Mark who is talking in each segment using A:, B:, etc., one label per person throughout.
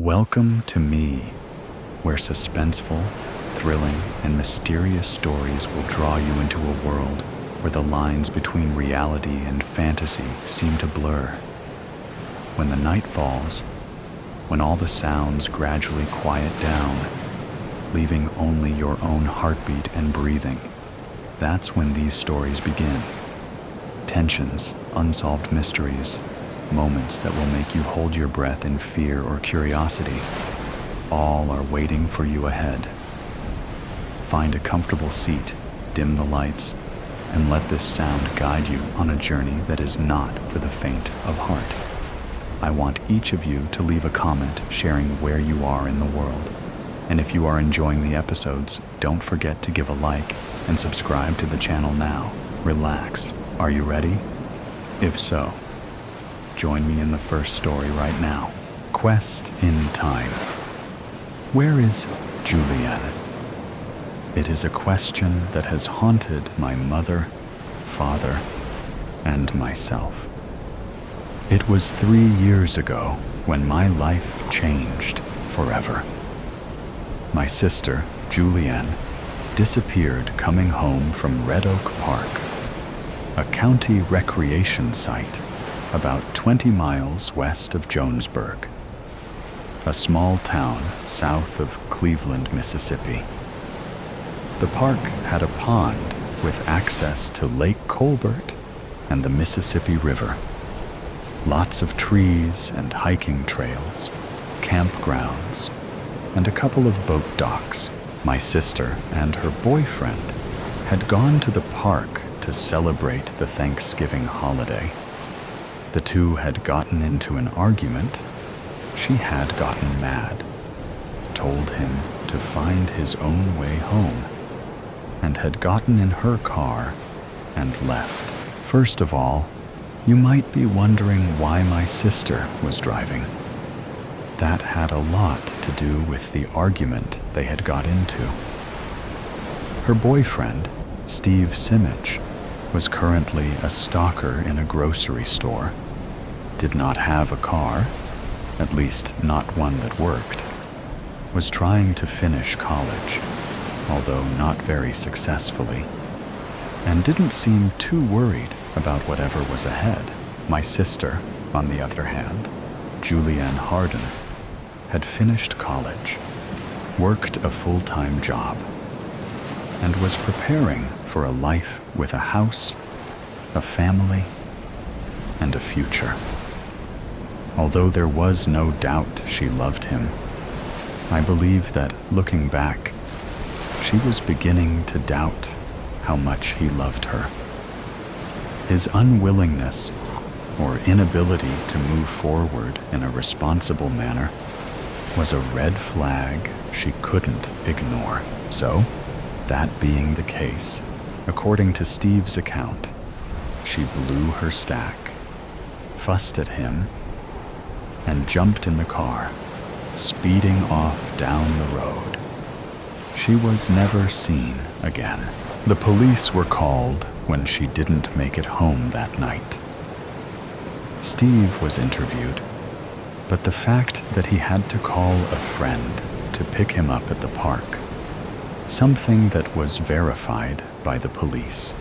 A: Welcome to me, where suspenseful, thrilling, and mysterious stories will draw you into a world where the lines between reality and fantasy seem to blur. When the night falls, when all the sounds gradually quiet down, leaving only your own heartbeat and breathing, that's when these stories begin. Tensions, unsolved mysteries, moments that will make you hold your breath in fear or curiosity, all are waiting for you ahead. Find a comfortable seat, dim the lights, and let this sound guide you on a journey that is not for the faint of heart. I want each of you to leave a comment sharing where you are in the world. And if you are enjoying the episodes, don't forget to give a like and subscribe to the channel now. Relax. Are you ready? If so, join me in the first story right now. Quest in Time. Where is Julianne? It is a question that has haunted my mother, father, and myself. It was 3 years ago when my life changed forever. My sister, Julianne, disappeared coming home from Red Oak Park, a county recreation site about 20 miles west of Jonesburg, a small town south of Cleveland, Mississippi. The park had a pond with access to Lake Colbert and the Mississippi River. Lots of trees and hiking trails, campgrounds, and a couple of boat docks. My sister and her boyfriend had gone to the park to celebrate the Thanksgiving holiday. The two had gotten into an argument. She had gotten mad, told him to find his own way home, and had gotten in her car and left. First of all, you might be wondering why my sister was driving. That had a lot to do with the argument they had got into. Her boyfriend, Steve Simich, was currently a stocker in a grocery store, did not have a car, at least not one that worked, was trying to finish college, although not very successfully, and didn't seem too worried about whatever was ahead. My sister, on the other hand, Julianne Harden, had finished college, worked a full-time job, and was preparing for a life with a house, a family, and a future. Although there was no doubt she loved him, I believe that, looking back, she was beginning to doubt how much he loved her. His unwillingness or inability to move forward in a responsible manner was a red flag she couldn't ignore. So, that being the case, according to Steve's account, she blew her stack, fussed at him, and jumped in the car, speeding off down the road. She was never seen again. The police were called when she didn't make it home that night. Steve was interviewed, but the fact that he had to call a friend to pick him up at the park, something that was verified by the police,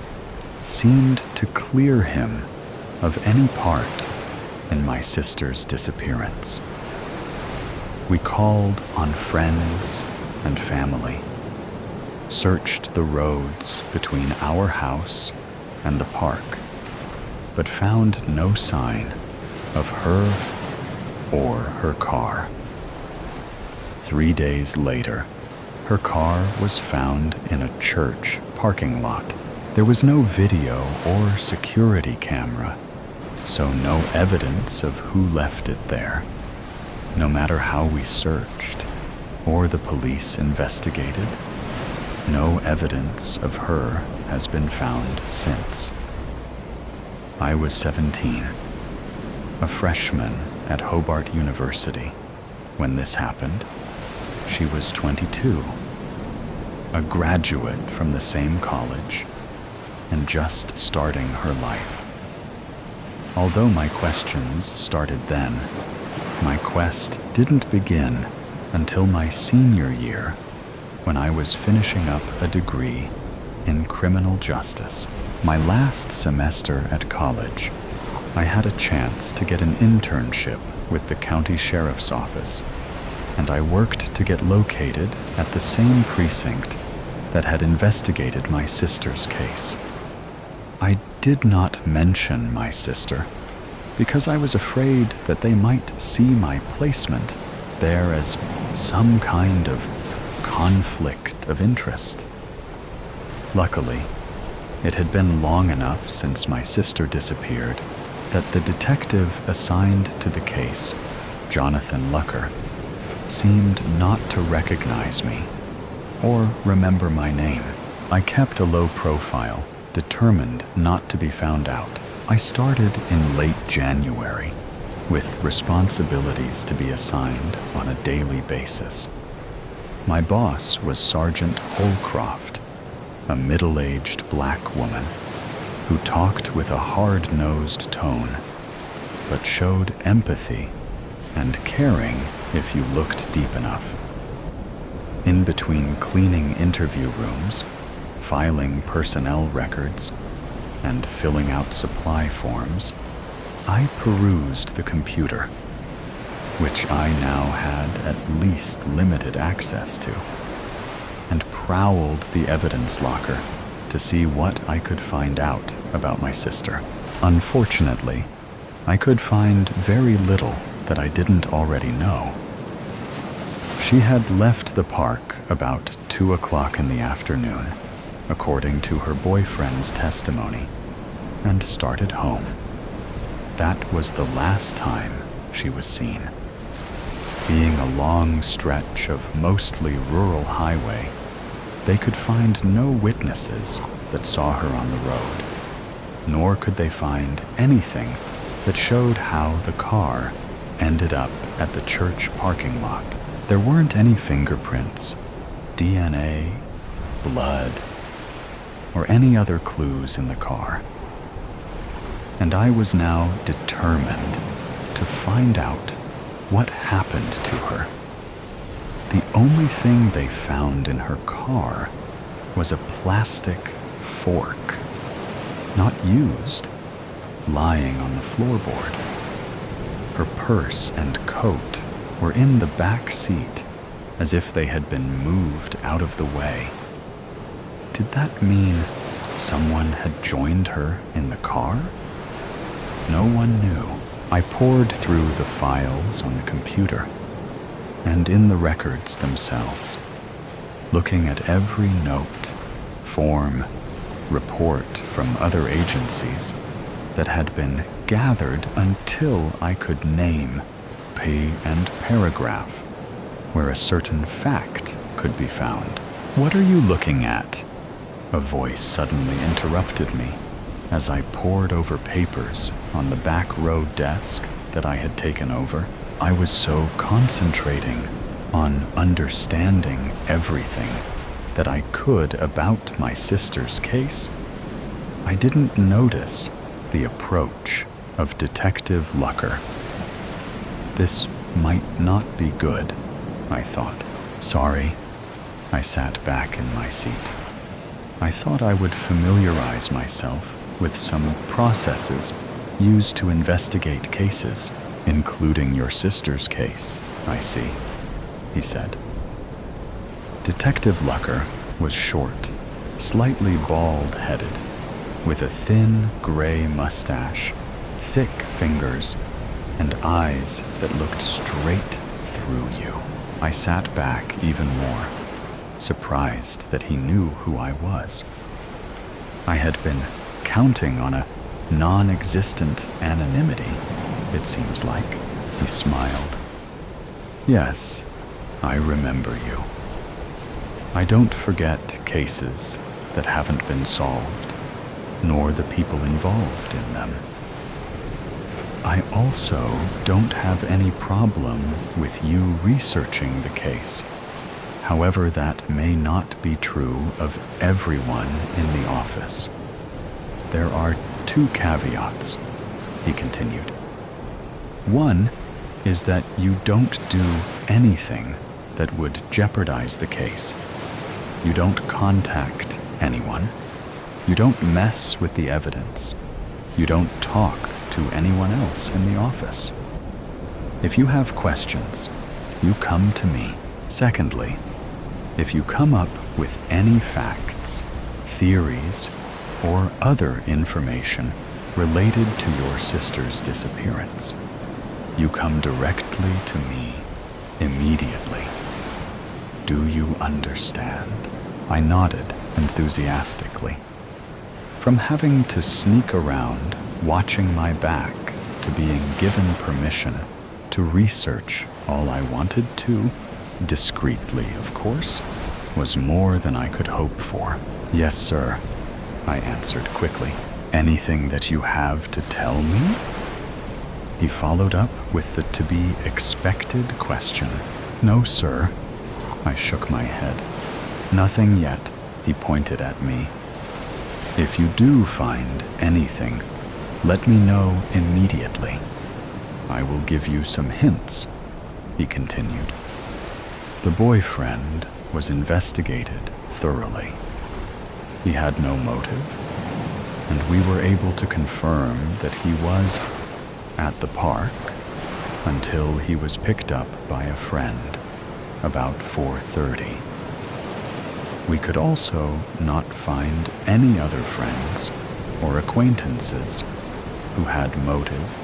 A: seemed to clear him of any part in my sister's disappearance. We called on friends and family, searched the roads between our house and the park, but found no sign of her or her car. 3 days later, her car was found in a church parking lot. There was no video or security camera, so no evidence of who left it there. No matter how we searched or the police investigated, no evidence of her has been found since. I was 17, a freshman at Hobart University when this happened. She was 22, a graduate from the same college, and just starting her life. Although my questions started then, my quest didn't begin until my senior year, when I was finishing up a degree in criminal justice. My last semester at college, I had a chance to get an internship with the county sheriff's office, and I worked to get located at the same precinct that had investigated my sister's case. I did not mention my sister because I was afraid that they might see my placement there as some kind of conflict of interest. Luckily, it had been long enough since my sister disappeared that the detective assigned to the case, Jonathan Lucker, seemed not to recognize me or remember my name. I kept a low profile, determined not to be found out. I started in late January, with responsibilities to be assigned on a daily basis. My boss was Sergeant Holcroft, a middle-aged black woman who talked with a hard-nosed tone, but showed empathy and caring if you looked deep enough. In between cleaning interview rooms, filing personnel records, and filling out supply forms, I perused the computer, which I now had at least limited access to, and prowled the evidence locker to see what I could find out about my sister. Unfortunately, I could find very little that I didn't already know. She had left the park about 2 o'clock in the afternoon, according to her boyfriend's testimony, and started home. That was the last time she was seen. Being a long stretch of mostly rural highway, they could find no witnesses that saw her on the road, nor could they find anything that showed how the car ended up at the church parking lot. There weren't any fingerprints, DNA, blood, or any other clues in the car. And I was now determined to find out what happened to her. The only thing they found in her car was a plastic fork, not used, lying on the floorboard. Her purse and coat were in the back seat, as if they had been moved out of the way. Did that mean someone had joined her in the car? No one knew. I pored through the files on the computer and in the records themselves, looking at every note, form, report from other agencies that had been gathered until I could name, pay, and paragraph where a certain fact could be found. "What are you looking at?" a voice suddenly interrupted me as I pored over papers on the back row desk that I had taken over. I was so concentrating on understanding everything that I could about my sister's case, I didn't notice the approach of Detective Lucker. This might not be good, I thought. Sorry, I sat back in my seat. I thought I would familiarize myself with some processes used to investigate cases, including your sister's case, I see, he said. Detective Lucker was short, slightly bald-headed, with a thin gray mustache, thick fingers, and eyes that looked straight through you. I sat back even more, surprised that he knew who I was. I had been counting on a non-existent anonymity, it seems like. He smiled. Yes, I remember you. I don't forget cases that haven't been solved, nor the people involved in them. I also don't have any problem with you researching the case. However, that may not be true of everyone in the office. There are 2 caveats, he continued. One is that you don't do anything that would jeopardize the case. You don't contact anyone. You don't mess with the evidence. You don't talk to anyone else in the office. If you have questions, you come to me. Secondly, if you come up with any facts, theories, or other information related to your sister's disappearance, you come directly to me immediately. Do you understand? I nodded enthusiastically. From having to sneak around, watching my back, to being given permission to research all I wanted to, discreetly, of course, was more than I could hope for. Yes, sir, I answered quickly. Anything that you have to tell me? He followed up with the to-be-expected question. No, sir. I shook my head. Nothing yet, he pointed at me. If you do find anything, let me know immediately. I will give you some hints, he continued. The boyfriend was investigated thoroughly. He had no motive, and we were able to confirm that he was at the park until he was picked up by a friend about 4:30. We could also not find any other friends or acquaintances who had motive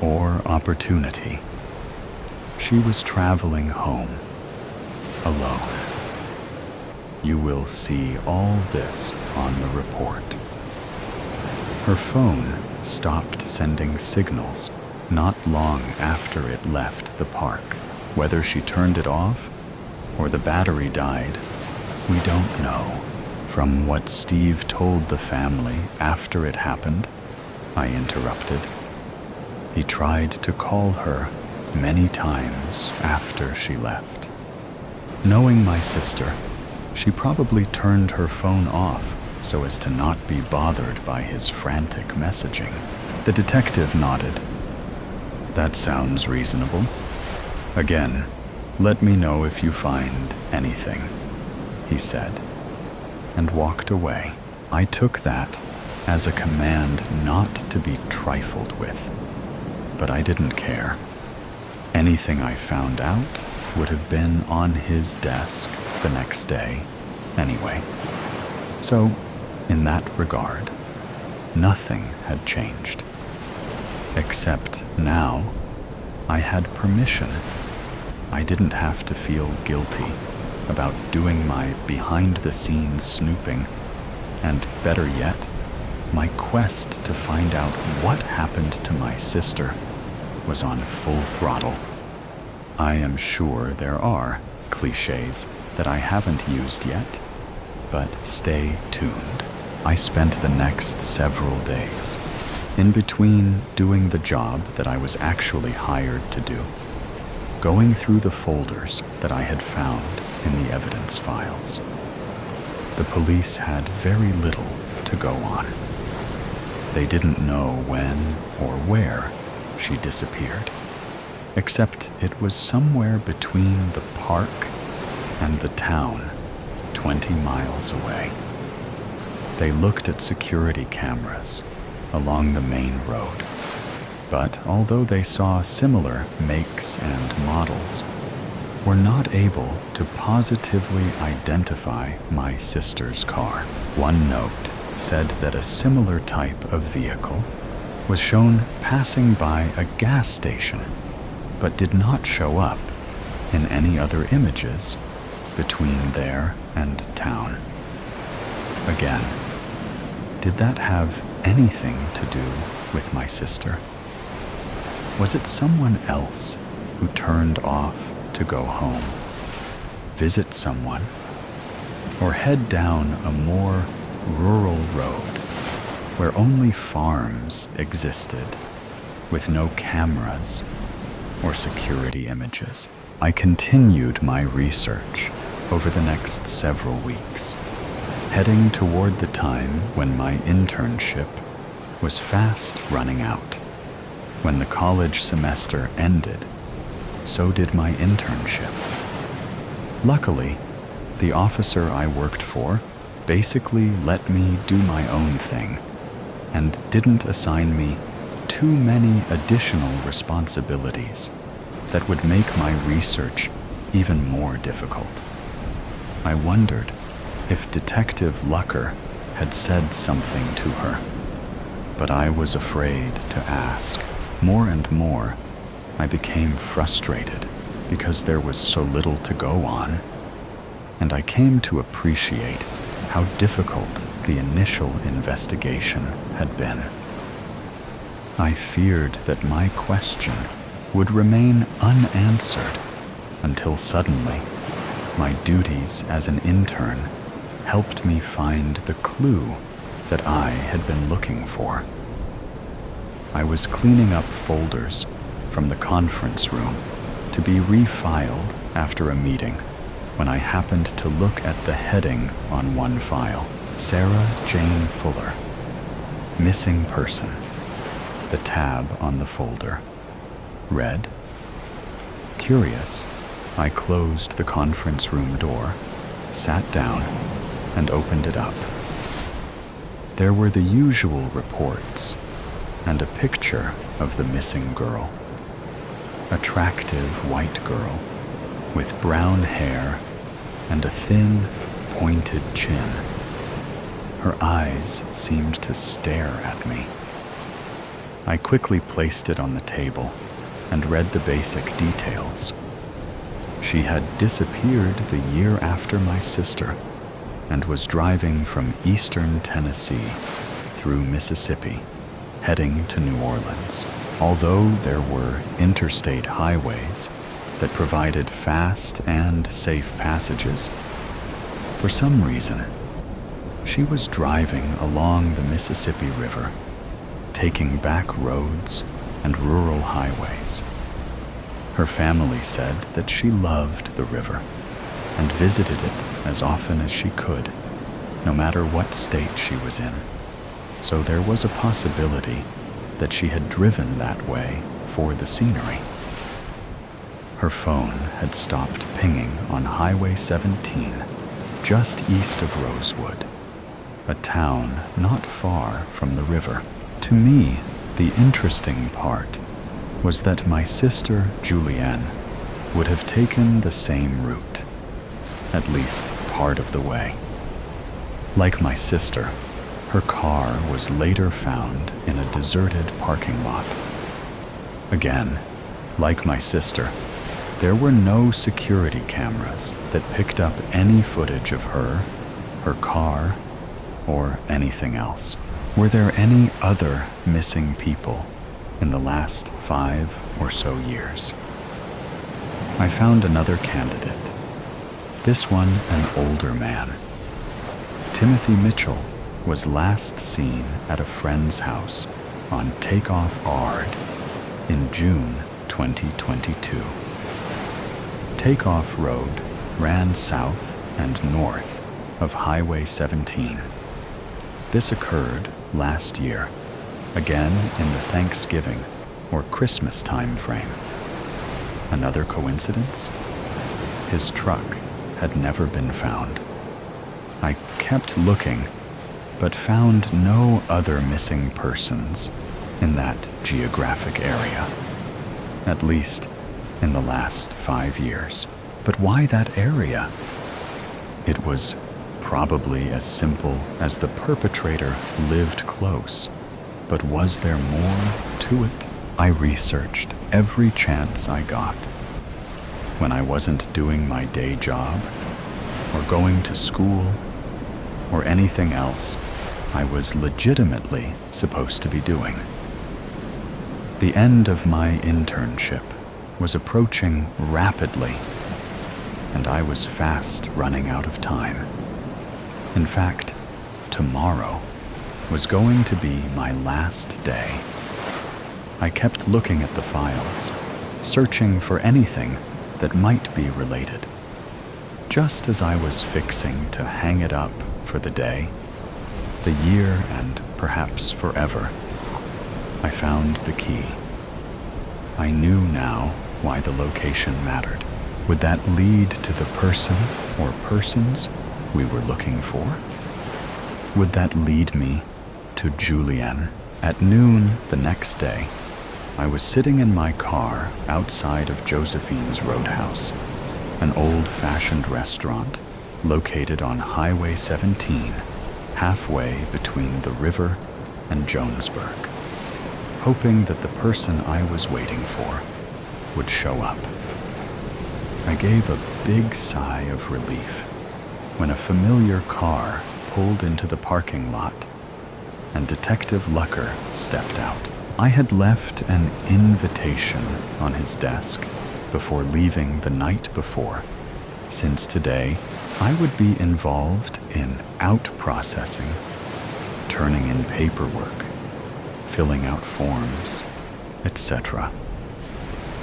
A: or opportunity. She was traveling home alone. You will see all this on the report. Her phone stopped sending signals not long after it left the park. Whether she turned it off or the battery died, we don't know. From what Steve told the family after it happened, I interrupted. He tried to call her many times after she left. Knowing my sister, she probably turned her phone off so as to not be bothered by his frantic messaging. The detective nodded. That sounds reasonable. Again, let me know if you find anything, he said, and walked away. I took that as a command not to be trifled with, but I didn't care. Anything I found out would have been on his desk the next day anyway. So, in that regard, nothing had changed. Except now, I had permission. I didn't have to feel guilty about doing my behind-the-scenes snooping, and better yet, my quest to find out what happened to my sister was on full throttle. I am sure there are cliches that I haven't used yet, but stay tuned. I spent the next several days in between doing the job that I was actually hired to do, going through the folders that I had found in the evidence files. The police had very little to go on. They didn't know when or where she disappeared, except it was somewhere between the park and the town, 20 miles away. They looked at security cameras along the main road, but although they saw similar makes and models, were not able to positively identify my sister's car. One note said that a similar type of vehicle was shown passing by a gas station, but did not show up in any other images between there and town. Again, did that have anything to do with my sister? Was it someone else who turned off to go home, visit someone, or head down a more rural road where only farms existed with no cameras or security images? I continued my research over the next several weeks, heading toward the time when my internship was fast running out. When the college semester ended so did my internship. Luckily, the officer I worked for basically let me do my own thing and didn't assign me too many additional responsibilities that would make my research even more difficult. I wondered if Detective Lucker had said something to her, but I was afraid to ask. More and more, I became frustrated because there was so little to go on, and I came to appreciate how difficult the initial investigation had been. I feared that my question would remain unanswered until suddenly my duties as an intern helped me find the clue that I had been looking for. I was cleaning up folders from the conference room to be refiled after a meeting when I happened to look at the heading on one file: Sarah Jane Fuller, missing person. The tab on the folder read. Curious, I closed the conference room door, sat down, and opened it up. There were the usual reports and a picture of the missing girl. Attractive white girl with brown hair and a thin, pointed chin. Her eyes seemed to stare at me. I quickly placed it on the table and read the basic details. She had disappeared the year after my sister and was driving from eastern Tennessee through Mississippi, heading to New Orleans. Although there were interstate highways that provided fast and safe passages, for some reason, she was driving along the Mississippi River, taking back roads and rural highways. Her family said that she loved the river and visited it as often as she could, no matter what state she was in. So there was a possibility that she had driven that way for the scenery. Her phone had stopped pinging on Highway 17, just east of Rosewood, a town not far from the river. To me, the interesting part was that my sister Julianne would have taken the same route, at least part of the way. Like my sister, her car was later found in a deserted parking lot. Again, like my sister, there were no security cameras that picked up any footage of her car, or anything else. Were there any other missing people in the last 5 or so years? I found another candidate, this one an older man. Timothy Mitchell was last seen at a friend's house on Takeoff Ard in June 2022. Takeoff Road ran south and north of Highway 17. This occurred last year, again in the Thanksgiving or Christmas time frame. Another coincidence? His truck had never been found. I kept looking, but found no other missing persons in that geographic area, at least in the last 5 years. But why that area? It was probably as simple as the perpetrator lived close, but was there more to it? I researched every chance I got. When I wasn't doing my day job, or going to school, or anything else I was legitimately supposed to be doing. The end of my internship was approaching rapidly, and I was fast running out of time. In fact, tomorrow was going to be my last day. I kept looking at the files, searching for anything that might be related. Just as I was fixing to hang it up for the day, the year and perhaps forever, I found the key. I knew now why the location mattered. Would that lead to the person or persons we were looking for? Would that lead me to Julianne? At noon the next day, I was sitting in my car outside of Josephine's Roadhouse, an old-fashioned restaurant located on Highway 17, halfway between the river and Jonesburg, hoping that the person I was waiting for would show up. I gave a big sigh of relief when a familiar car pulled into the parking lot and Detective Lucker stepped out. I had left an invitation on his desk before leaving the night before, since today I would be involved in out-processing, turning in paperwork, filling out forms, etc.,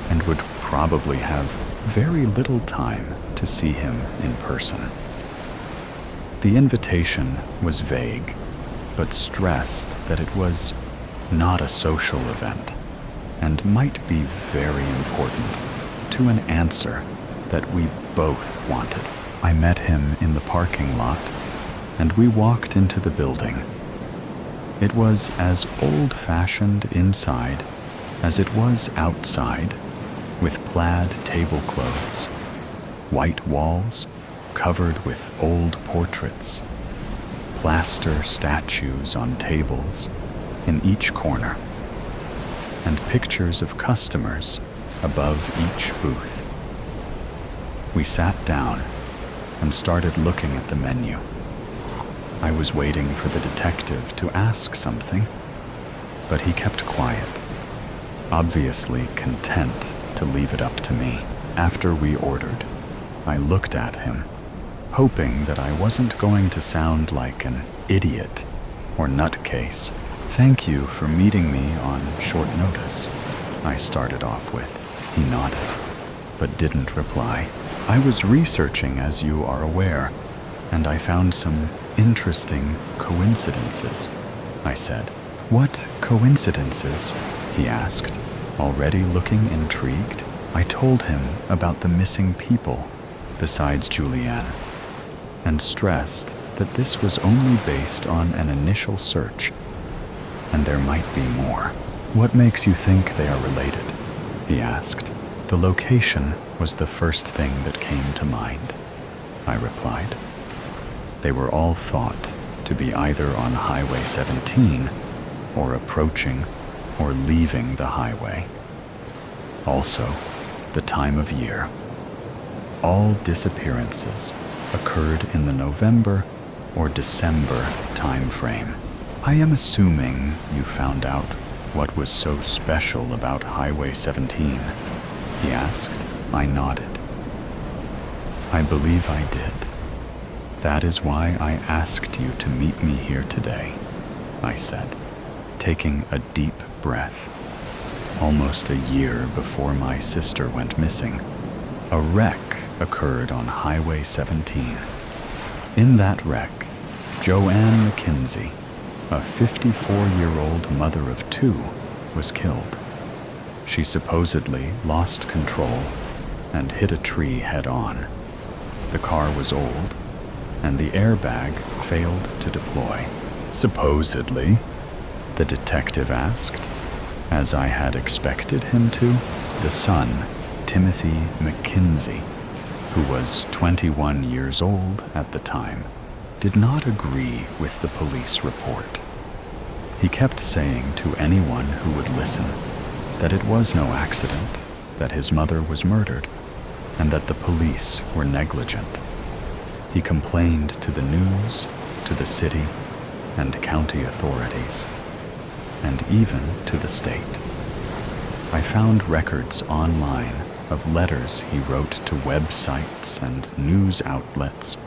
A: and would probably have very little time to see him in person. The invitation was vague, but stressed that it was not a social event and might be very important to an answer that we both wanted. I met him in the parking lot and we walked into the building. It was as old-fashioned inside as it was outside, with plaid tablecloths, white walls covered with old portraits, plaster statues on tables in each corner, and pictures of customers above each booth. We sat down and started looking at the menu. I was waiting for the detective to ask something, but he kept quiet, obviously content to leave it up to me. After we ordered, I looked at him, hoping that I wasn't going to sound like an idiot or nutcase. "Thank you for meeting me on short notice," I started off with. He nodded, but didn't reply. "I was researching, as you are aware, and I found some interesting coincidences," I said. "What coincidences?" he asked, already looking intrigued. I told him about the missing people besides Julianne, and stressed that this was only based on an initial search, and there might be more. "What makes you think they are related?" he asked. "The location was the first thing that came to mind," I replied. They were all thought to be either on Highway 17 or approaching or leaving the highway. Also, the time of year. All disappearances occurred in the November or December time frame. "I am assuming you found out what was so special about Highway 17, he asked. I nodded. "I believe I did. That is why I asked you to meet me here today," I said, taking a deep breath. Almost a year before my sister went missing, a wreck occurred on Highway 17. In that wreck, Joanne McKenzie, a 54-year-old mother of two, was killed. She supposedly lost control and hit a tree head-on. The car was old, and the airbag failed to deploy. "Supposedly?" the detective asked, as I had expected him to. The son, Timothy McKenzie, who was 21 years old at the time, did not agree with the police report. He kept saying to anyone who would listen that it was no accident, that his mother was murdered, and that the police were negligent. He complained to the news, to the city and county authorities, and even to the state. I found records online of letters he wrote to websites and news outlets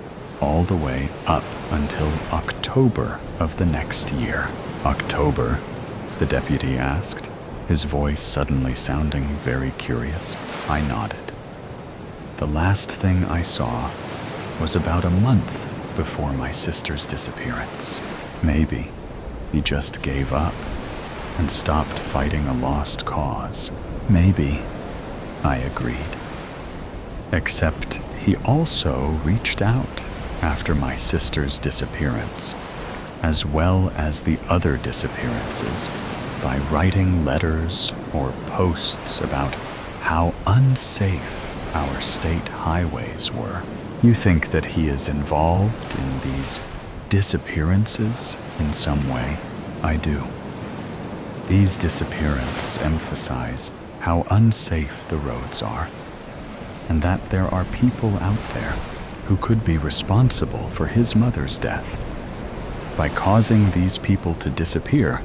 A: all the way up until October of the next year. "October?" the deputy asked, his voice suddenly sounding very curious. I nodded. "The last thing I saw was about a month before my sister's disappearance. Maybe he just gave up and stopped fighting a lost cause. Maybe I agreed. Except he also reached out after my sister's disappearance, as well as the other disappearances, by writing letters or posts about how unsafe our state highways were. You think that he is involved in these disappearances in some way? I do. These disappearances emphasize how unsafe the roads are, and that there are people out there who could be responsible for his mother's death. By causing these people to disappear,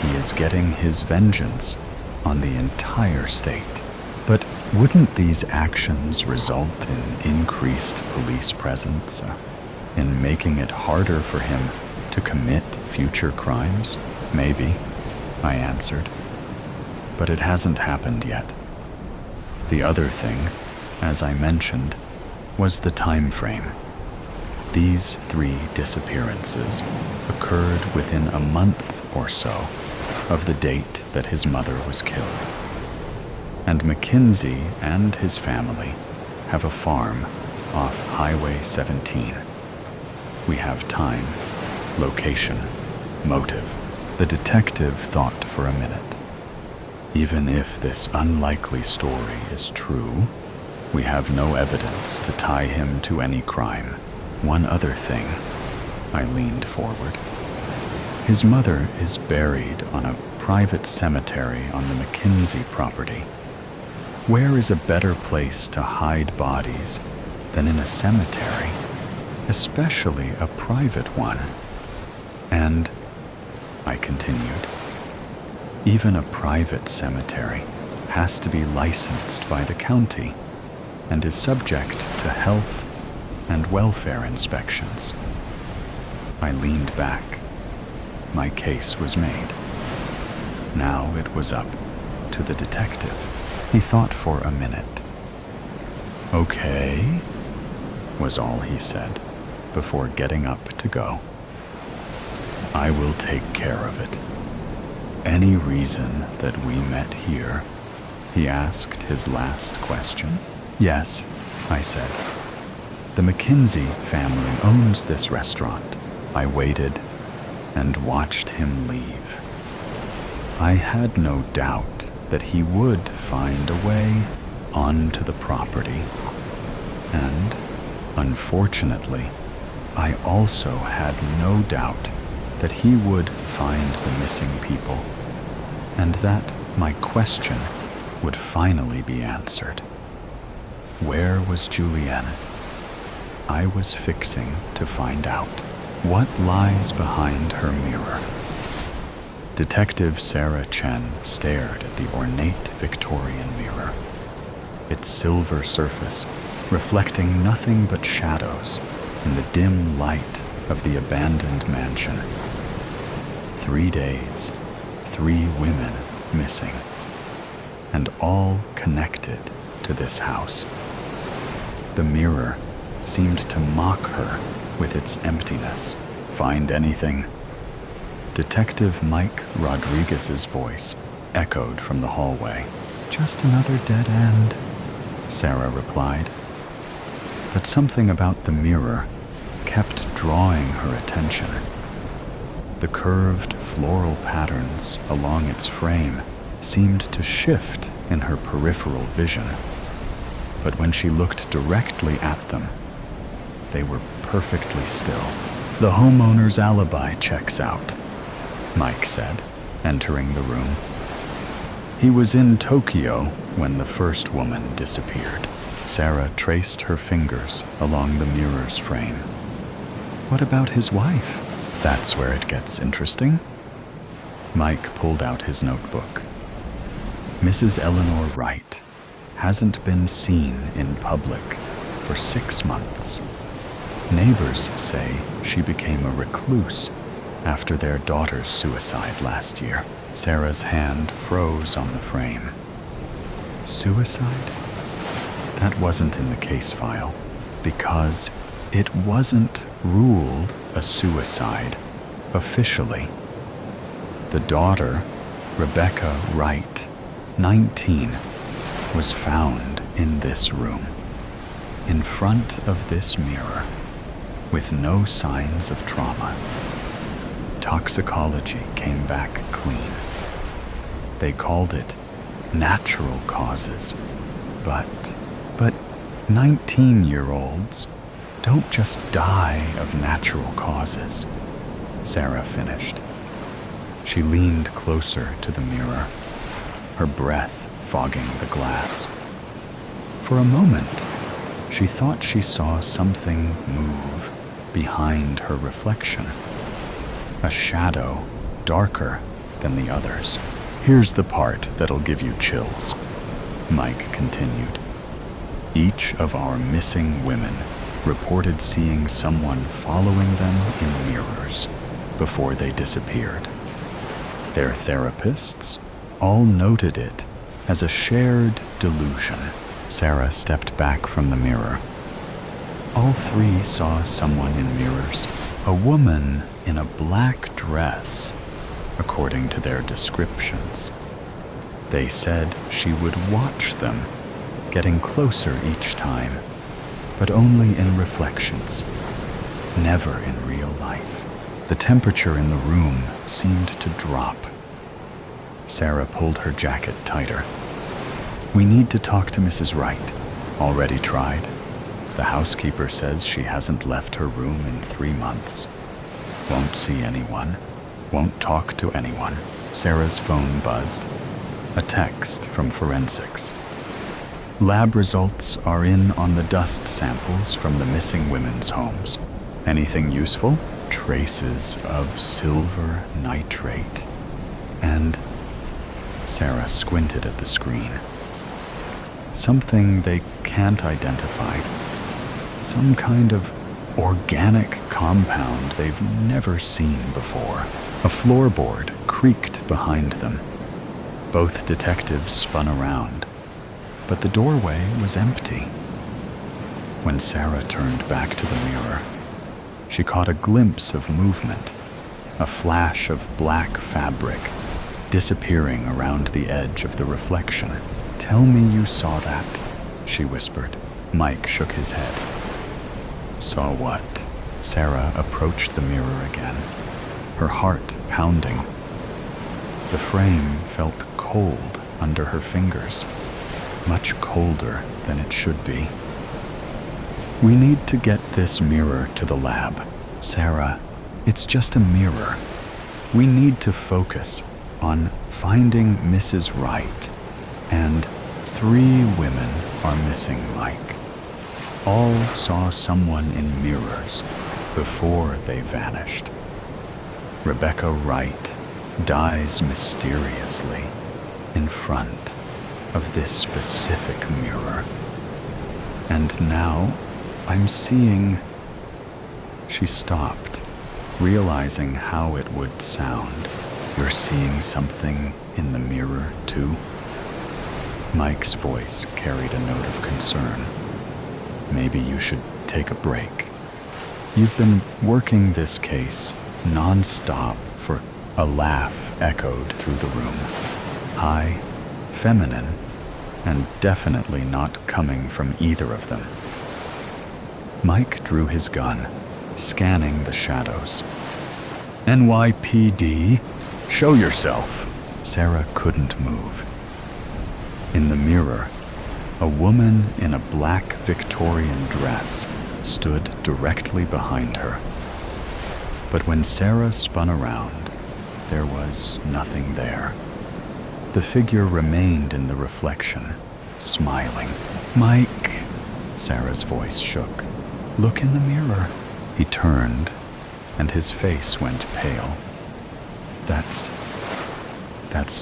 A: he is getting his vengeance on the entire state. But wouldn't these actions result in increased police presence, in making it harder for him to commit future crimes? Maybe, I answered. But it hasn't happened yet. The other thing, as I mentioned, was the time frame. These 3 disappearances occurred within a month or so of the date that his mother was killed. And Mackenzie and his family have a farm off Highway 17. We have time, location, motive. The detective thought for a minute. Even if this unlikely story is true, we have no evidence to tie him to any crime. One other thing. I leaned forward. His mother is buried on a private cemetery on the Mackenzie property. Where is a better place to hide bodies than in a cemetery, especially a private one? And, I continued, even a private cemetery has to be licensed by the county and is subject to health and welfare inspections. I leaned back. My case was made. Now it was up to the detective. He thought for a minute. "Okay," was all he said before getting up to go. "I will take care of it. Any reason that we met here?" he asked his last question. "Yes," I said. "The Mackenzie family owns this restaurant." I waited and watched him leave. I had no doubt that he would find a way onto the property. And, unfortunately, I also had no doubt that he would find the missing people, and that my question would finally be answered. Where was Julienne? I was fixing to find out. What lies behind her mirror? Detective Sarah Chen stared at the ornate Victorian mirror, its silver surface reflecting nothing but shadows in the dim light of the abandoned mansion. 3 days, 3 women missing, and all connected to this house. The mirror seemed to mock her with its emptiness. "Find anything?" Detective Mike Rodriguez's voice echoed from the hallway. "Just another dead end," Sarah replied. But something about the mirror kept drawing her attention. The curved floral patterns along its frame seemed to shift in her peripheral vision. But when she looked directly at them, they were perfectly still. "The homeowner's alibi checks out," Mike said, entering the room. "He was in Tokyo when the first woman disappeared." Sarah traced her fingers along the mirror's frame. "What about his wife?" "That's where it gets interesting." Mike pulled out his notebook. "Mrs. Eleanor Wright hasn't been seen in public for 6 months. Neighbors say she became a recluse after their daughter's suicide last year." Sarah's hand froze on the frame. Suicide? That wasn't in the case file, because it wasn't ruled a suicide officially. The daughter, Rebecca Wright, 19, was found in this room, in front of this mirror, with no signs of trauma. Toxicology came back clean. They called it natural causes, but 19-year-olds don't just die of natural causes, Sarah finished. She leaned closer to the mirror, her breath fogging the glass. For a moment, she thought she saw something move behind her reflection, a shadow darker than the others. Here's the part that'll give you chills, Mike continued. Each of our missing women reported seeing someone following them in mirrors before they disappeared. Their therapists all noted it as a shared delusion. Sarah stepped back from the mirror. All three saw someone in mirrors, a woman in a black dress, according to their descriptions. They said she would watch them, getting closer each time, but only in reflections, never in real life. The temperature in the room seemed to drop. Sarah pulled her jacket tighter. We need to talk to Mrs. Wright. Already tried. The housekeeper says she hasn't left her room in 3 months. Won't see anyone. Won't talk to anyone. Sarah's phone buzzed. A text from forensics. Lab results are in on the dust samples from the missing women's homes. Anything useful? Traces of silver nitrate. And Sarah squinted at the screen. Something they can't identify. Some kind of organic compound they've never seen before. A floorboard creaked behind them. Both detectives spun around, but the doorway was empty. When Sarah turned back to the mirror, she caught a glimpse of movement, a flash of black fabric disappearing around the edge of the reflection. Tell me you saw that, she whispered. Mike shook his head. Saw what? Sarah approached the mirror again, her heart pounding. The frame felt cold under her fingers, much colder than it should be. We need to get this mirror to the lab. Sarah, it's just a mirror. We need to focus on finding Mrs. Wright, and 3 women are missing, Mike. All saw someone in mirrors before they vanished. Rebecca Wright dies mysteriously in front of this specific mirror. And now I'm seeing... She stopped, realizing how it would sound. You're seeing something in the mirror, too? Mike's voice carried a note of concern. Maybe you should take a break. You've been working this case non-stop for... A laugh echoed through the room. High, feminine, and definitely not coming from either of them. Mike drew his gun, scanning the shadows. NYPD, show yourself. Sarah couldn't move. In the mirror, a woman in a black Victorian dress stood directly behind her. But when Sarah spun around, there was nothing there. The figure remained in the reflection, smiling. Mike, Sarah's voice shook. Look in the mirror. He turned, and his face went pale. That's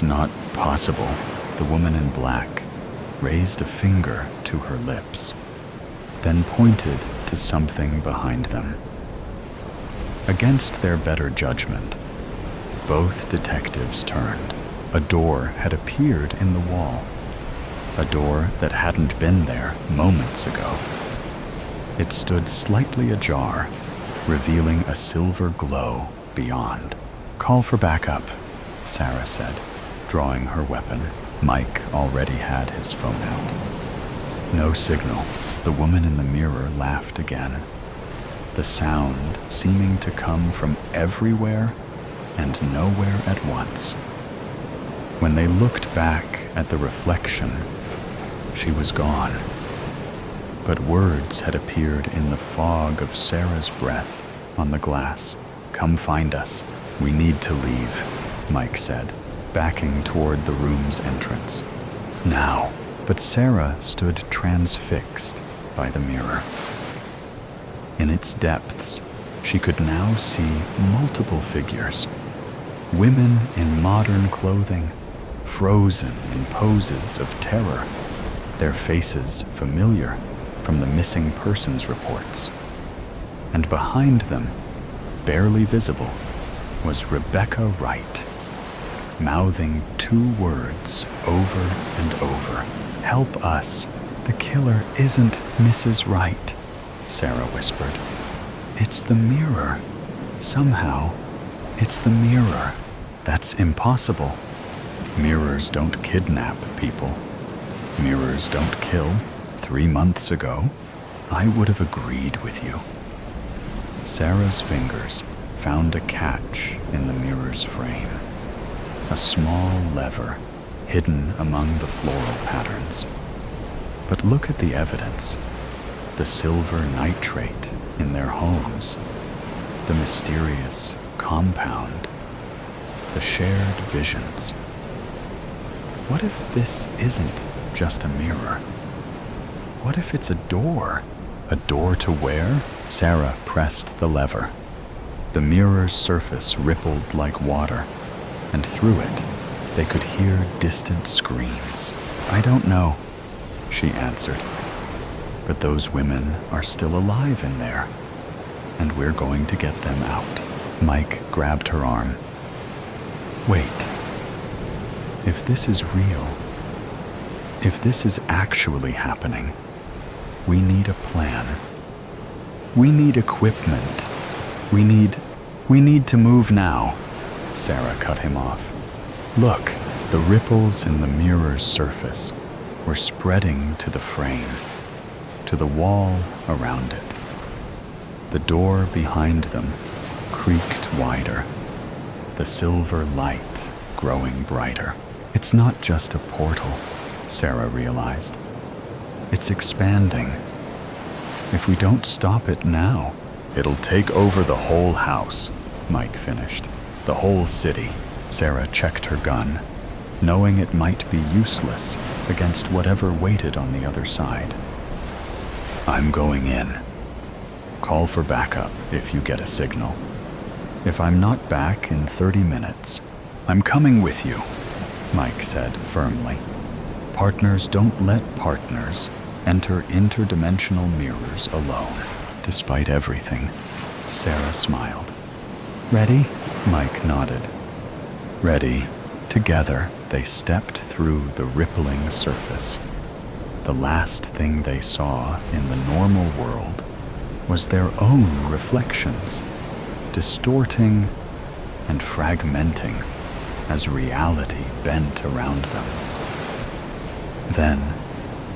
A: not possible. The woman in black raised a finger to her lips, then pointed to something behind them. Against their better judgment, both detectives turned. A door had appeared in the wall, a door that hadn't been there moments ago. It stood slightly ajar, revealing a silver glow beyond. Call for backup, Sarah said, drawing her weapon. Mike already had his phone out. No signal. The woman in the mirror laughed again, the sound seeming to come from everywhere and nowhere at once. When they looked back at the reflection, she was gone. But words had appeared in the fog of Sarah's breath on the glass. "Come find us. We need to leave," Mike said, backing toward the room's entrance. "Now." But Sarah stood transfixed by the mirror. In its depths, she could now see multiple figures. Women in modern clothing, frozen in poses of terror, their faces familiar from the missing persons reports. And behind them, barely visible, was Rebecca Wright, mouthing 2 words over and over. "Help us. The killer isn't Mrs. Wright," Sarah whispered. "It's the mirror. Somehow, it's the mirror." "That's impossible. Mirrors don't kidnap people. Mirrors don't kill. 3 months ago, I would have agreed with you." Sarah's fingers found a catch in the mirror's frame, a small lever hidden among the floral patterns. But look at the evidence: the silver nitrate in their homes, the mysterious compound, the shared visions. What if this isn't just a mirror? What if it's a door? A door to where? Sarah pressed the lever. The mirror's surface rippled like water, and through it, they could hear distant screams. "I don't know," she answered. "But those women are still alive in there, and we're going to get them out." Mike grabbed her arm. "Wait. If this is real, if this is actually happening, we need a plan. We need equipment. We need to move now." Sarah cut him off. "Look, the ripples in the mirror's surface were spreading to the frame, to the wall around it. The door behind them creaked wider, the silver light growing brighter. It's not just a portal," Sarah realized. "It's expanding. If we don't stop it now, it'll take over the whole house," Mike finished. "The whole city." Sarah checked her gun, knowing it might be useless against whatever waited on the other side. "I'm going in. Call for backup if you get a signal. If I'm not back in 30 minutes, I'm coming with you," Mike said firmly. Partners don't let partners enter interdimensional mirrors alone. Despite everything, Sarah smiled. "Ready?" Mike nodded. Ready. Together, they stepped through the rippling surface. The last thing they saw in the normal world was their own reflections, distorting and fragmenting as reality bent around them. Then,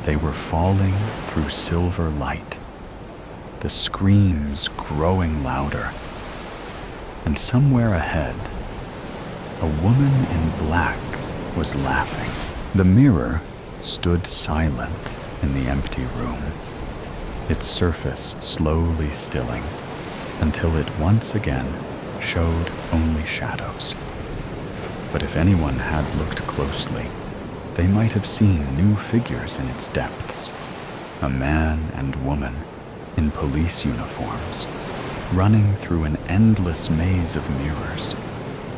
A: they were falling through silver light, the screams growing louder. And somewhere ahead, a woman in black was laughing. The mirror stood silent in the empty room, its surface slowly stilling until it once again showed only shadows. But if anyone had looked closely, they might have seen new figures in its depths. A man and woman in police uniforms, running through an endless maze of mirrors,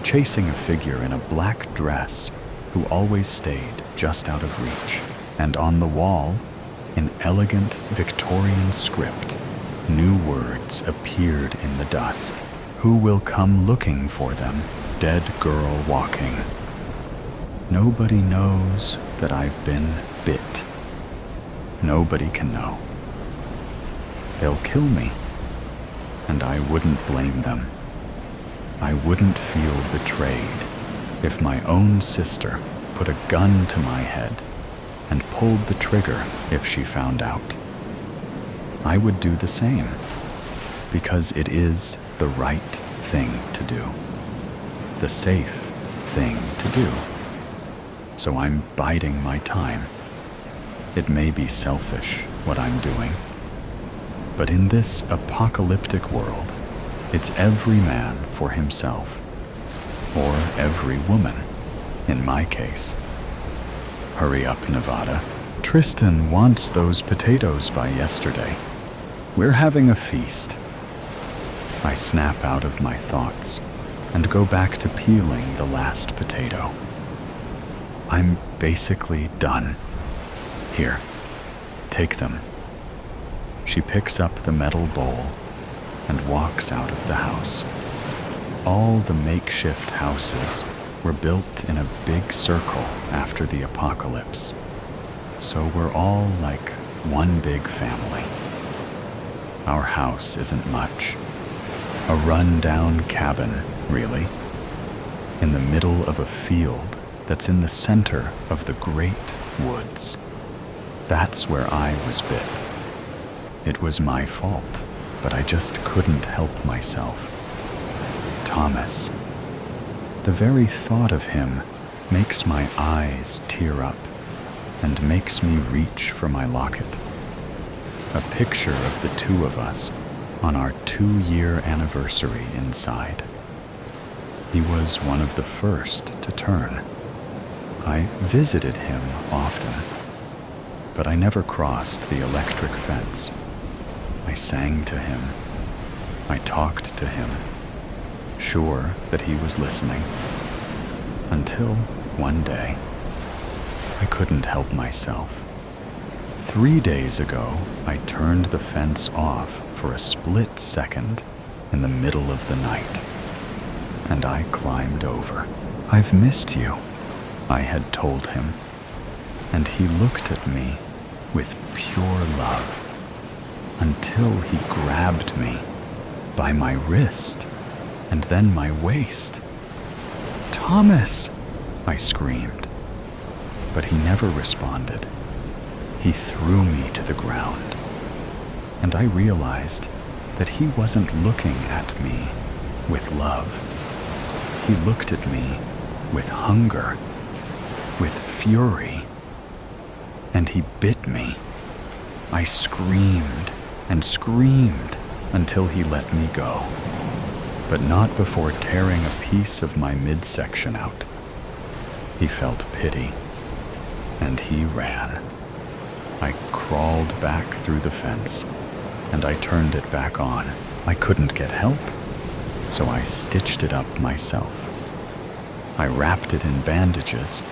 A: chasing a figure in a black dress who always stayed just out of reach. And on the wall, in elegant Victorian script, new words appeared in the dust. "Who will come looking for them? Dead girl walking. Nobody knows that I've been bit. Nobody can know. They'll kill me, and I wouldn't blame them. I wouldn't feel betrayed if my own sister put a gun to my head and pulled the trigger if she found out. I would do the same, because it is the right thing to do, the safe thing to do. So I'm biding my time. It may be selfish what I'm doing, but in this apocalyptic world, it's every man for himself, or every woman, in my case. Hurry up, Nevada. Tristan wants those potatoes by yesterday. We're having a feast. I snap out of my thoughts and go back to peeling the last potato. I'm basically done. Here, take them. She picks up the metal bowl and walks out of the house. All the makeshift houses were built in a big circle after the apocalypse, so we're all like one big family. Our house isn't much. A run-down cabin, really, in the middle of a field that's in the center of the great woods. That's where I was bit. It was my fault, but I just couldn't help myself. Thomas. The very thought of him makes my eyes tear up and makes me reach for my locket. A picture of the two of us on our 2-year anniversary inside. He was one of the first to turn. I visited him often, but I never crossed the electric fence. I sang to him. I talked to him, sure that he was listening, until one day, I couldn't help myself. 3 days ago, I turned the fence off for a split second in the middle of the night, and I climbed over. I've missed you, I had told him, and he looked at me with pure love until he grabbed me by my wrist and then my waist. "Thomas!" I screamed, but he never responded. He threw me to the ground, and I realized that he wasn't looking at me with love. He looked at me with hunger, with fury, and he bit me. I screamed and screamed until he let me go, but not before tearing a piece of my midsection out. He felt pity, and he ran. I crawled back through the fence, and I turned it back on. I couldn't get help, so I stitched it up myself. I wrapped it in bandages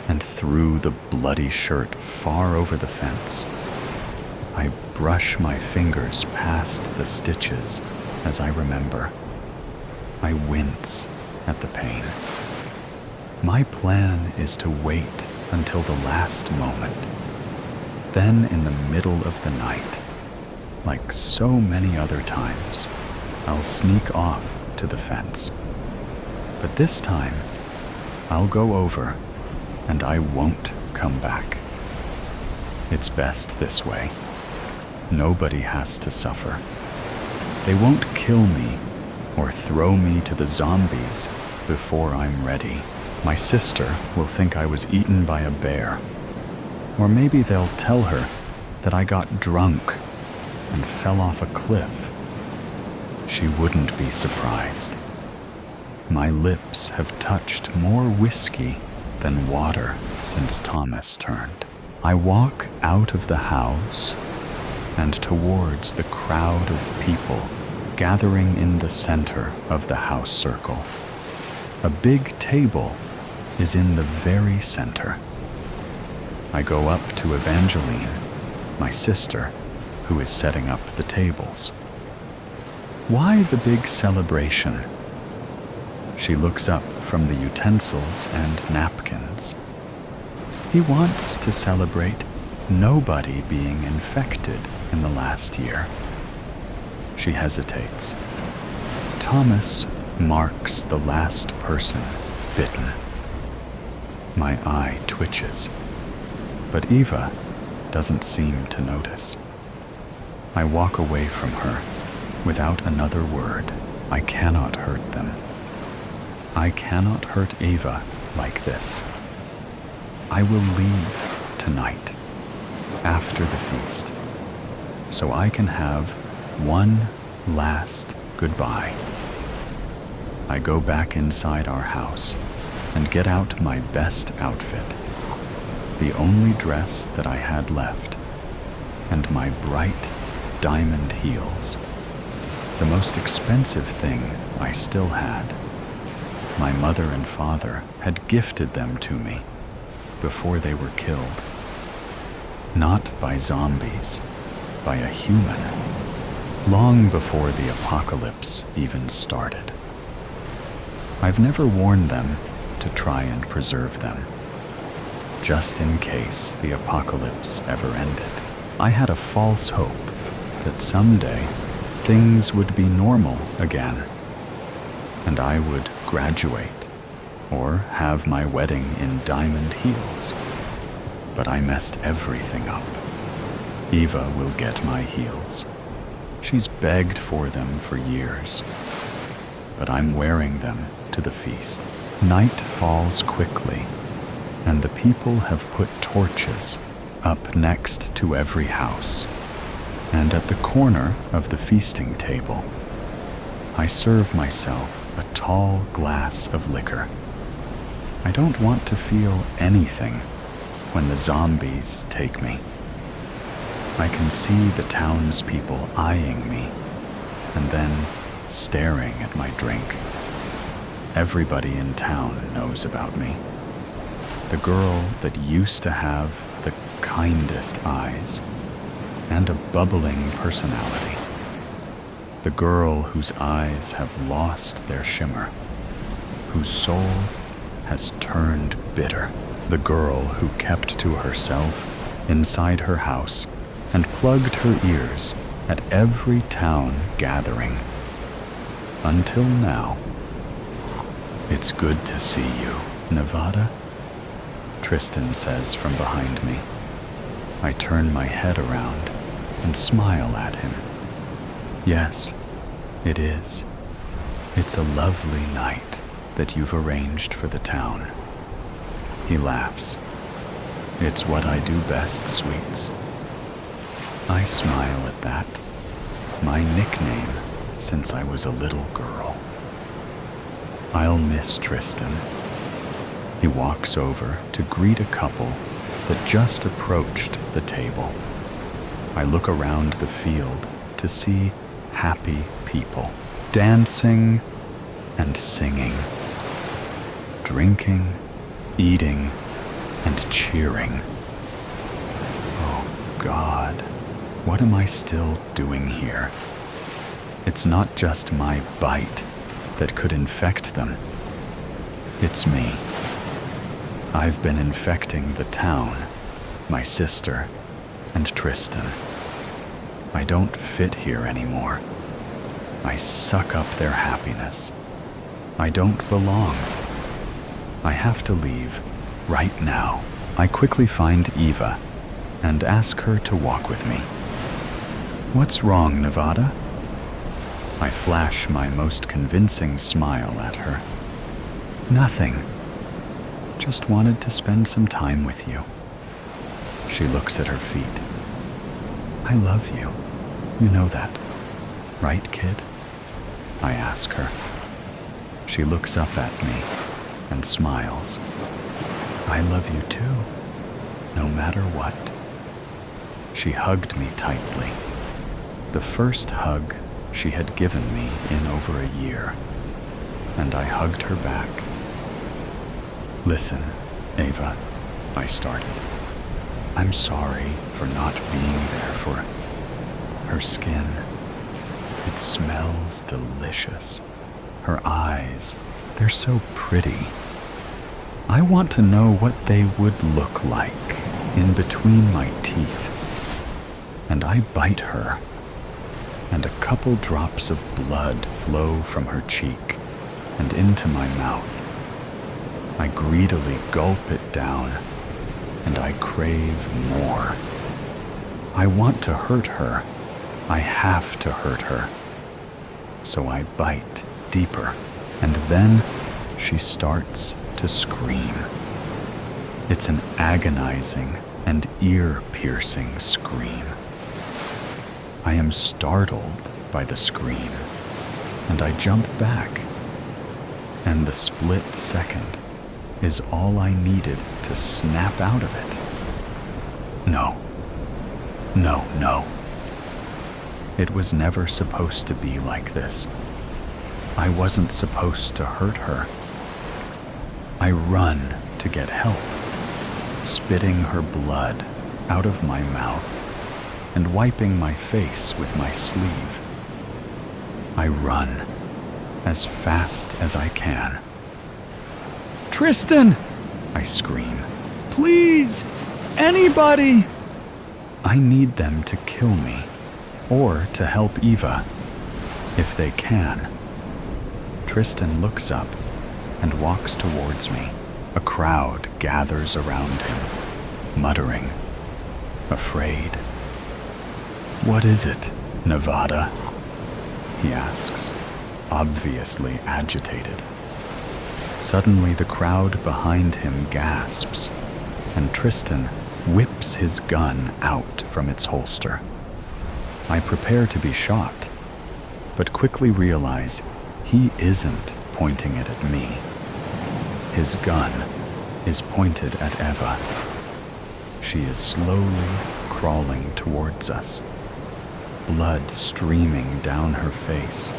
A: and threw the bloody shirt far over the fence. I brush my fingers past the stitches as I remember. I wince at the pain. My plan is to wait until the last moment. Then, in the middle of the night, like so many other times, I'll sneak off to the fence. But this time, I'll go over, and I won't come back. It's best this way. Nobody has to suffer. They won't kill me or throw me to the zombies before I'm ready. My sister will think I was eaten by a bear. Or maybe they'll tell her that I got drunk and fell off a cliff. She wouldn't be surprised. My lips have touched more whiskey than water since Thomas turned. I walk out of the house and towards the crowd of people gathering in the center of the house circle. A big table is in the very center. I go up to Evangeline, my sister, who is setting up the tables. "Why the big celebration?" She looks up from the utensils and napkins. "He wants to celebrate nobody being infected in the last year." She hesitates. Thomas marks the last person bitten. My eye twitches, but Eva doesn't seem to notice. I walk away from her without another word. I cannot hurt them. I cannot hurt Eva like this. I will leave tonight, after the feast, so I can have one last goodbye. I go back inside our house and get out my best outfit, the only dress that I had left, and my bright diamond heels, the most expensive thing I still had. My mother and father had gifted them to me before they were killed. Not by zombies, by a human, long before the apocalypse even started. I've never worn them to try and preserve them, just in case the apocalypse ever ended. I had a false hope that someday things would be normal again, and I would graduate or have my wedding in diamond heels. But I messed everything up. Eva will get my heels. She's begged for them for years, but I'm wearing them to the feast. Night falls quickly, and the people have put torches up next to every house, and at the corner of the feasting table, I serve myself a tall glass of liquor. I don't want to feel anything when the zombies take me. I can see the townspeople eyeing me and then staring at my drink. Everybody in town knows about me. The girl that used to have the kindest eyes and a bubbling personality. The girl whose eyes have lost their shimmer, whose soul has turned bitter. The girl who kept to herself inside her house and plugged her ears at every town gathering. Until now. It's good to see you, Nevada, Tristan says from behind me. I turn my head around and smile at him. Yes, it is. It's a lovely night that you've arranged for the town. He laughs. It's what I do best, sweets. I smile at that. My nickname since I was a little girl. I'll miss Tristan. He walks over to greet a couple that just approached the table. I look around the field to see happy people, dancing and singing, drinking, eating, and cheering. Oh God, what am I still doing here? It's not just my bite that could infect them. It's me. I've been infecting the town, my sister, and Tristan. I don't fit here anymore. I suck up their happiness. I don't belong. I have to leave right now. I quickly find Eva and ask her to walk with me. What's wrong, Nevada? I flash my most convincing smile at her. Nothing. Just wanted to spend some time with you. She looks at her feet. I love you. You know that, right, kid? I ask her. She looks up at me and smiles. I love you too, no matter what. She hugged me tightly. The first hug she had given me in over a year, and I hugged her back. Listen, Ava, I started. I'm sorry for not being there for her skin. It smells delicious. Her eyes, they're so pretty. I want to know what they would look like in between my teeth. And I bite her, and a couple drops of blood flow from her cheek and into my mouth. I greedily gulp it down, and I crave more. I want to hurt her. I have to hurt her. So I bite deeper, and then she starts to scream. It's an agonizing and ear-piercing scream. I am startled by the scream, and I jump back. And the split second is all I needed to snap out of it. No. No, no. It was never supposed to be like this. I wasn't supposed to hurt her. I run to get help, spitting her blood out of my mouth and wiping my face with my sleeve. I run as fast as I can. "Tristan!" I scream. "Please! Anybody!" I need them to kill me, or to help Eva, if they can. Tristan looks up and walks towards me. A crowd gathers around him, muttering, afraid. "What is it, Nevada?" he asks, obviously agitated. Suddenly the crowd behind him gasps, and Tristan whips his gun out from its holster. I prepare to be shot, but quickly realize he isn't pointing it at me. His gun is pointed at Eva. She is slowly crawling towards us, blood streaming down her face,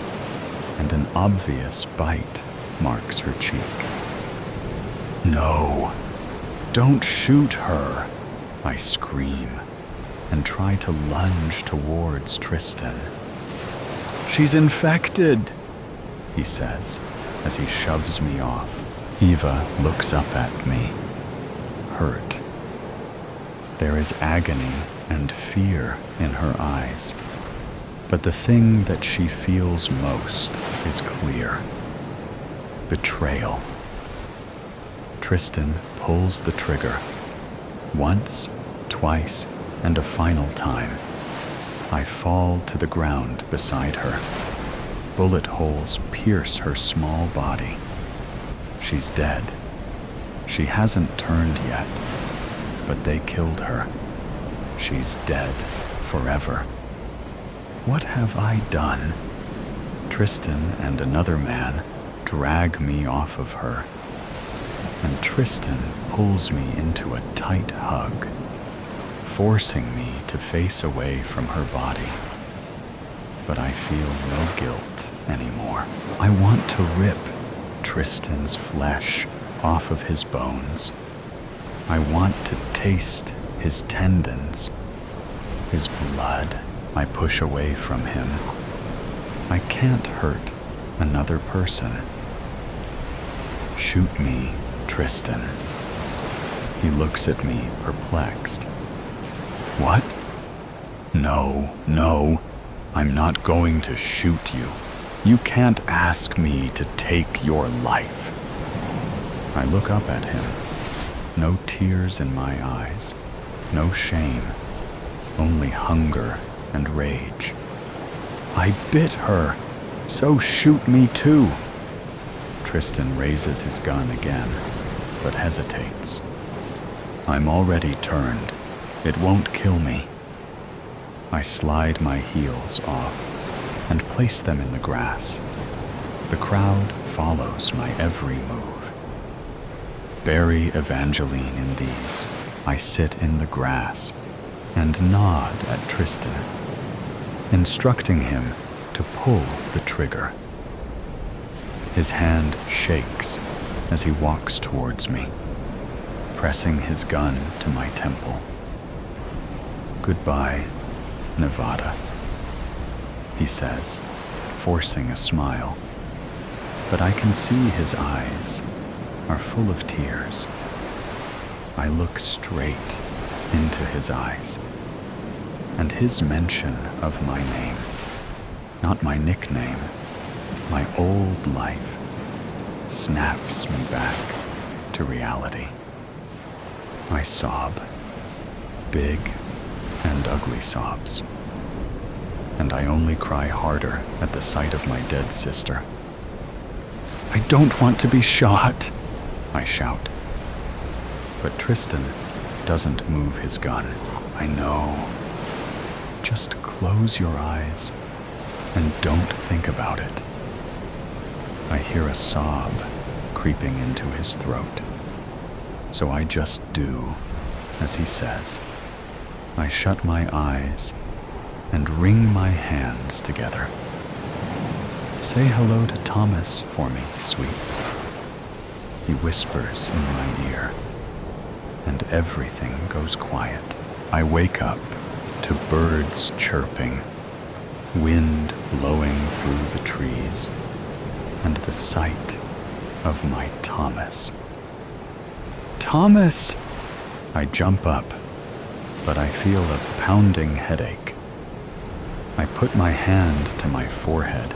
A: and an obvious bite marks her cheek. "No, don't shoot her," I scream and try to lunge towards Tristan. "She's infected," he says as he shoves me off. Eva looks up at me, hurt. There is agony and fear in her eyes, but the thing that she feels most is clear: betrayal. Tristan pulls the trigger. Once, twice, and a final time. I fall to the ground beside her. Bullet holes pierce her small body. She's dead. She hasn't turned yet, but they killed her. She's dead forever. What have I done? Tristan and another man drag me off of her, and Tristan pulls me into a tight hug, forcing me to face away from her body. But I feel no guilt anymore. I want to rip Tristan's flesh off of his bones. I want to taste his tendons, his blood. I push away from him. I can't hurt another person. "Shoot me, Tristan." He looks at me, perplexed. "What? No, I'm not going to shoot you. You can't ask me to take your life." I look up at him. No tears in my eyes, no shame, only hunger and rage. "I bit her, so shoot me too." Tristan raises his gun again, but hesitates. I'm already turned. It won't kill me. I slide my heels off and place them in the grass. The crowd follows my every move. Bury Evangeline in these. I sit in the grass and nod at Tristan, instructing him to pull the trigger. His hand shakes as he walks towards me, pressing his gun to my temple. "Goodbye, Nevada," he says, forcing a smile, but I can see his eyes are full of tears. I look straight into his eyes, and his mention of my name, not my nickname, my old life, snaps me back to to reality. I sob, big and ugly sobs, and I only cry harder at the sight of my dead sister. "I don't want to be shot," I shout. But Tristan doesn't move his gun. "I know. Just close your eyes and don't think about it." I hear a sob creeping into his throat, so I just do as he says. I shut my eyes and wring my hands together. "Say hello to Thomas for me, sweets," he whispers in my ear, and everything goes quiet. I wake up to birds chirping, wind blowing through the trees, and the sight of my Thomas. "Thomas!" I jump up, but I feel a pounding headache. I put my hand to my forehead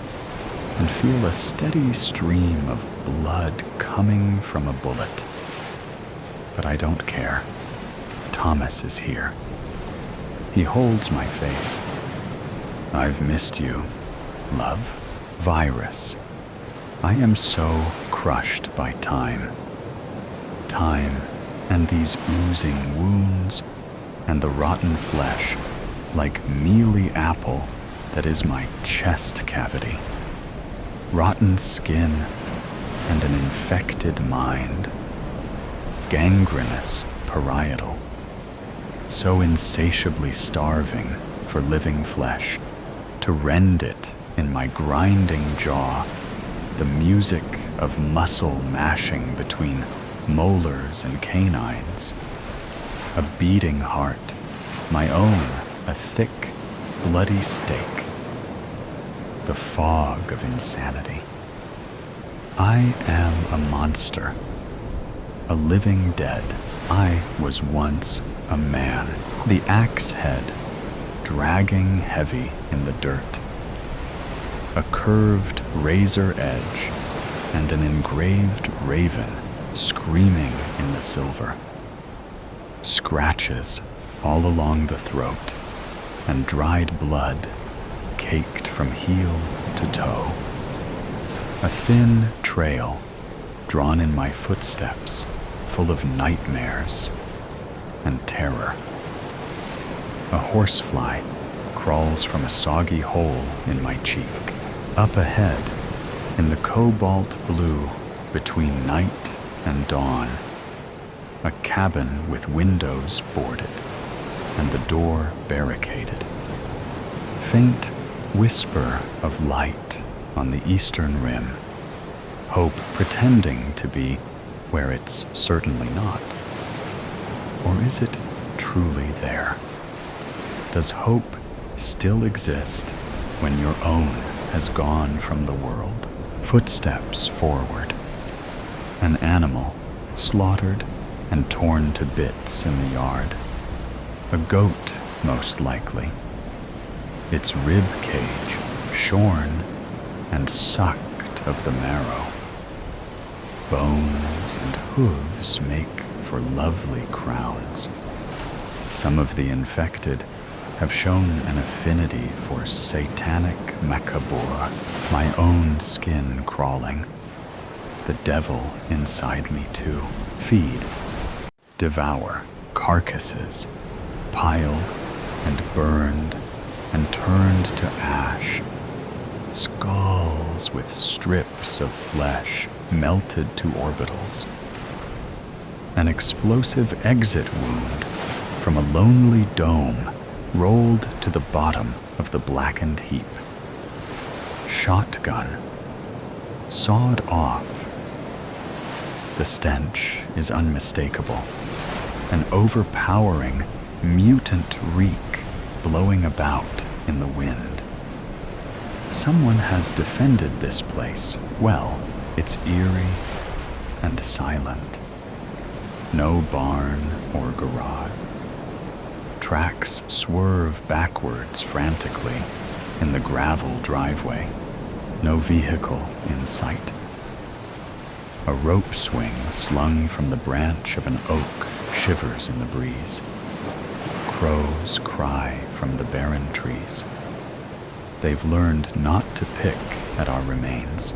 A: and feel a steady stream of blood coming from a bullet. But I don't care. Thomas is here. He holds my face. "I've missed you, love." Virus. I am so crushed by time. Time and these oozing wounds and the rotten flesh, like mealy apple that is my chest cavity. Rotten skin and an infected mind. Gangrenous parietal. So insatiably starving for living flesh, to rend it in my grinding jaw, the music of muscle mashing between molars and canines. A beating heart, my own, a thick, bloody steak. The fog of insanity. I am a monster, a living dead. I was once a man, the axe head, dragging heavy in the dirt. A curved razor edge and an engraved raven screaming in the silver. Scratches all along the throat and dried blood caked from heel to toe. A thin trail drawn in my footsteps, full of nightmares and terror. A horsefly crawls from a soggy hole in my cheek. Up ahead, in the cobalt blue between night and dawn, a cabin with windows boarded and the door barricaded. Faint whisper of light on the eastern rim, hope pretending to be where it's certainly not. Or is it truly there? Does hope still exist when your own has gone from the world? Footsteps forward. An animal slaughtered and torn to bits in the yard. A goat, most likely. Its rib cage shorn and sucked of the marrow. Bones and hooves make for lovely crowns. Some of the infected have shown an affinity for satanic macabre, my own skin crawling. The devil inside me too. Feed, devour carcasses, piled and burned and turned to ash. Skulls with strips of flesh melted to orbitals. An explosive exit wound from a lonely dome rolled to the bottom of the blackened heap. Shotgun sawed off. The stench is unmistakable, an overpowering, mutant reek blowing about in the wind. Someone has defended this place well. It's eerie and silent. No barn or garage. Tracks swerve backwards frantically in the gravel driveway. No vehicle in sight. A rope swing slung from the branch of an oak shivers in the breeze. Crows cry from the barren trees. They've learned not to pick at our remains.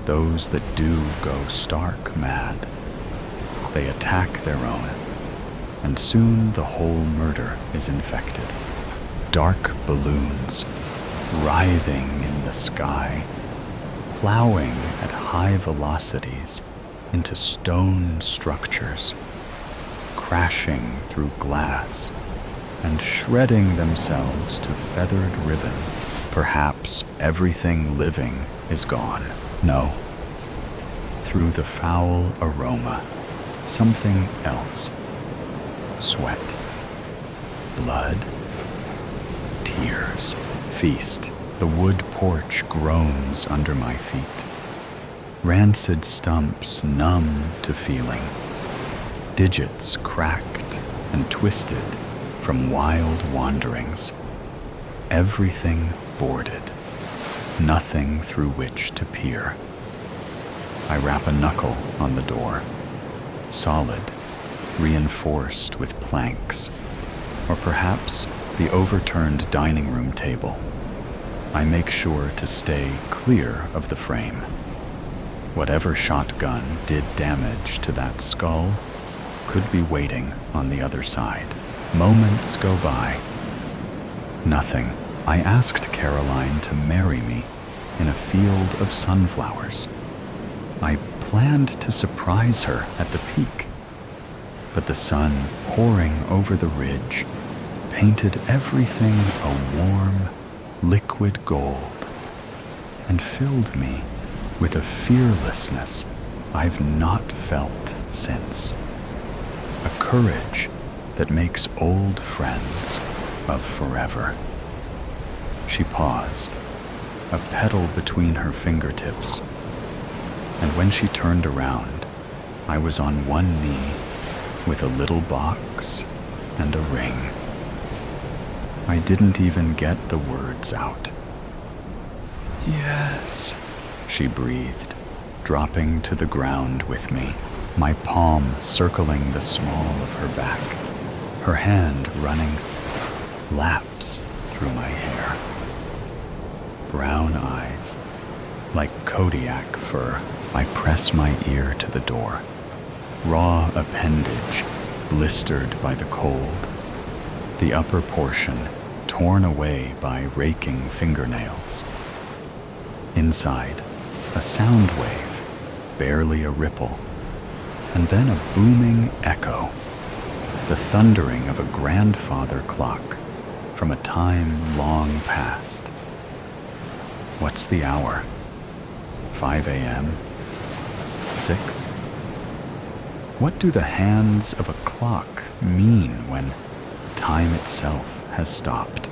A: Those that do go stark mad. They attack their own, and soon the whole murder is infected. Dark balloons, writhing in the sky, plowing at high velocities into stone structures, crashing through glass and shredding themselves to feathered ribbon. Perhaps everything living is gone. No. Through the foul aroma, something else. Sweat, blood, tears. Feast. The wood porch groans under my feet. Rancid stumps numb to feeling. Digits cracked and twisted from wild wanderings. Everything boarded. Nothing through which to peer. I rap a knuckle on the door. Solid, reinforced with planks. Or perhaps the overturned dining room table. I make sure to stay clear of the frame. Whatever shotgun did damage to that skull could be waiting on the other side. Moments go by. Nothing. I asked Caroline to marry me in a field of sunflowers. I planned to surprise her at the peak, but the sun pouring over the ridge painted everything a warm, liquid gold and filled me with a fearlessness I've not felt since. A courage that makes old friends of forever. She paused, a petal between her fingertips, and when she turned around, I was on one knee with a little box and a ring. I didn't even get the words out. "Yes," she breathed, dropping to the ground with me, my palm circling the small of her back, her hand running laps through my hair. Brown eyes, like Kodiak fur. I press my ear to the door, raw appendage blistered by the cold, the upper portion torn away by raking fingernails. Inside, a sound wave, barely a ripple, and then a booming echo, the thundering of a grandfather clock from a time long past. What's the hour? 5 a.m.? 6? What do the hands of a clock mean when time itself has stopped?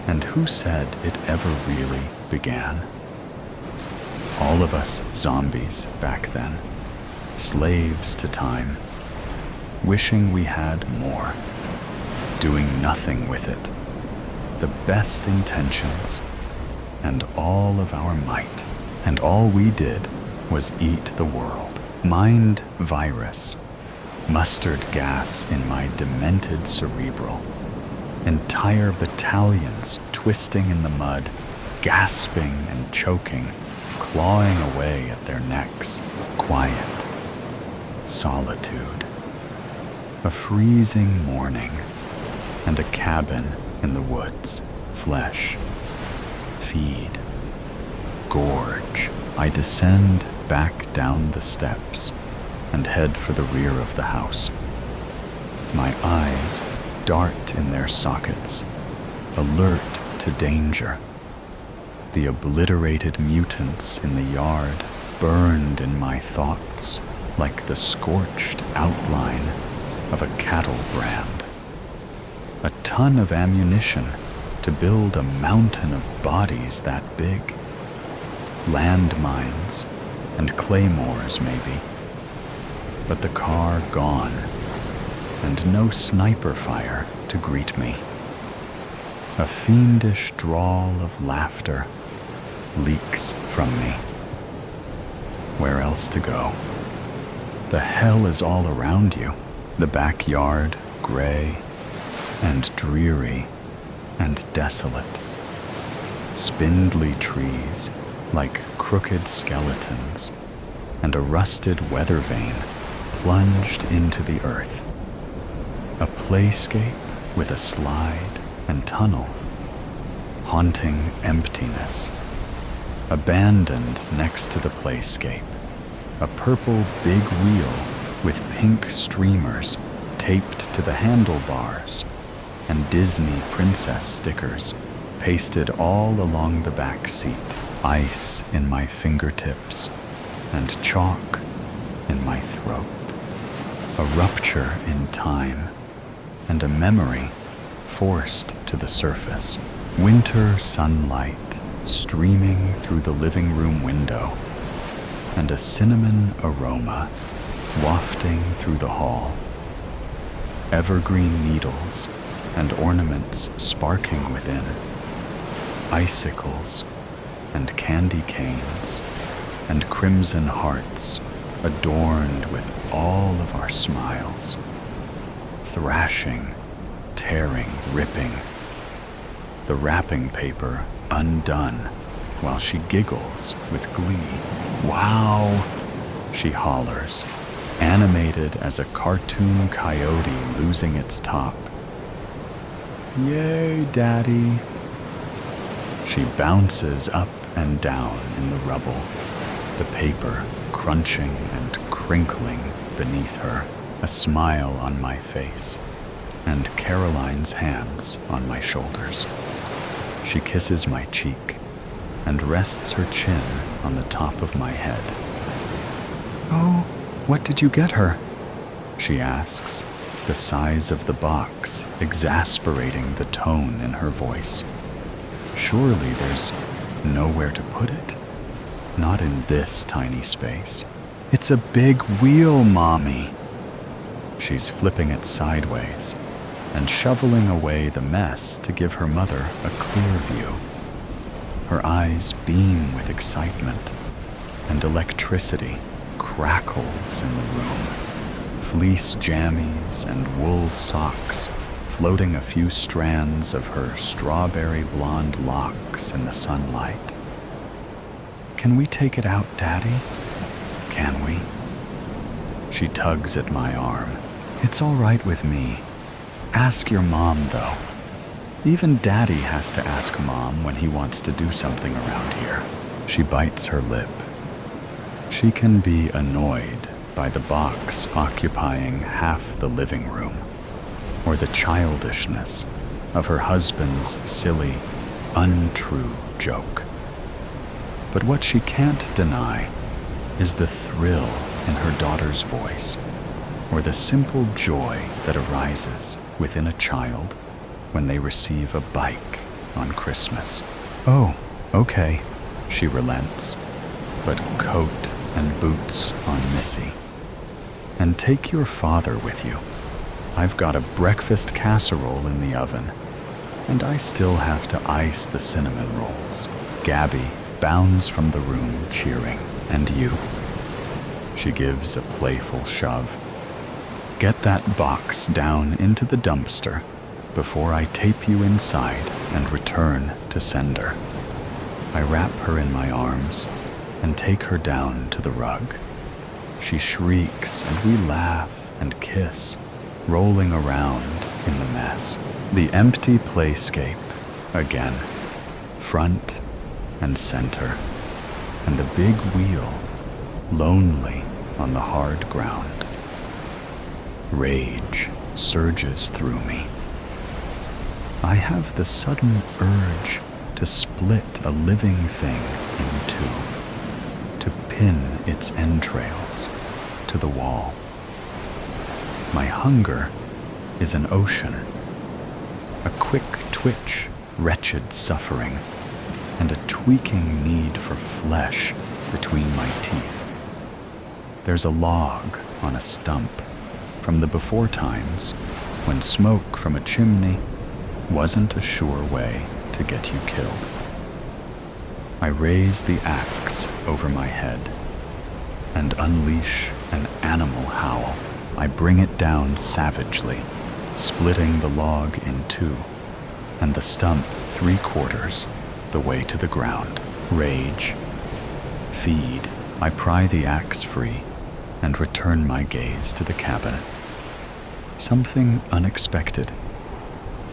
A: And who said it ever really began? All of us zombies back then, slaves to time, wishing we had more, doing nothing with it, the best intentions, and all of our might, and all we did was eat the world. Mind virus, mustard gas in my demented cerebral, entire battalions twisting in the mud, gasping and choking, clawing away at their necks. Quiet, solitude, a freezing morning, and a cabin in the woods. Flesh, feed, gorge. I descend back down the steps and head for the rear of the house. My eyes dart in their sockets, alert to danger. The obliterated mutants in the yard burned in my thoughts like the scorched outline of a cattle brand. A ton of ammunition to build a mountain of bodies that big. Landmines and claymores, maybe. But the car gone, and no sniper fire to greet me. A fiendish drawl of laughter leaks from me. where else to go? The hell is all around you. The backyard, gray and dreary and desolate. Spindly trees like crooked skeletons, and a rusted weather vane plunged into the earth. A playscape with a slide and tunnel. Haunting emptiness. Abandoned next to the playscape. A purple big wheel with pink streamers taped to the handlebars, and Disney princess stickers pasted all along the back seat. Ice in my fingertips and chalk in my throat. A rupture in time and a memory forced to the surface. Winter sunlight streaming through the living room window, and a cinnamon aroma wafting through the hall. Evergreen needles and ornaments sparking within. Icicles and candy canes and crimson hearts adorned with all of our smiles. Thrashing, tearing, ripping. The wrapping paper undone while she giggles with glee. Wow, she hollers, animated as a cartoon coyote losing its top. Yay, Daddy. She bounces up and down in the rubble, the paper crunching and crinkling beneath her, a smile on my face, and Caroline's hands on my shoulders. She kisses my cheek and rests her chin on the top of my head. Oh, what did you get her? She asks, the size of the box exasperating the tone in her voice. Surely there's nowhere to put it. Not in this tiny space. It's a big wheel, Mommy. She's flipping it sideways and shoveling away the mess to give her mother a clear view. Her eyes beam with excitement, and electricity crackles in the room. Fleece jammies and wool socks floating a few strands of her strawberry blonde locks in the sunlight. Can we take it out, Daddy? Can we? She tugs at my arm. It's all right with me. Ask your mom, though. Even Daddy has to ask Mom when he wants to do something around here. She bites her lip. She can be annoyed by the box occupying half the living room, or the childishness of her husband's silly, untrue joke. But what she can't deny is the thrill in her daughter's voice, or the simple joy that arises within a child when they receive a bike on Christmas. Oh, okay, she relents, but coat and boots on Missy. And take your father with you. I've got a breakfast casserole in the oven, and I still have to ice the cinnamon rolls. Gabby bounds from the room cheering. And you? She gives a playful shove. Get that box down into the dumpster before I tape you inside and return to sender. I wrap her in my arms and take her down to the rug. She shrieks and we laugh and kiss, rolling around in the mess. The empty playscape again, front and center, and the big wheel lonely on the hard ground. Rage surges through me. I have the sudden urge to split a living thing in two, to pin its entrails to the wall. My hunger is an ocean, a quick twitch, wretched suffering, and a tweaking need for flesh between my teeth. There's a log on a stump from the before times when smoke from a chimney wasn't a sure way to get you killed. I raise the axe over my head and unleash an animal howl. I bring it down savagely, splitting the log in two, and the stump 3/4 the way to the ground. Rage. Feed. I pry the axe free and return my gaze to the cabin. Something unexpected.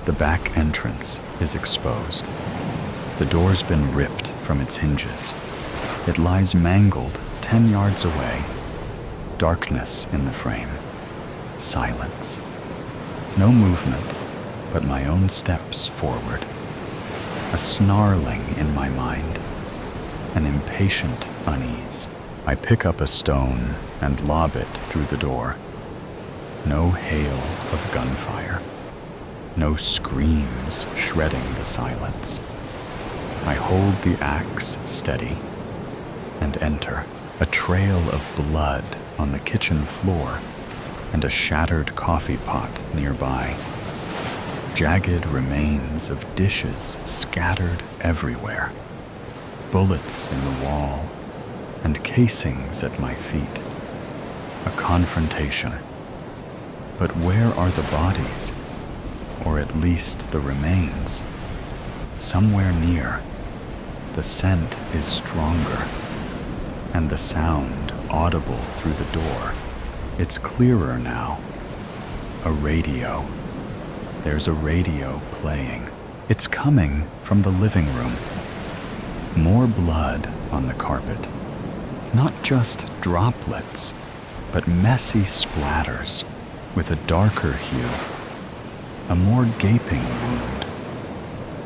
A: The back entrance is exposed. The door's been ripped from its hinges. It lies mangled 10 yards away. Darkness in the frame. Silence. No movement, but my own steps forward. A snarling in my mind. An impatient unease. I pick up a stone and lob it through the door. No hail of gunfire. No screams shredding the silence. I hold the axe steady and enter. A trail of blood on the kitchen floor and a shattered coffee pot nearby. Jagged remains of dishes scattered everywhere. Bullets in the wall and casings at my feet. A confrontation. But where are the bodies? Or at least the remains? Somewhere near. The scent is stronger, and the sound audible through the door. It's clearer now. A radio. There's a radio playing. It's coming from the living room. More blood on the carpet. Not just droplets, but messy splatters with a darker hue. A more gaping wound.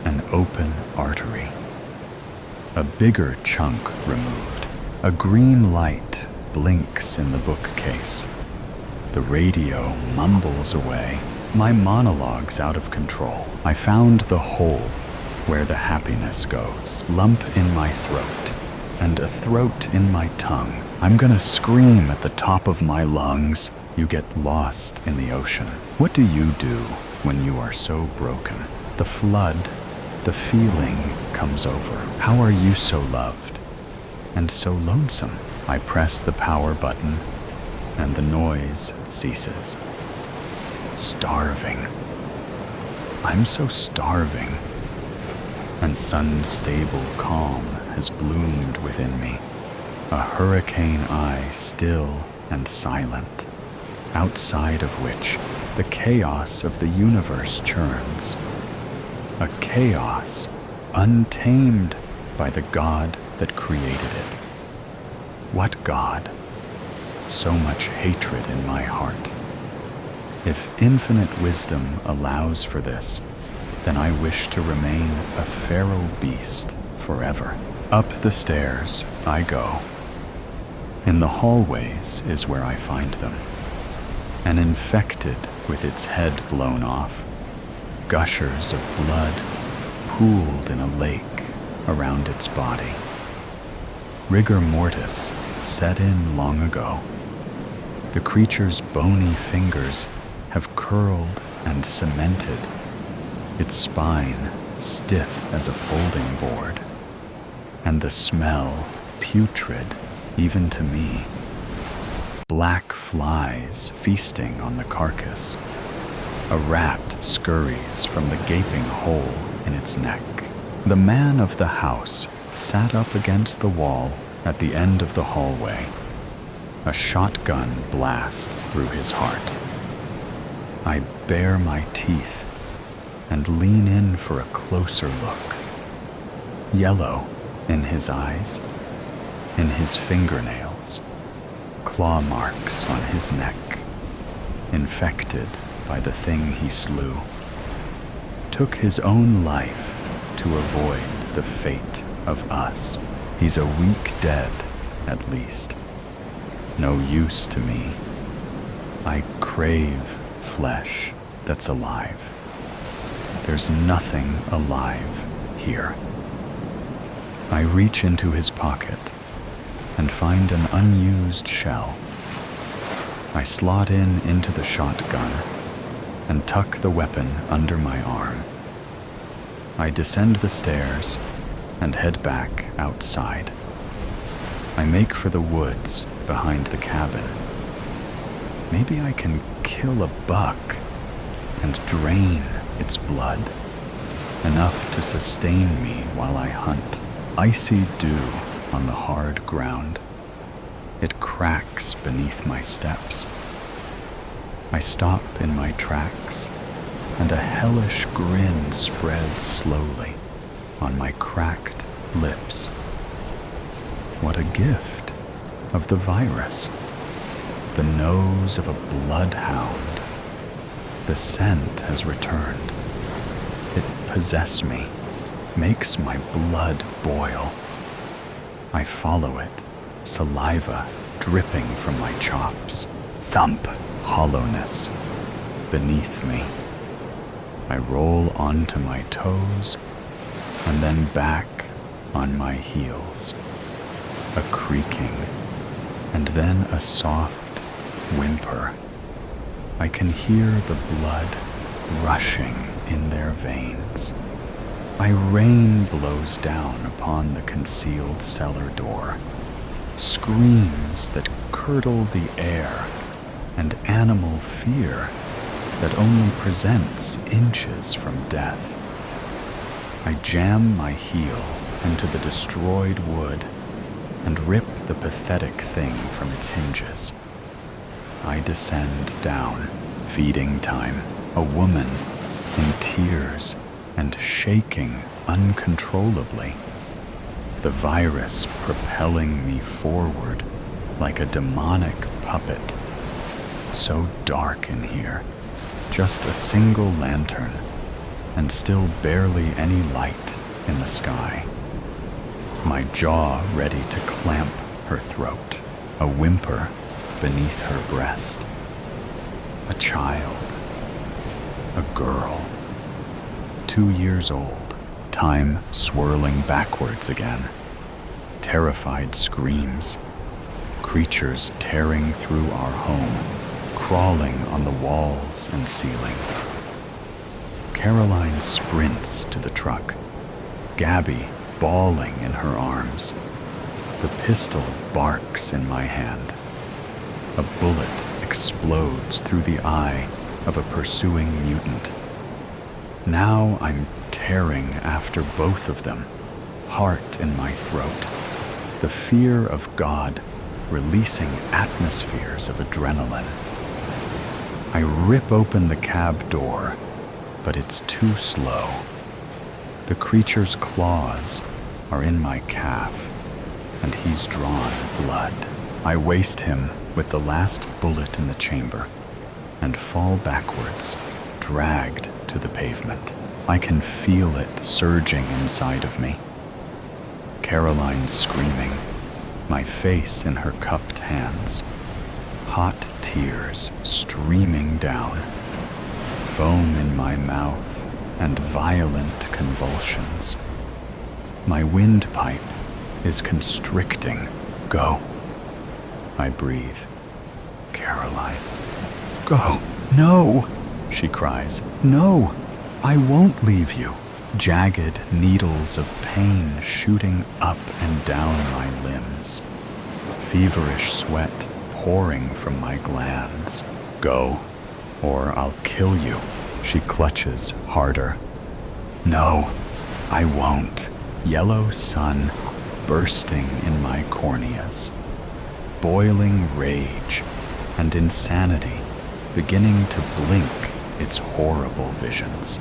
A: An open artery. A bigger chunk removed. A green light blinks in the bookcase. The radio mumbles away. My monologue's out of control. I found the hole where the happiness goes. Lump in my throat and a throat in my tongue. I'm gonna scream at the top of my lungs. You get lost in the ocean. What do you do when you are so broken? The flood, the feeling comes over. How are you so loved and so lonesome? I press the power button and the noise ceases. Starving. I'm so starving. And sun-stable calm has bloomed within me. A hurricane eye still and silent, outside of which the chaos of the universe churns. A chaos untamed by the God that created it. What God? So much hatred in my heart. If infinite wisdom allows for this, then I wish to remain a feral beast forever. Up the stairs I go. In the hallways is where I find them. An infected with its head blown off, gushers of blood pooled in a lake around its body. Rigor mortis set in long ago. The creature's bony fingers have curled and cemented, its spine stiff as a folding board, and the smell putrid even to me. Black flies feasting on the carcass. A rat scurries from the gaping hole in its neck. The man of the house sat up against the wall at the end of the hallway. A shotgun blast through his heart. I bare my teeth and lean in for a closer look. Yellow in his eyes, in his fingernails, claw marks on his neck, infected by the thing he slew. Took his own life to avoid the fate of us. He's a weak dead, at least. No use to me. I crave flesh that's alive. There's nothing alive here. I reach into his pocket and find an unused shell. I slot into the shotgun and tuck the weapon under my arm. I descend the stairs and head back outside. I make for the woods behind the cabin. Maybe I can kill a buck and drain its blood, enough to sustain me while I hunt. Icy dew on the hard ground. It cracks beneath my steps. I stop in my tracks, and a hellish grin spreads slowly on my cracked lips. What a gift of the virus. The nose of a bloodhound. The scent has returned. It possesses me, makes my blood boil. I follow it, saliva dripping from my chops. Thump, hollowness beneath me. I roll onto my toes and then back on my heels. A creaking and then a soft whimper. I can hear the blood rushing in their veins. My rain blows down upon the concealed cellar door. Screams that curdle the air, and animal fear that only presents inches from death. I jam my heel into the destroyed wood and rip the pathetic thing from its hinges. I descend down, feeding time, a woman in tears and shaking uncontrollably. The virus propelling me forward like a demonic puppet. So dark in here, just a single lantern, and still barely any light in the sky. My jaw ready to clamp her throat, a whimper beneath her breast. A child, a girl, 2 years old, time swirling backwards again. Terrified screams, creatures tearing through our home, crawling on the walls and ceiling. Caroline sprints to the truck, Gabby bawling in her arms. The pistol barks in my hand. A bullet explodes through the eye of a pursuing mutant. Now I'm tearing after both of them, heart in my throat. The fear of God releasing atmospheres of adrenaline. I rip open the cab door, but it's too slow. The creature's claws are in my calf, and he's drawn blood. I waste him with the last bullet in the chamber and fall backwards, dragged to the pavement. I can feel it surging inside of me. Caroline screaming, my face in her cupped hands, hot tears streaming down, foam in my mouth and violent convulsions. My windpipe is constricting. Go. I breathe. Caroline. Go. No, she cries. No, I won't leave you. Jagged needles of pain shooting up and down my limbs. Feverish sweat pouring from my glands. Go, or I'll kill you. She clutches harder. No, I won't. Yellow sun bursting in my corneas. Boiling rage and insanity beginning to blink its horrible visions.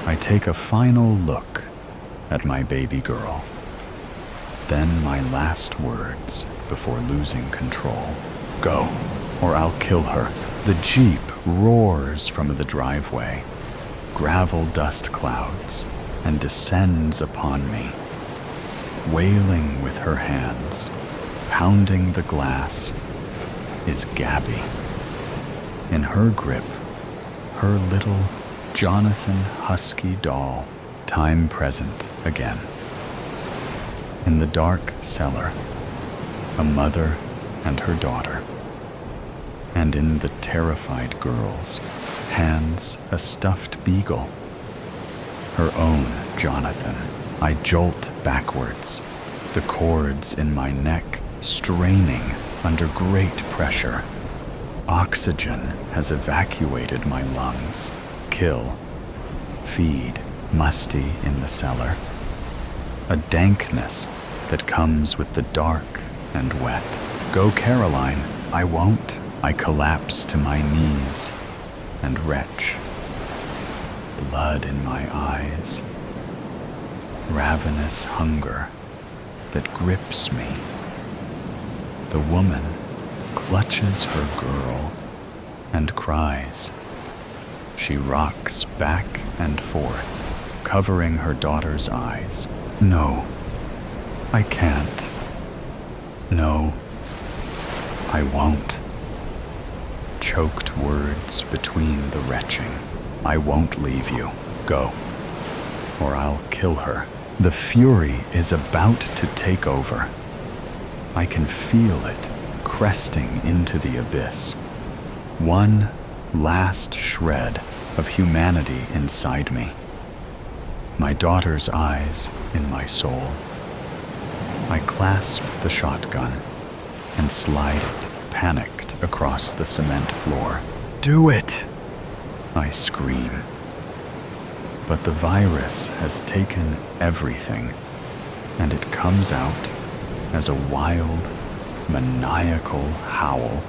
A: I take a final look at my baby girl. Then my last words before losing control. Go, or I'll kill her. The Jeep roars from the driveway, gravel dust clouds, and descends upon me. Wailing with her hands, pounding the glass, is Gabby. In her grip, her little Jonathan husky doll, time present again. In the dark cellar, a mother and her daughter. And in the terrified girl's hands, a stuffed beagle. Her own Jonathan. I jolt backwards, the cords in my neck straining under great pressure. Oxygen has evacuated my lungs. Kill, feed, musty in the cellar. A dankness that comes with the dark and wet. Go, Caroline, I won't. I collapse to my knees and retch. Blood in my eyes. Ravenous hunger that grips me. The woman clutches her girl and cries. She rocks back and forth, covering her daughter's eyes. No, I can't. No, I won't. Choked words between the retching. I won't leave you. Go, or I'll kill her. The fury is about to take over. I can feel it cresting into the abyss. One last shred of humanity inside me. My daughter's eyes in my soul. I clasp the shotgun and slide it, panicked, across the cement floor. Do it! I scream. But the virus has taken everything, and it comes out as a wild, maniacal howl.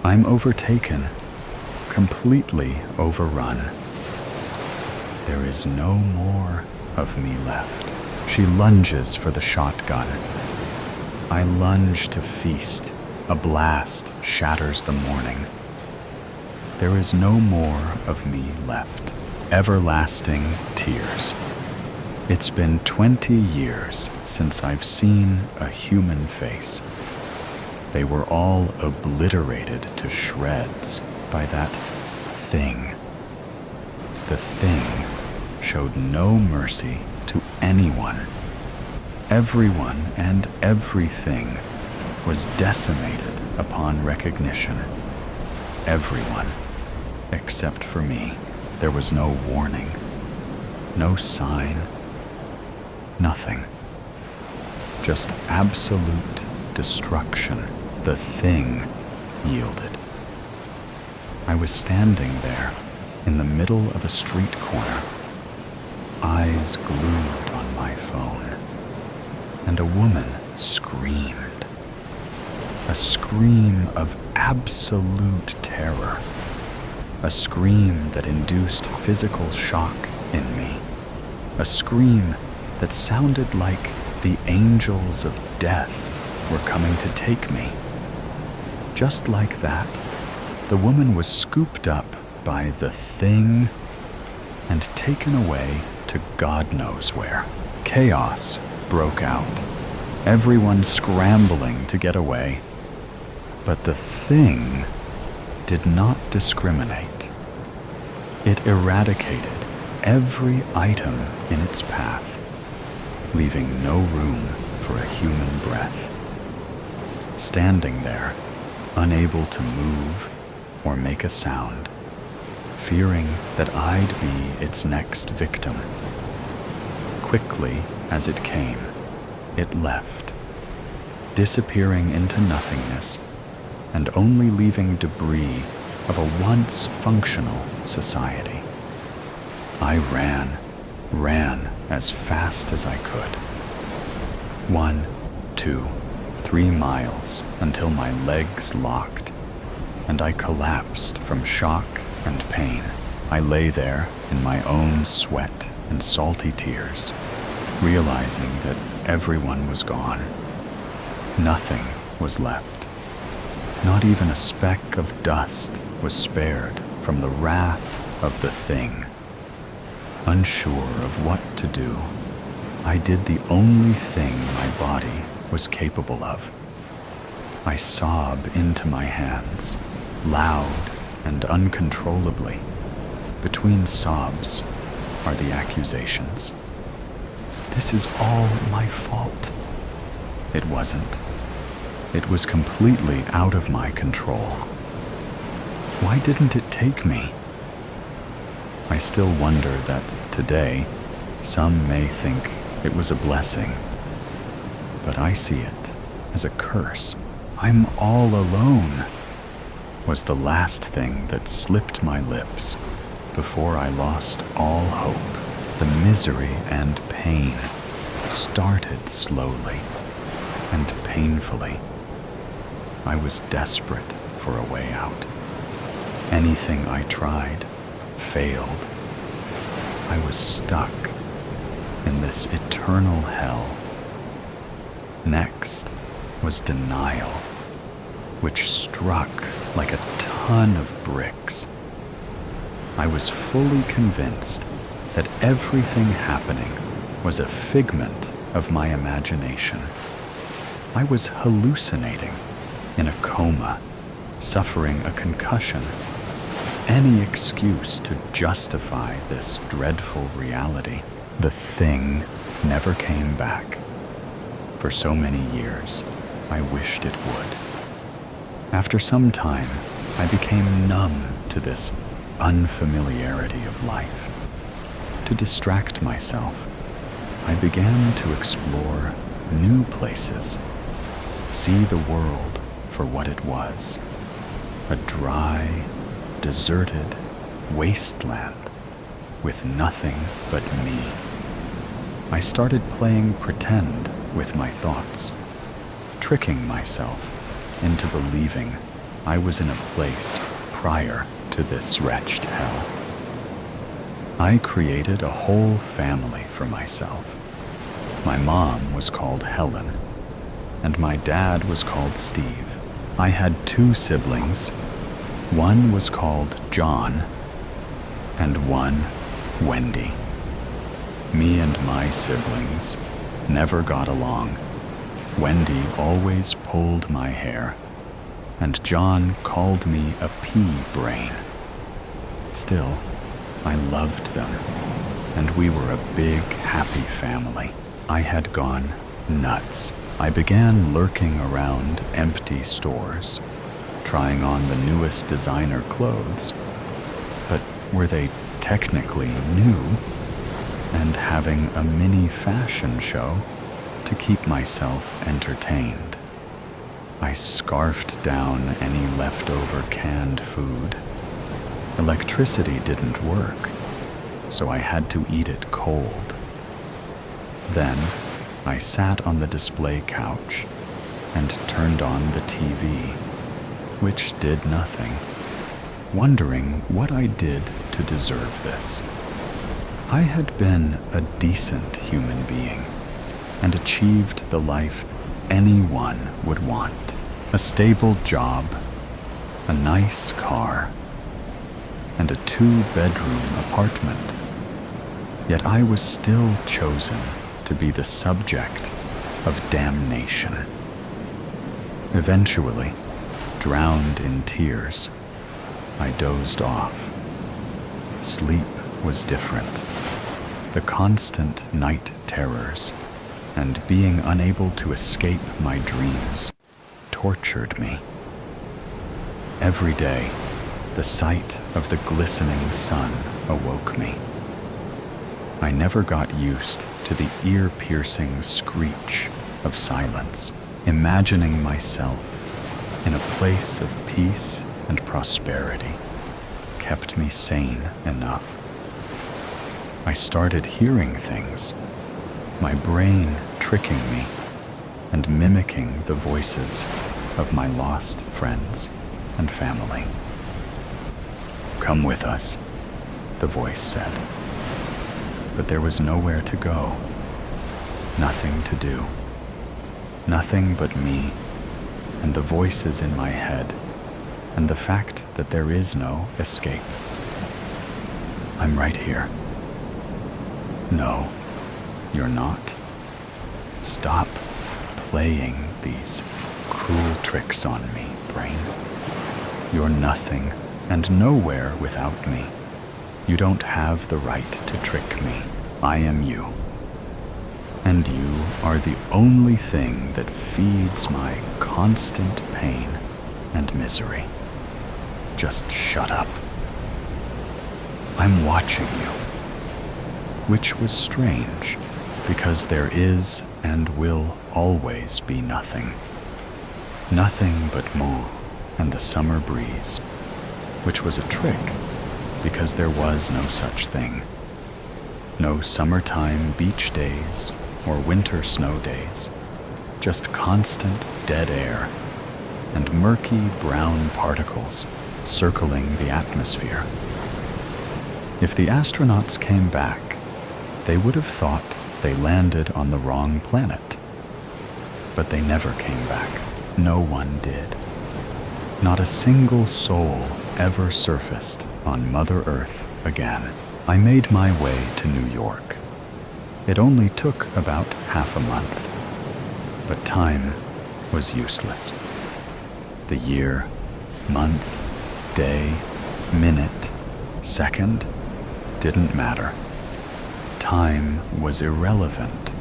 A: I'm overtaken, completely overrun. There is no more of me left. She lunges for the shotgun. I lunge to feast. A blast shatters the morning. There is no more of me left. Everlasting tears. It's been 20 years since I've seen a human face. They were all obliterated to shreds by that thing. The thing showed no mercy to anyone. Everyone and everything was decimated upon recognition. Everyone, except for me. There was no warning, no sign, nothing. Just absolute destruction. The thing yielded. I was standing there in the middle of a street corner, eyes glued on my phone, and a woman screamed. A scream of absolute terror. A scream that induced physical shock in me. A scream that sounded like the angels of death were coming to take me. Just like that, the woman was scooped up by the thing and taken away to God knows where. Chaos broke out, everyone scrambling to get away. But the thing did not discriminate. It eradicated every item in its path, leaving no room for a human breath. Standing there, unable to move or make a sound, fearing that I'd be its next victim. Quickly as it came, it left, disappearing into nothingness and only leaving debris of a once functional society. I ran as fast as I could. 1, 2, 3 miles until my legs locked and I collapsed from shock and pain. I lay there in my own sweat and salty tears, realizing that everyone was gone. Nothing was left. Not even a speck of dust was spared from the wrath of the thing. Unsure of what to do, I did the only thing my body was capable of. I sob into my hands, loud and uncontrollably. Between sobs are the accusations. This is all my fault. It wasn't. It was completely out of my control. Why didn't it take me? I still wonder that today, some may think it was a blessing, but I see it as a curse. "I'm all alone," was the last thing that slipped my lips before I lost all hope. The misery and pain started slowly and painfully. I was desperate for a way out. Anything I tried failed. I was stuck in this eternal hell. Next was denial, which struck like a ton of bricks. I was fully convinced that everything happening was a figment of my imagination. I was hallucinating, in a coma, suffering a concussion. Any excuse to justify this dreadful reality. The thing never came back. For so many years, I wished it would. After some time, I became numb to this unfamiliarity of life. To distract myself, I began to explore new places, see the world for what it was, a dry, deserted wasteland with nothing but me. I started playing pretend with my thoughts, tricking myself into believing I was in a place prior to this wretched hell. I created a whole family for myself. My mom was called Helen, and my dad was called Steve. I had 2 siblings. One was called John, and one Wendy. Me and my siblings never got along. Wendy always pulled my hair, and John called me a pea brain. Still, I loved them, and we were a big, happy family. I had gone nuts. I began lurking around empty stores, trying on the newest designer clothes. But were they technically new? And having a mini fashion show to keep myself entertained. I scarfed down any leftover canned food. Electricity didn't work, so I had to eat it cold. Then I sat on the display couch and turned on the TV, which did nothing, wondering what I did to deserve this. I had been a decent human being and achieved the life anyone would want. A stable job, a nice car, and a 2-bedroom apartment. Yet I was still chosen to be the subject of damnation. Eventually, drowned in tears, I dozed off. Sleep was different. The constant night terrors and being unable to escape my dreams tortured me. Every day, the sight of the glistening sun awoke me. I never got used to the ear-piercing screech of silence. Imagining myself in a place of peace and prosperity kept me sane enough. I started hearing things, my brain tricking me and mimicking the voices of my lost friends and family. "Come with us," the voice said. But there was nowhere to go, nothing to do, nothing but me and the voices in my head and the fact that there is no escape. "I'm right here." "No, you're not. Stop playing these cruel tricks on me, brain. You're nothing and nowhere without me. You don't have the right to trick me. I am you. And you are the only thing that feeds my constant pain and misery. Just shut up. I'm watching you." Which was strange, because there is and will always be nothing Nothing but moon and the summer breeze, which was a trick because there was no such thing. No summertime beach days or winter snow days, just constant dead air and murky brown particles circling the atmosphere. If the astronauts came back, they would have thought they landed on the wrong planet. But they never came back. No one did. Not a single soul ever surfaced on Mother Earth again. I made my way to New York. It only took about half a month, but time was useless. The year, month, day, minute, second didn't matter. Time was irrelevant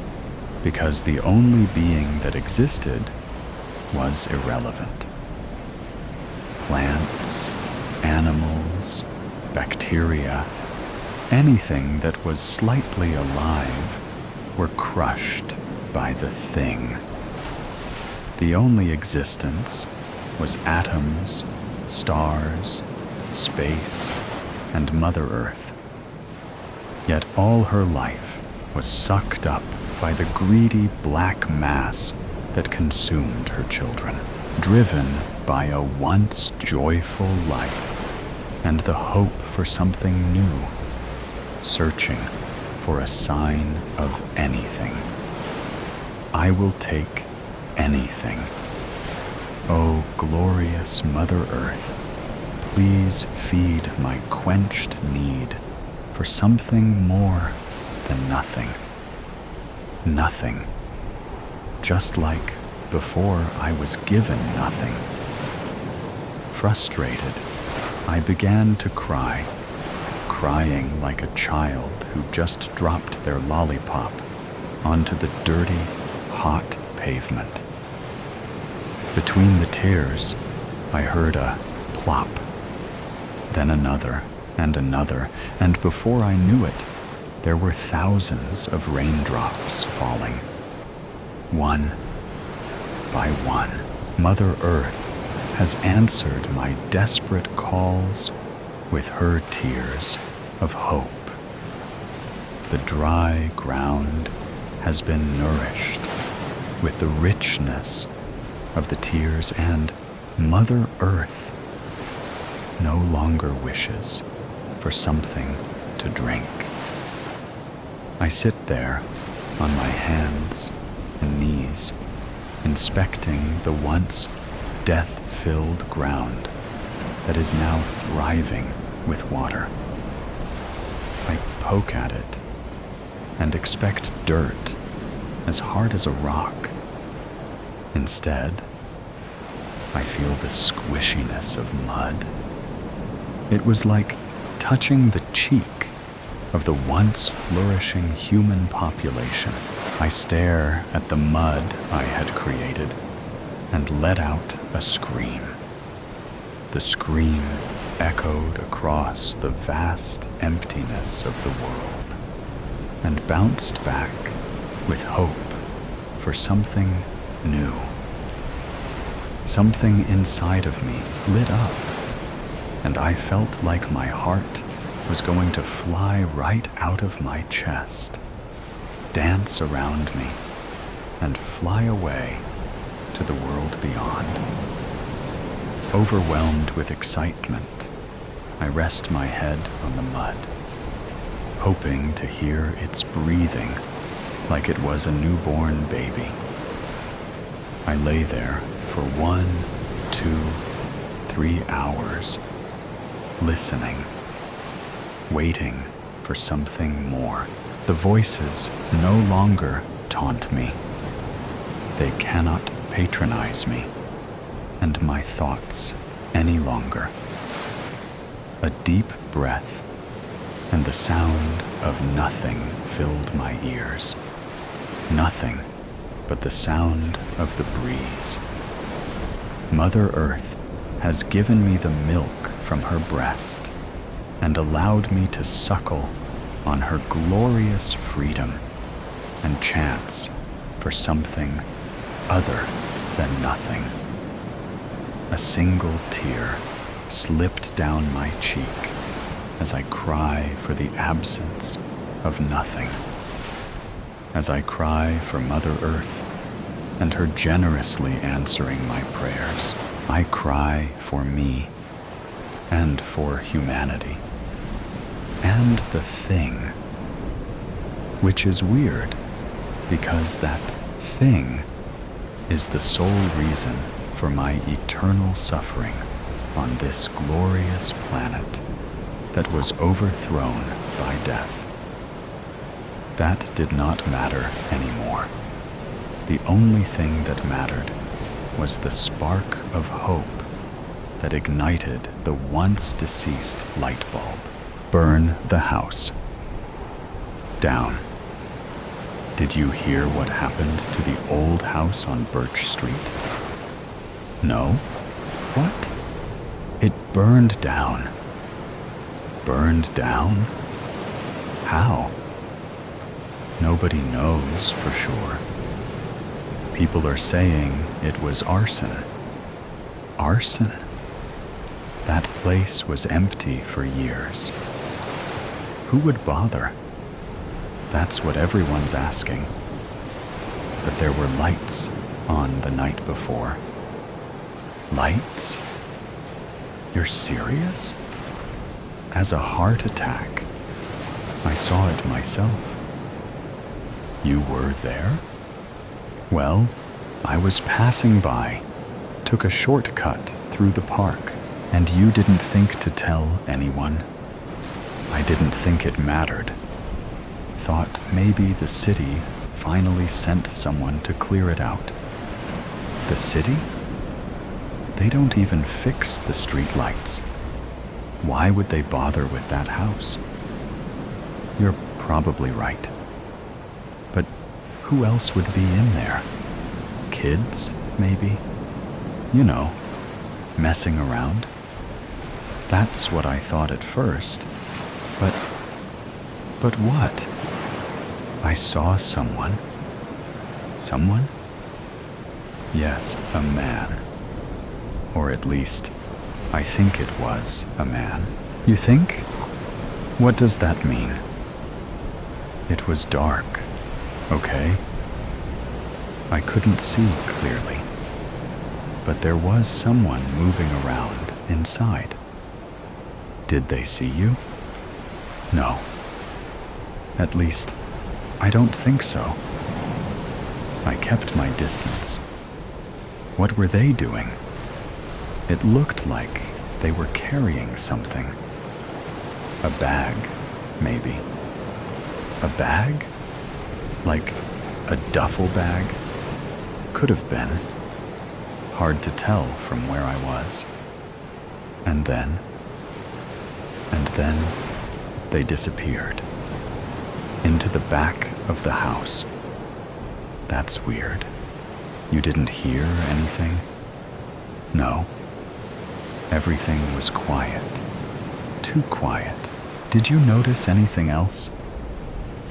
A: because the only being that existed was irrelevant. Plants, animals, bacteria, anything that was slightly alive were crushed by the thing. The only existence was atoms, stars, space, and Mother Earth. Yet all her life was sucked up by the greedy black mass that consumed her children, driven by a once joyful life and the hope for something new, searching for a sign of anything. I will take anything. Oh, glorious Mother Earth, please feed my quenched need for something more than nothing. Nothing. Just like before I was given nothing. Frustrated, I began to cry, crying like a child who just dropped their lollipop onto the dirty, hot pavement. Between the tears, I heard a plop, then another and another, and before I knew it, there were thousands of raindrops falling. One by one, Mother Earth has answered my desperate calls with her tears of hope. The dry ground has been nourished with the richness of the tears, and Mother Earth no longer wishes for something to drink. I sit there on my hands and knees, inspecting the once death-filled ground that is now thriving with water. I poke at it and expect dirt as hard as a rock. Instead, I feel the squishiness of mud. It was like touching the cheek of the once flourishing human population. I stare at the mud I had created and let out a scream. The scream echoed across the vast emptiness of the world and bounced back with hope for something new. Something inside of me lit up, and I felt like my heart was going to fly right out of my chest, dance around me, and fly away to the world beyond. Overwhelmed with excitement, I rest my head on the mud, hoping to hear its breathing like it was a newborn baby. I lay there for 1, 2, 3 hours, listening, waiting for something more. The voices no longer taunt me. They cannot patronize me and my thoughts any longer. A deep breath and the sound of nothing filled my ears. Nothing but the sound of the breeze. Mother Earth has given me the milk from her breast and allowed me to suckle on her glorious freedom and chance for something other than nothing. a single tear slipped down my cheek as I cry for the absence of nothing. As I cry for Mother Earth and her generously answering my prayers, I cry for me and for humanity and the thing, which is weird because that thing is the sole reason for my eternal suffering on this glorious planet that was overthrown by death. That did not matter anymore. The only thing that mattered was the spark of hope that ignited the once deceased light bulb. Burn the house down. Did you hear what happened to the old house on Birch Street? No? What? It burned down. Burned down? How? Nobody knows for sure. People are saying it was arson. Arson? That place was empty for years. Who would bother? That's what everyone's asking. But there were lights on the night before. Lights? You're serious? As a heart attack. I saw it myself. You were there? Well, I was passing by, took a shortcut through the park, and you didn't think to tell anyone. I didn't think it mattered. Thought maybe the city finally sent someone to clear it out. The city? They don't even fix the streetlights. Why would they bother with that house? You're probably right. But who else would be in there? Kids, maybe? You know, messing around. That's what I thought at first. But what? I saw someone. Someone? Yes, a man. Or at least, I think it was a man. You think? What does that mean? It was dark, okay? I couldn't see clearly. But there was someone moving around inside. Did they see you? No. At least, I don't think so. I kept my distance. What were they doing? It looked like they were carrying something. A bag, maybe. A bag? Like a duffel bag? Could have been. Hard to tell from where I was. And then they disappeared. Into the back of the house. That's weird. You didn't hear anything? No. Everything was quiet. Too quiet. Did you notice anything else?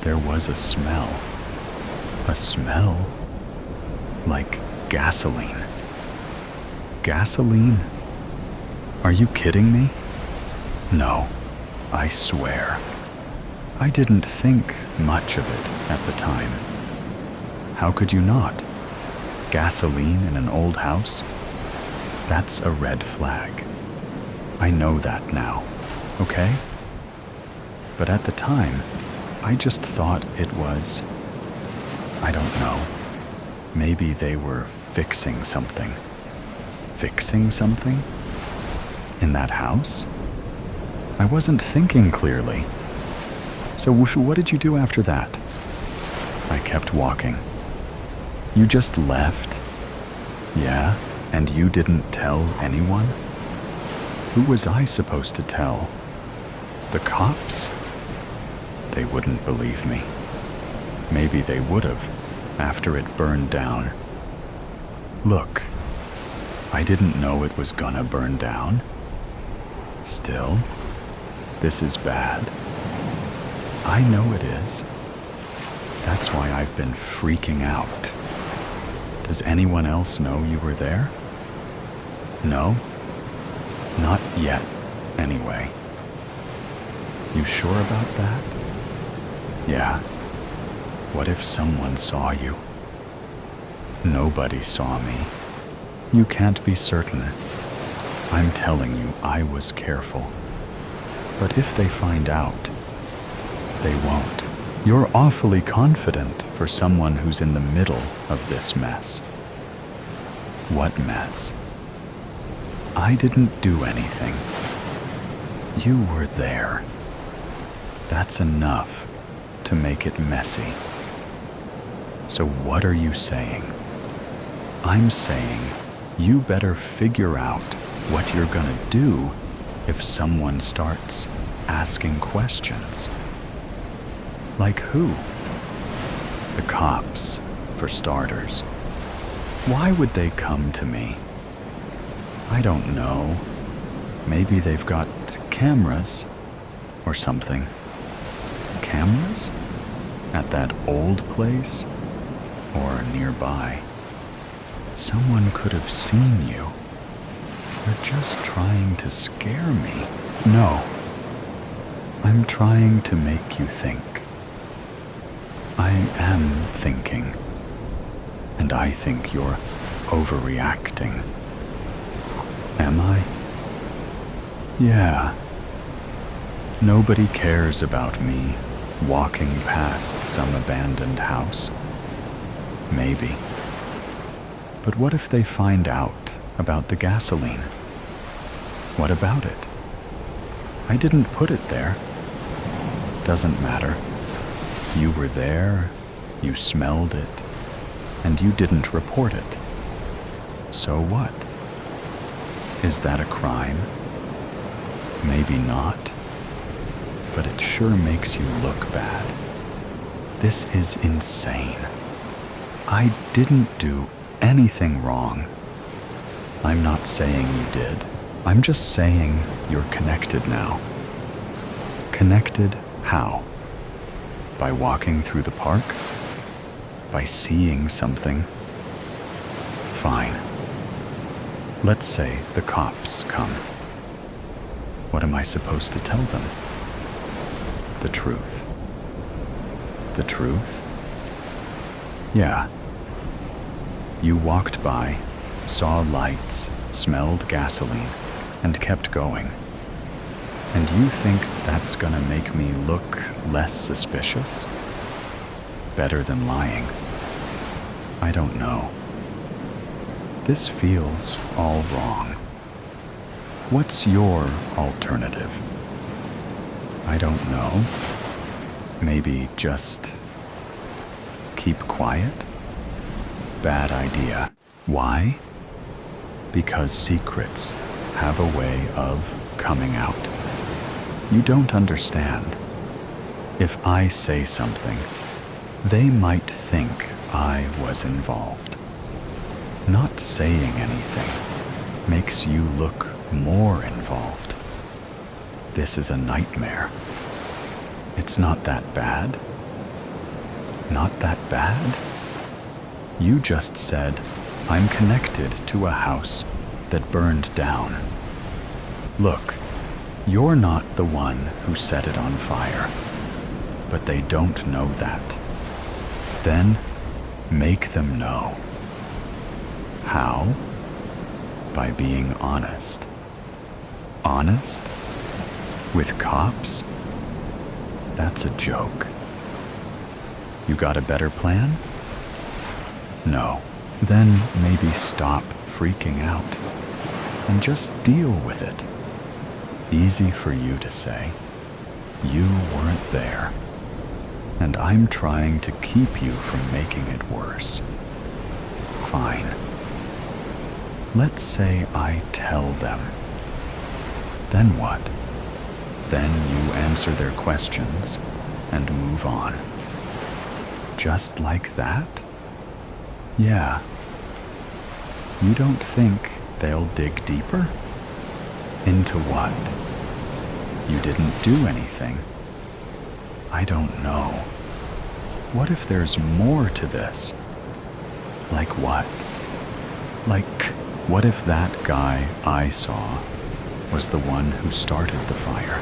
A: There was a smell. A smell? Like gasoline. Gasoline? Are you kidding me? No, I swear. I didn't think much of it at the time. How could you not? Gasoline in an old house? That's a red flag. I know that now, okay? But at the time, I just thought it was, I don't know, maybe they were fixing something. Fixing something? In that house? I wasn't thinking clearly. So what did you do after that? I kept walking. You just left? Yeah, and you didn't tell anyone? Who was I supposed to tell? The cops? They wouldn't believe me. Maybe they would have, after it burned down. Look, I didn't know it was gonna burn down. Still, this is bad. I know it is. That's why I've been freaking out. Does anyone else know you were there? No? Not yet, anyway. You sure about that? Yeah. What if someone saw you? Nobody saw me. You can't be certain. I'm telling you, I was careful. But if they find out, they won't. You're awfully confident for someone who's in the middle of this mess. What mess? I didn't do anything. You were there. That's enough to make it messy. So what are you saying? I'm saying you better figure out what you're gonna do if someone starts asking questions. Like who? The cops, for starters. Why would they come to me? I don't know. Maybe they've got cameras or something. Cameras? At that old place? Or nearby? Someone could have seen you. They're just trying to scare me. No. I'm trying to make you think. I am thinking. And I think you're overreacting. Am I? Yeah. Nobody cares about me walking past some abandoned house. Maybe. But what if they find out about the gasoline? What about it? I didn't put it there. Doesn't matter. You were there, you smelled it, and you didn't report it. So what? Is that a crime? Maybe not, but it sure makes you look bad. This is insane. I didn't do anything wrong. I'm not saying you did. I'm just saying you're connected now. Connected how? By walking through the park? By seeing something? Fine. Let's say the cops come. What am I supposed to tell them? The truth. The truth? Yeah. You walked by, saw lights, smelled gasoline, and kept going. And you think that's gonna make me look less suspicious? Better than lying. I don't know. This feels all wrong. What's your alternative? I don't know. Maybe just keep quiet? Bad idea. Why? Because secrets have a way of coming out. You don't understand. If I say something, they might think I was involved. Not saying anything makes you look more involved. This is a nightmare. It's not that bad. Not that bad? You just said, I'm connected to a house that burned down. Look, you're not the one who set it on fire, but they don't know that. Then, make them know. How? By being honest. Honest? With cops? That's a joke. You got a better plan? No. Then maybe stop freaking out and just deal with it. Easy for you to say. You weren't there. And I'm trying to keep you from making it worse. Fine. Let's say I tell them. Then what? Then you answer their questions and move on. Just like that? Yeah. You don't think they'll dig deeper? Into what? You didn't do anything. I don't know. What if there's more to this? Like what? Like What if that guy I saw was the one who started the fire?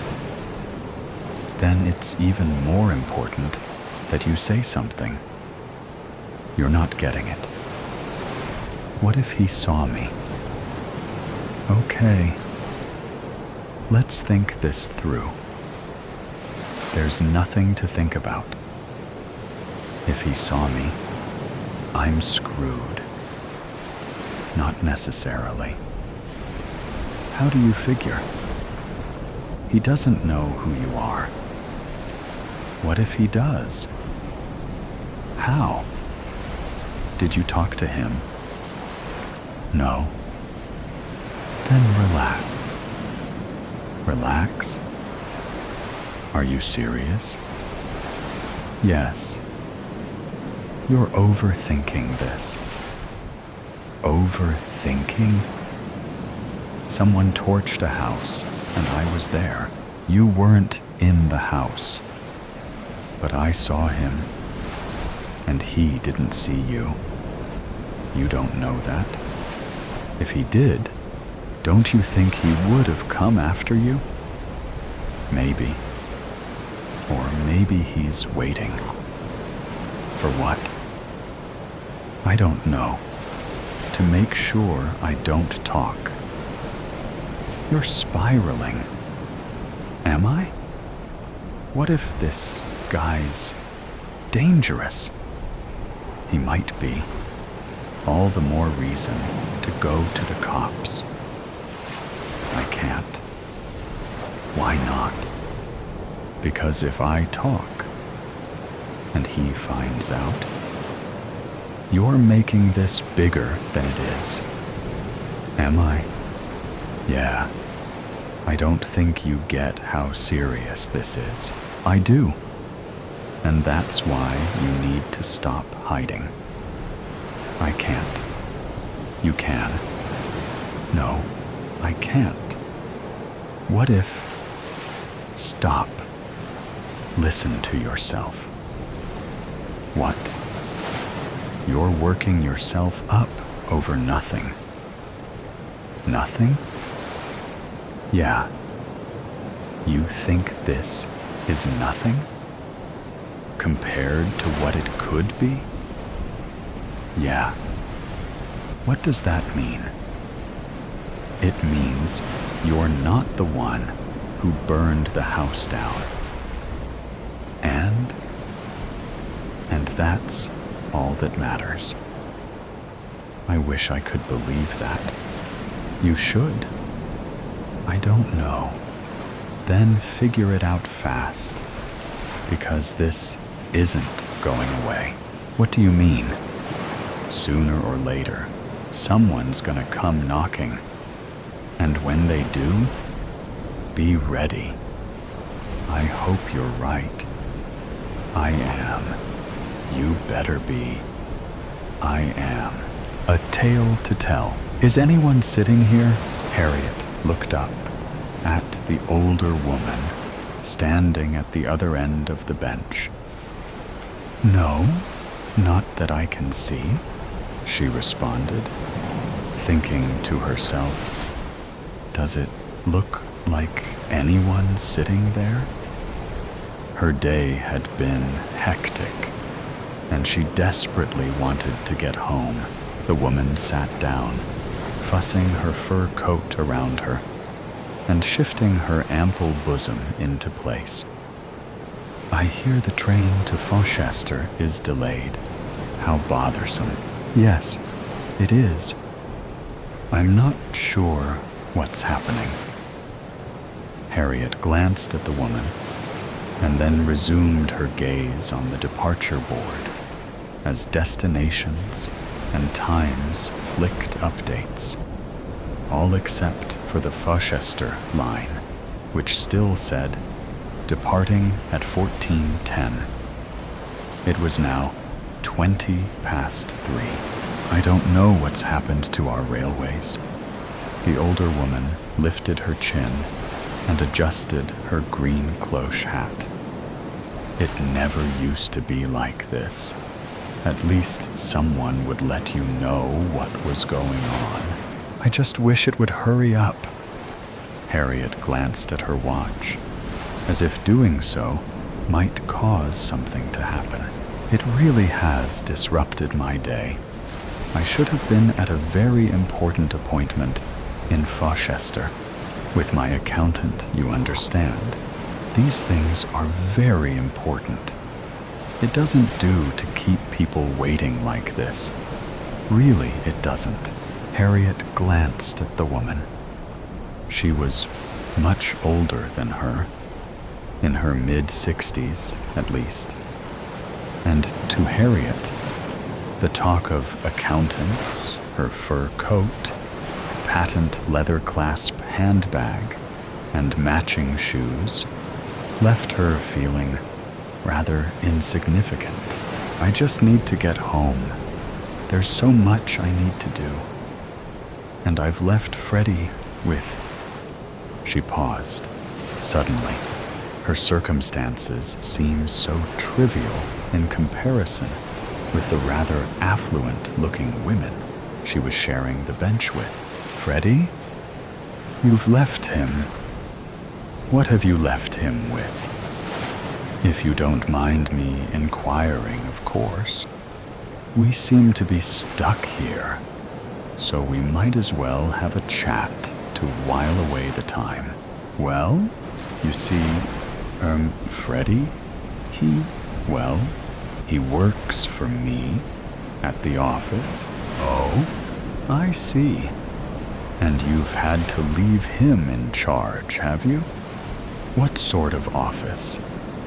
A: Then it's even more important that you say something. You're not getting it. What if he saw me? Okay, let's think this through. There's nothing to think about. If he saw me, I'm screwed. Not necessarily. How do you figure? He doesn't know who you are. What if he does? How? Did you talk to him? No. Then relax. Relax? Are you serious? Yes. You're overthinking this. Overthinking? Someone torched a house, and I was there. You weren't in the house. But I saw him, and he didn't see you. You don't know that. If he did, don't you think he would have come after you? Maybe. Or maybe he's waiting. For what? I don't know. To make sure I don't talk. You're spiraling. Am I? What if this guy's dangerous? He might be. All the more reason to go to the cops. I can't. Why not? Because if I talk, and he finds out, you're making this bigger than it is. Am I? Yeah. I don't think you get how serious this is. I do. And that's why you need to stop hiding. I can't. You can. No, I can't. What if... Stop. Listen to yourself. What? You're working yourself up over nothing. Nothing? Yeah. You think this is nothing? Compared to what it could be? Yeah. What does that mean? It means you're not the one who burned the house down. And that's all that matters. I wish I could believe that. You should. I don't know. Then figure it out fast, because this isn't going away. What do you mean? Sooner or later, someone's gonna come knocking. And when they do, be ready. I hope you're right. I am. You better be. I am. A tale to tell. Is anyone sitting here? Harriet looked up at the older woman standing at the other end of the bench. No, not that I can see, she responded, thinking to herself, does it look like anyone sitting there? Her day had been hectic, and she desperately wanted to get home. The woman sat down, fussing her fur coat around her and shifting her ample bosom into place. I hear the train to Fauchester is delayed. How bothersome. Yes, it is. I'm not sure what's happening. Harriet glanced at the woman and then resumed her gaze on the departure board as destinations and times flicked updates, all except for the Fauchester line, which still said, departing at 14:10. It was now 20 past 3. I don't know what's happened to our railways. The older woman lifted her chin and adjusted her green cloche hat. It never used to be like this. At least someone would let you know what was going on. I just wish it would hurry up." Harriet glanced at her watch, as if doing so might cause something to happen. "It really has disrupted my day. I should have been at a very important appointment in Fauchester with my accountant, you understand. These things are very important. It doesn't do to keep people waiting like this. Really, it doesn't." Harriet glanced at the woman. She was much older than her, in her mid-60s at least. And to Harriet, the talk of accountants, her fur coat, patent leather clasp handbag, and matching shoes left her feeling rather insignificant. "I just need to get home. There's so much I need to do. And I've left Freddie with..." She paused. Suddenly, her circumstances seemed so trivial in comparison with the rather affluent-looking women she was sharing the bench with. "Freddie? You've left him. What have you left him with? If you don't mind me inquiring, of course. We seem to be stuck here, so we might as well have a chat to while away the time." "Well, you see, Freddie, he works for me at the office." "Oh, I see. And you've had to leave him in charge, have you? What sort of office,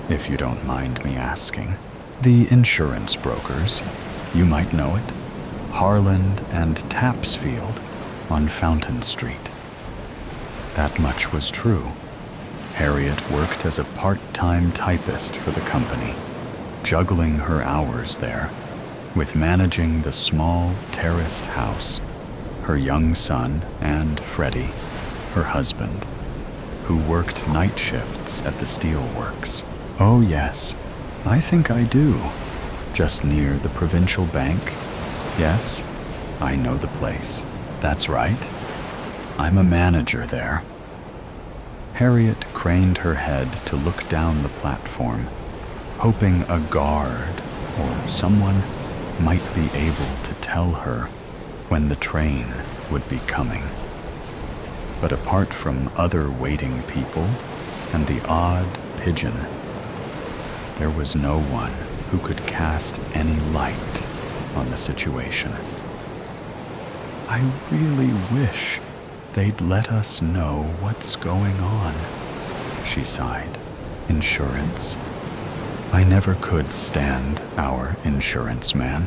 A: if you don't mind me asking?" "The insurance brokers. You might know it. Harland and Tapsfield on Fountain Street." That much was true. Harriet worked as a part-time typist for the company, juggling her hours there with managing the small terraced house, her young son, and Freddie, her husband, who worked night shifts at the steel works. "Oh yes, I think I do. Just near the provincial bank. Yes, I know the place. That's right. I'm a manager there." Harriet craned her head to look down the platform, hoping a guard or someone might be able to tell her when the train would be coming. But apart from other waiting people and the odd pigeon, there was no one who could cast any light on the situation. "I really wish they'd let us know what's going on," she sighed. "Insurance. I never could stand our insurance man.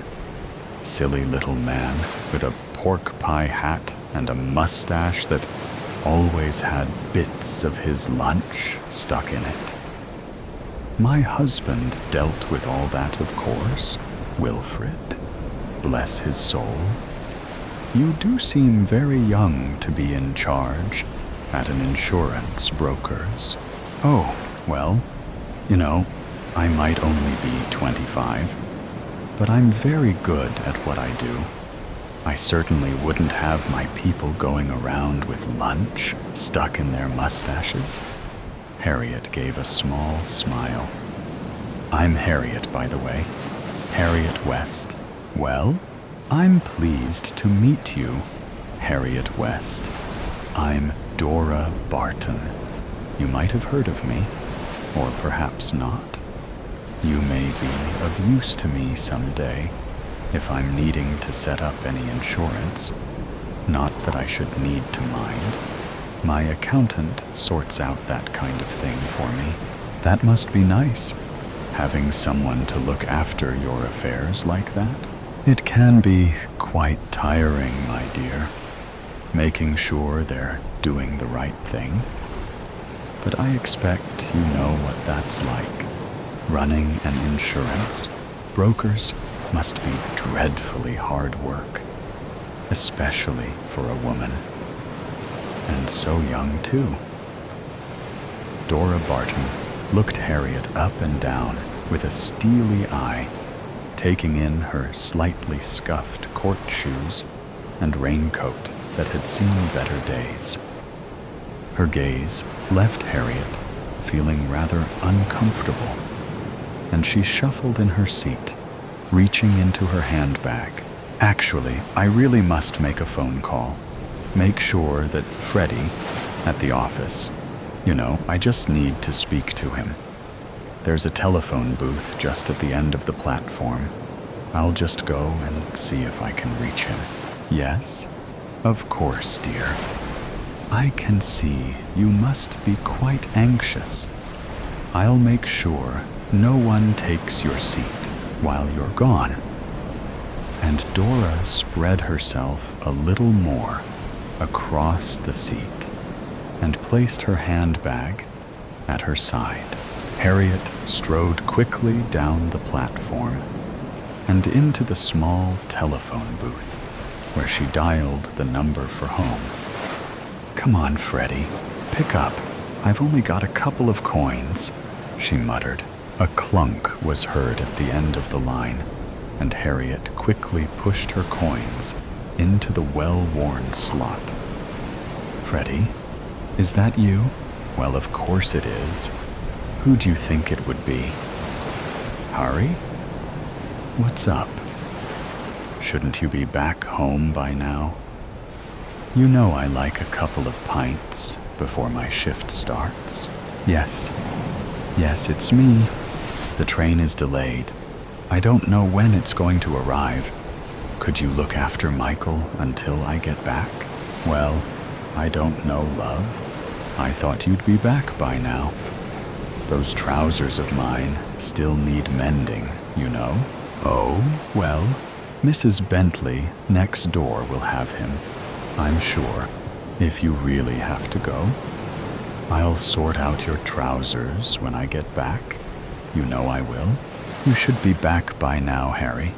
A: Silly little man with a pork pie hat and a mustache that always had bits of his lunch stuck in it. My husband dealt with all that, of course, Wilfred. Bless his soul. You do seem very young to be in charge at an insurance broker's." "Oh, well, I might only be 25, but I'm very good at what I do. I certainly wouldn't have my people going around with lunch stuck in their mustaches." Harriet gave a small smile. "I'm Harriet, by the way. Harriet West." "Well, I'm pleased to meet you, Harriet West. I'm Dora Barton. You might have heard of me, or perhaps not. You may be of use to me someday if I'm needing to set up any insurance. Not that I should need to mind. My accountant sorts out that kind of thing for me." "That must be nice, having someone to look after your affairs like that." "It can be quite tiring, my dear, making sure they're doing the right thing. But I expect you know what that's like. Running an insurance, brokers must be dreadfully hard work, especially for a woman. And so young, too." Dora Barton looked Harriet up and down with a steely eye, taking in her slightly scuffed court shoes and raincoat that had seen better days. Her gaze left Harriet feeling rather uncomfortable, and she shuffled in her seat, reaching into her handbag. Actually, I really must make a phone call. Make sure that Freddie at the office, I just need to speak to him. There's a telephone booth just at the end of the platform. I'll just go and see if I can reach him. Yes? Of course, dear. I can see you must be quite anxious. I'll make sure no one takes your seat while you're gone. And Dora spread herself a little more across the seat and placed her handbag at her side. Harriet strode quickly down the platform and into the small telephone booth where she dialed the number for home. Come on, Freddie, pick up. I've only got a couple of coins, she muttered. A clunk was heard at the end of the line, and Harriet quickly pushed her coins into the well-worn slot. Freddie, is that you? Well, of course it is. Who do you think it would be? Harry? What's up? Shouldn't you be back home by now? You know I like a couple of pints before my shift starts. Yes, it's me. The train is delayed. I don't know when it's going to arrive. Could you look after Michael until I get back? Well, I don't know, love. I thought you'd be back by now. Those trousers of mine still need mending, Oh, well, Mrs. Bentley next door will have him, I'm sure, if you really have to go. I'll sort out your trousers when I get back. You know I will. You should be back by now, Harry.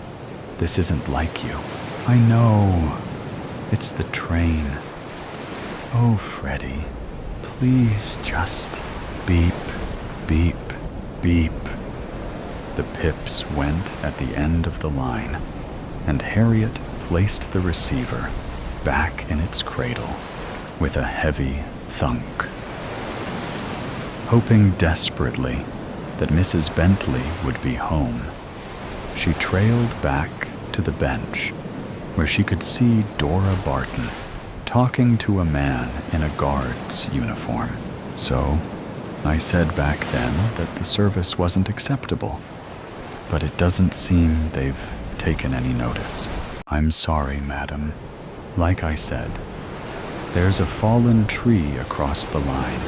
A: This isn't like you. I know. It's the train. Oh, Freddie, please just beep, beep, beep. The pips went at the end of the line, and Harriet placed the receiver back in its cradle with a heavy thunk. Hoping desperately that Mrs. Bentley would be home, she trailed back to the bench where she could see Dora Barton talking to a man in a guard's uniform. So I said back then that the service wasn't acceptable, but it doesn't seem they've taken any notice. I'm sorry, madam. Like I said, there's a fallen tree across the line,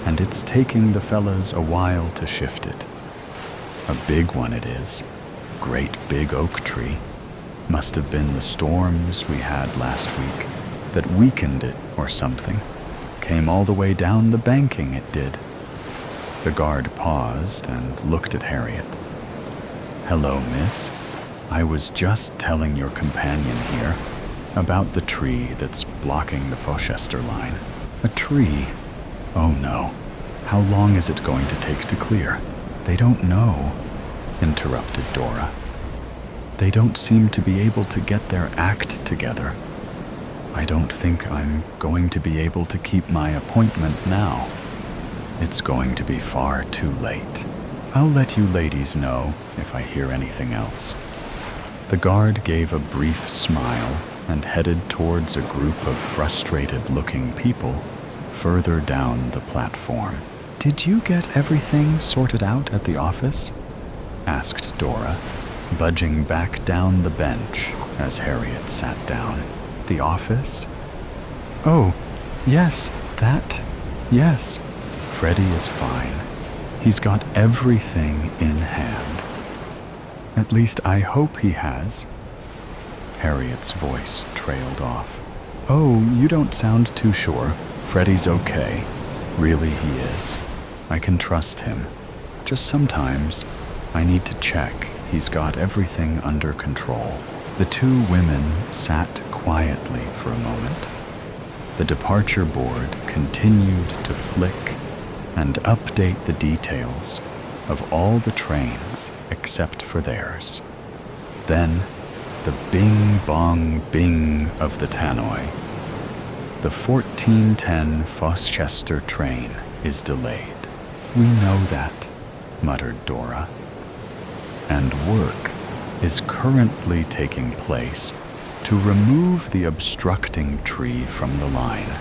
A: and it's taking the fellas a while to shift it. A big one it is. Great big oak tree. Must have been the storms we had last week that weakened it or something. Came all the way down the banking, it did. The guard paused and looked at Harriet. Hello, miss. I was just telling your companion here about the tree that's blocking the Fauchester line. A tree? Oh no. How long is it going to take to clear? They don't know, interrupted Dora. They don't seem to be able to get their act together. I don't think I'm going to be able to keep my appointment now. It's going to be far too late. I'll let you ladies know if I hear anything else. The guard gave a brief smile and headed towards a group of frustrated-looking people further down the platform. Did you get everything sorted out at the office? Asked Dora, budging back down the bench as Harriet sat down. The office? Oh, yes, that. Yes. Freddie is fine. He's got everything in hand. At least I hope he has. Harriet's voice trailed off. Oh, you don't sound too sure. Freddie's okay. Really, he is. I can trust him. Just sometimes I need to check he's got everything under control. The two women sat quietly for a moment. The departure board continued to flick and update the details of all the trains except for theirs. Then, the bing-bong-bing of the tannoy The 1410 Foschester train is delayed. We know that, muttered Dora. And work is currently taking place to remove the obstructing tree from the line.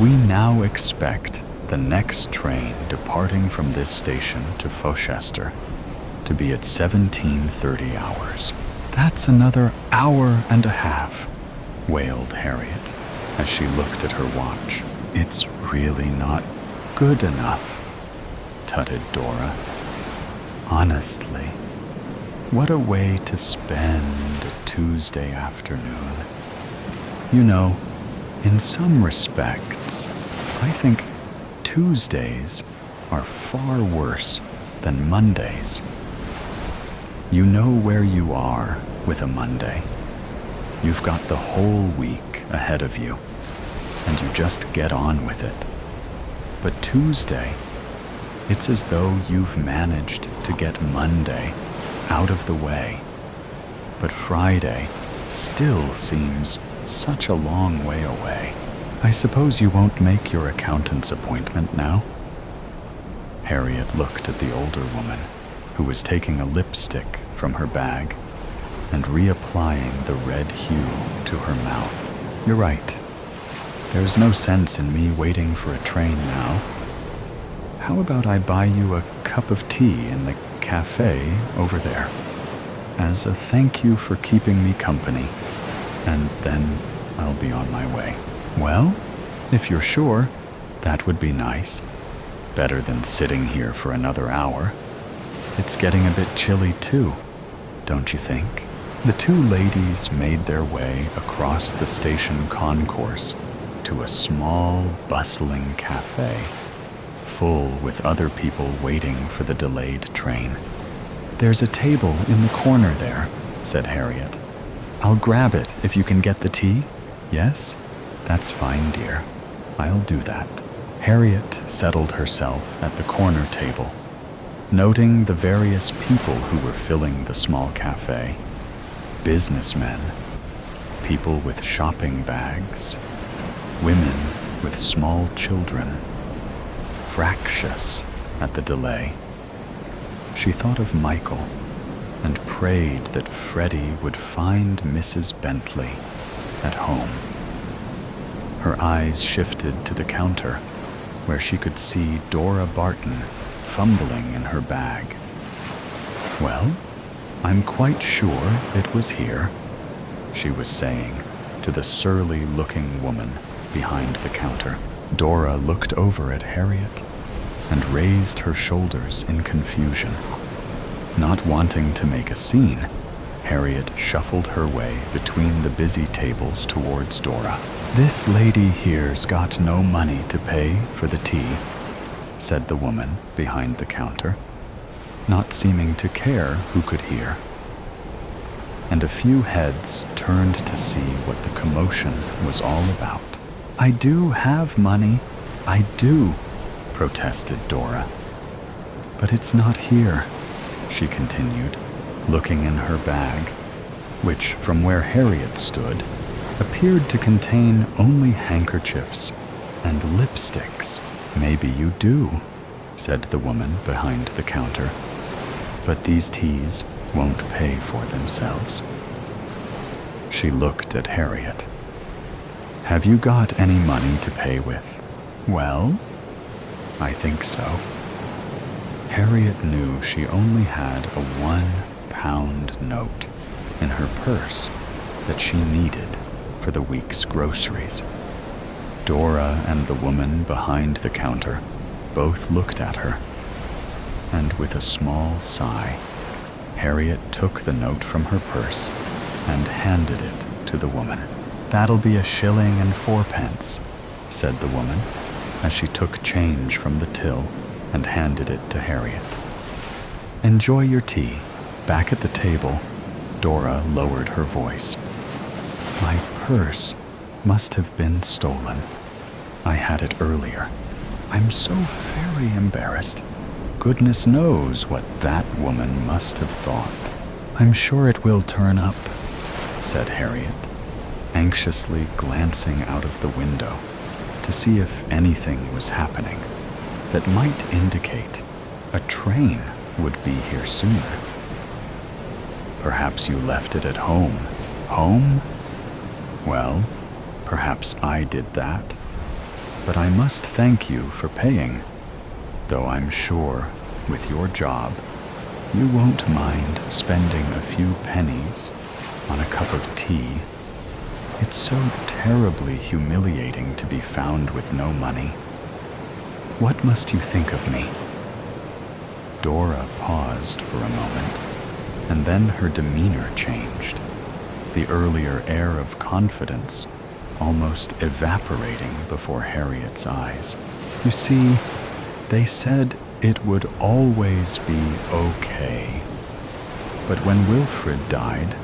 A: We now expect the next train departing from this station to Foschester to be at 17:30 hours. That's another hour and a half, wailed Harriet as she looked at her watch. It's really not good enough, tutted Dora. Honestly, what a way to spend a Tuesday afternoon. You know, in some respects, I think Tuesdays are far worse than Mondays. You know where you are with a Monday. You've got the whole week ahead of you, and you just get on with it. But Tuesday, it's as though you've managed to get Monday out of the way. But Friday still seems such a long way away. I suppose you won't make your accountant's appointment now? Harriet looked at the older woman, who was taking a lipstick from her bag and reapplying the red hue to her mouth. You're right. There's no sense in me waiting for a train now. How about I buy you a cup of tea in the cafe over there, as a thank you for keeping me company, and then I'll be on my way. Well, if you're sure, that would be nice. Better than sitting here for another hour. It's getting a bit chilly too, don't you think? The two ladies made their way across the station concourse to a small, bustling cafe, full with other people waiting for the delayed train. There's a table in the corner there, said Harriet. I'll grab it if you can get the tea. Yes? That's fine, dear. I'll do that. Harriet settled herself at the corner table, noting the various people who were filling the small cafe. Businessmen, people with shopping bags, women with small children, fractious at the delay. She thought of Michael and prayed that Freddie would find Mrs. Bentley at home. Her eyes shifted to the counter, where she could see Dora Barton fumbling in her bag. Well, I'm quite sure it was here, she was saying to the surly-looking woman behind the counter. Dora looked over at Harriet and raised her shoulders in confusion. Not wanting to make a scene, Harriet shuffled her way between the busy tables towards Dora. This lady here's got no money to pay for the tea, said the woman behind the counter, not seeming to care who could hear. And a few heads turned to see what the commotion was all about. I do have money, I do, protested Dora. But it's not here, she continued, looking in her bag, which, from where Harriet stood, appeared to contain only handkerchiefs and lipsticks. Maybe you do, said the woman behind the counter, but these teas won't pay for themselves. She looked at Harriet. Have you got any money to pay with? Well, I think so. Harriet knew she only had a £1 note in her purse that she needed for the week's groceries. Dora and the woman behind the counter both looked at her, and with a small sigh, Harriet took the note from her purse and handed it to the woman. That'll be £1.04, said the woman, as she took change from the till and handed it to Harriet. Enjoy your tea. Back at the table, Dora lowered her voice. My purse must have been stolen. I had it earlier. I'm so very embarrassed. Goodness knows what that woman must have thought. I'm sure it will turn up, said Harriet, anxiously glancing out of the window to see if anything was happening that might indicate a train would be here soon. Perhaps you left it at home. Home? Well, perhaps I did that. But I must thank you for paying, though I'm sure, with your job, you won't mind spending a few pennies on a cup of tea. It's so terribly humiliating to be found with no money. What must you think of me? Dora paused for a moment, and then her demeanor changed, the earlier air of confidence almost evaporating before Harriet's eyes. You see, they said it would always be okay. But when Wilfred died,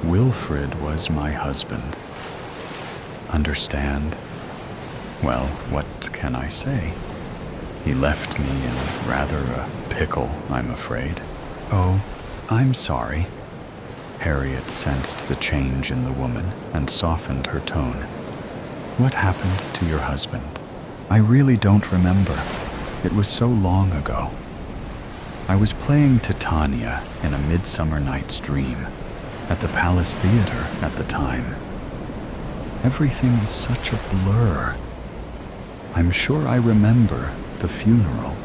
A: Wilfred was my husband. Understand? Well, what can I say? He left me in rather a pickle, I'm afraid. Oh, I'm sorry. Harriet sensed the change in the woman and softened her tone. What happened to your husband? I really don't remember. It was so long ago. I was playing Titania in A Midsummer Night's Dream at the Palace Theater at the time. Everything is such a blur. I'm sure I remember the funeral.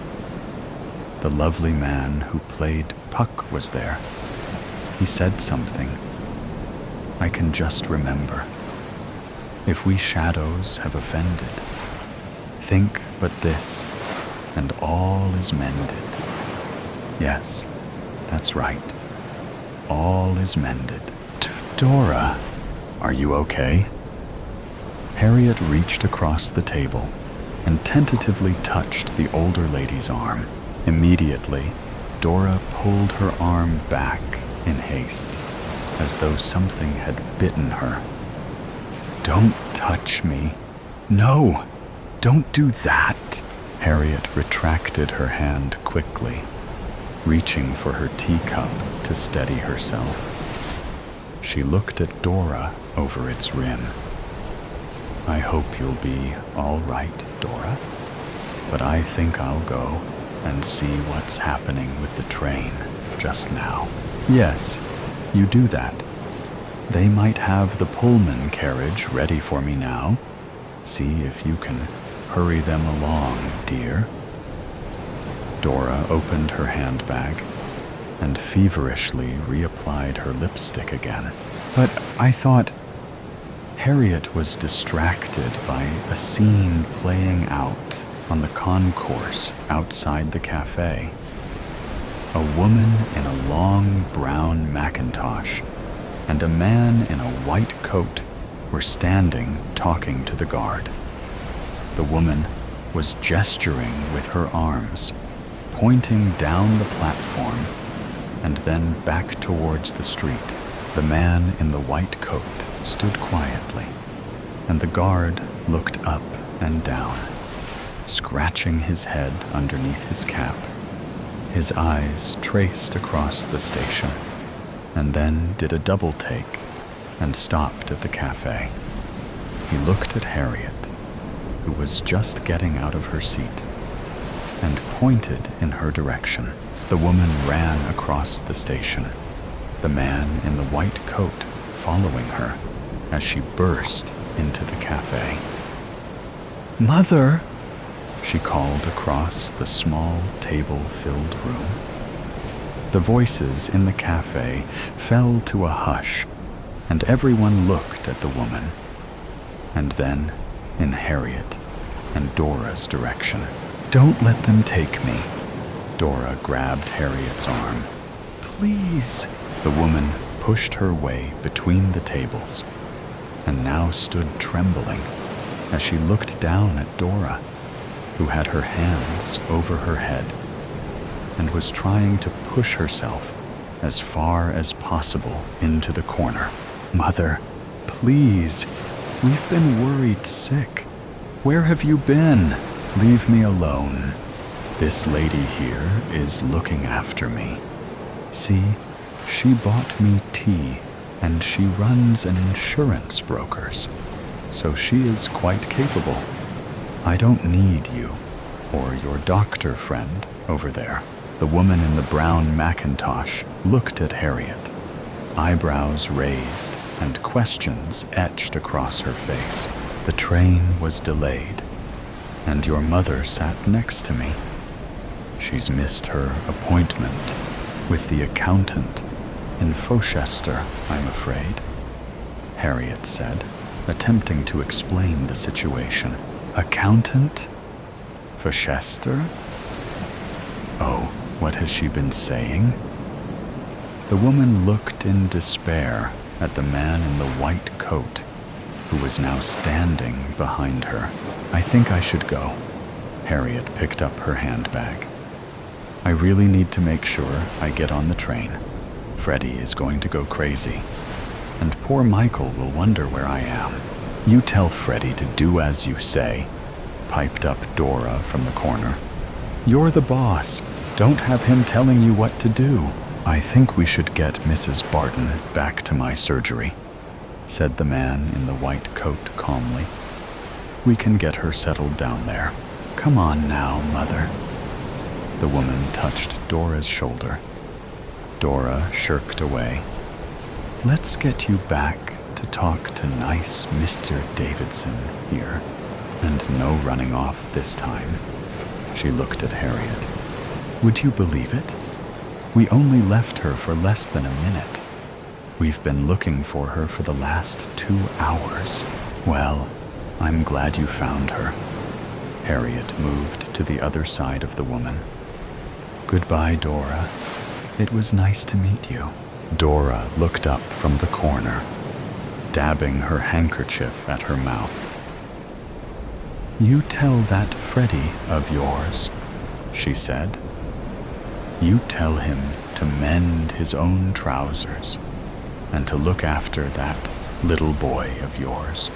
A: The lovely man who played Puck was there. He said something. I can just remember. If we shadows have offended, think but this, and all is mended. Yes, that's right. All is mended. Dora, are you okay? Harriet reached across the table and tentatively touched the older lady's arm. Immediately, Dora pulled her arm back in haste, as though something had bitten her. Don't touch me. No, don't do that. Harriet retracted her hand quickly, reaching for her teacup to steady herself. She looked at Dora over its rim. I hope you'll be all right, Dora, but I think I'll go and see what's happening with the train just now. Yes, you do that. They might have the Pullman carriage ready for me now. See if you can hurry them along, dear. Dora opened her handbag and feverishly reapplied her lipstick again. But I thought... Harriet was distracted by a scene playing out on the concourse outside the cafe. A woman in a long brown mackintosh and a man in a white coat were standing talking to the guard. The woman was gesturing with her arms, pointing down the platform and then back towards the street. The man in the white coat stood quietly, and the guard looked up and down, scratching his head underneath his cap. His eyes traced across the station, and then did a double take and stopped at the cafe. He looked at Harriet, who was just getting out of her seat, and pointed in her direction. The woman ran across the station, the man in the white coat following her as she burst into the cafe. Mother, she called across the small table-filled room. The voices in the cafe fell to a hush, and everyone looked at the woman, and then in Harriet and Dora's direction. Don't let them take me. Dora grabbed Harriet's arm. Please. The woman pushed her way between the tables and now stood trembling as she looked down at Dora, who had her hands over her head and was trying to push herself as far as possible into the corner. Mother, please, we've been worried sick. Where have you been? Leave me alone. This lady here is looking after me. See, she bought me tea and she runs an insurance broker's, so she is quite capable. I don't need you or your doctor friend over there." The woman in the brown Macintosh looked at Harriet, eyebrows raised and questions etched across her face. "The train was delayed, and your mother sat next to me. She's missed her appointment with the accountant in Fochester, I'm afraid," Harriet said, attempting to explain the situation. "Accountant? Fochester? Oh, what has she been saying?" The woman looked in despair at the man in the white coat, who was now standing behind her. "I think I should go." Harriet picked up her handbag. "I really need to make sure I get on the train. Freddie is going to go crazy, and poor Michael will wonder where I am." "You tell Freddie to do as you say," piped up Dora from the corner. "You're the boss. Don't have him telling you what to do." "I think we should get Mrs. Barton back to my surgery," said the man in the white coat calmly. "We can get her settled down there. Come on now, Mother." The woman touched Dora's shoulder. Dora shirked away. "Let's get you back to talk to nice Mr. Davidson here, and no running off this time." She looked at Harriet. "Would you believe it? We only left her for less than a minute. We've been looking for her for the last 2 hours. Well, I'm glad you found her." Harriet moved to the other side of the woman. "Goodbye, Dora. It was nice to meet you." Dora looked up from the corner, dabbing her handkerchief at her mouth. "You tell that Freddie of yours," she said. "You tell him to mend his own trousers and to look after that little boy of yours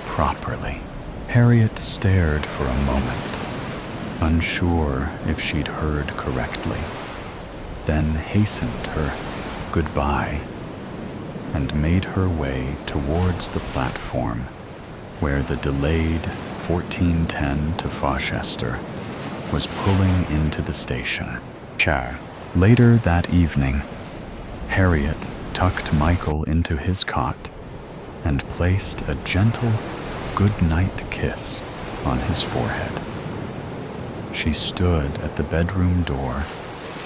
A: properly." Harriet stared for a moment, unsure if she'd heard correctly, then hastened her goodbye and made her way towards the platform where the delayed 1410 to Fochester was pulling into the station. Later that evening, Harriet tucked Michael into his cot and placed a gentle good-night kiss on his forehead. She stood at the bedroom door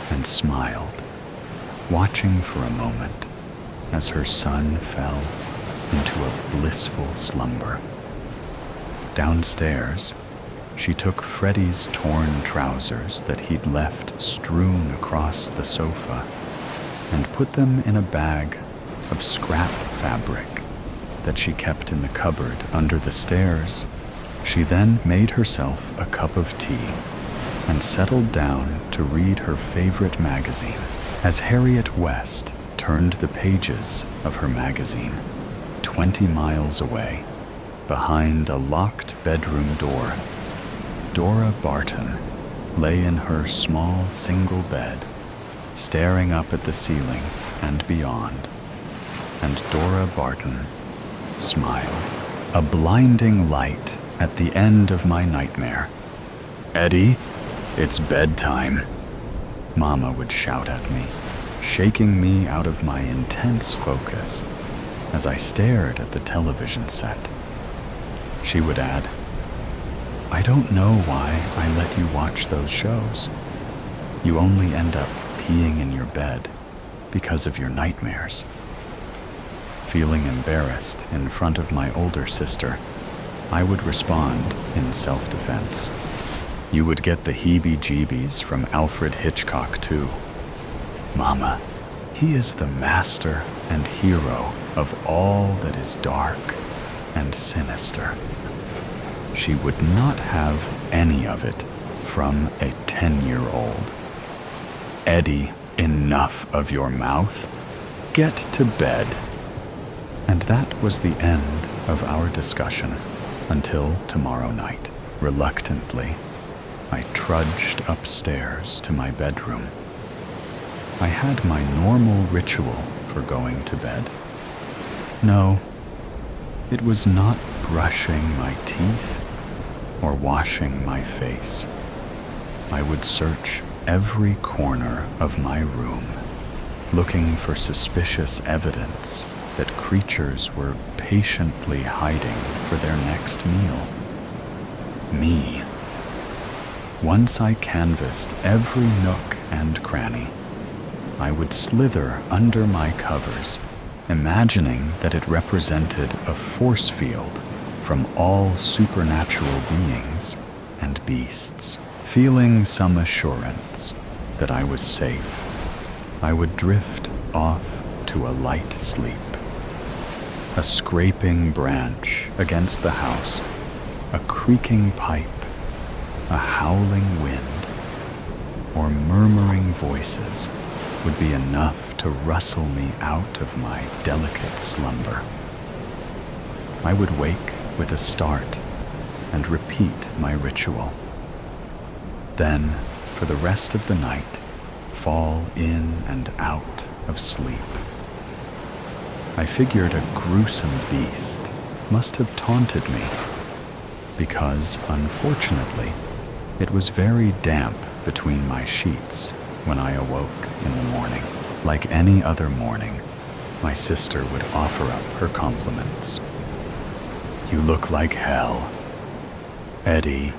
A: and smiled, watching for a moment as her son fell into a blissful slumber. Downstairs, she took Freddie's torn trousers that he'd left strewn across the sofa and put them in a bag of scrap fabric that she kept in the cupboard under the stairs. She then made herself a cup of tea and settled down to read her favorite magazine. As Harriet West turned the pages of her magazine, 20 miles away, behind a locked bedroom door, Dora Barton lay in her small single bed, staring up at the ceiling and beyond, and Dora Barton smiled. A blinding light at the end of my nightmare. "Eddie, it's bedtime," Mama would shout at me, shaking me out of my intense focus as I stared at the television set. She would add, "I don't know why I let you watch those shows. You only end up peeing in your bed because of your nightmares." Feeling embarrassed in front of my older sister, I would respond in self-defense. "You would get the heebie-jeebies from Alfred Hitchcock, too. Mama, he is the master and hero of all that is dark and sinister." She would not have any of it from a 10-year-old. "Eddie, enough of your mouth. Get to bed." And that was the end of our discussion until tomorrow night. Reluctantly, I trudged upstairs to my bedroom. I had my normal ritual for going to bed, No, it was not brushing my teeth or washing my face. I would search every corner of my room, looking for suspicious evidence that creatures were patiently hiding for their next meal. Me. Once I canvassed every nook and cranny, I would slither under my covers, imagining that it represented a force field from all supernatural beings and beasts. Feeling some assurance that I was safe, I would drift off to a light sleep. A scraping branch against the house, a creaking pipe, a howling wind, or murmuring voices would be enough to rustle me out of my delicate slumber. I would wake with a start and repeat my ritual. Then, for the rest of the night, fall in and out of sleep. I figured a gruesome beast must have taunted me, because, unfortunately, it was very damp between my sheets when I awoke in the morning. Like any other morning, my sister would offer up her compliments. "You look like hell. Eddie,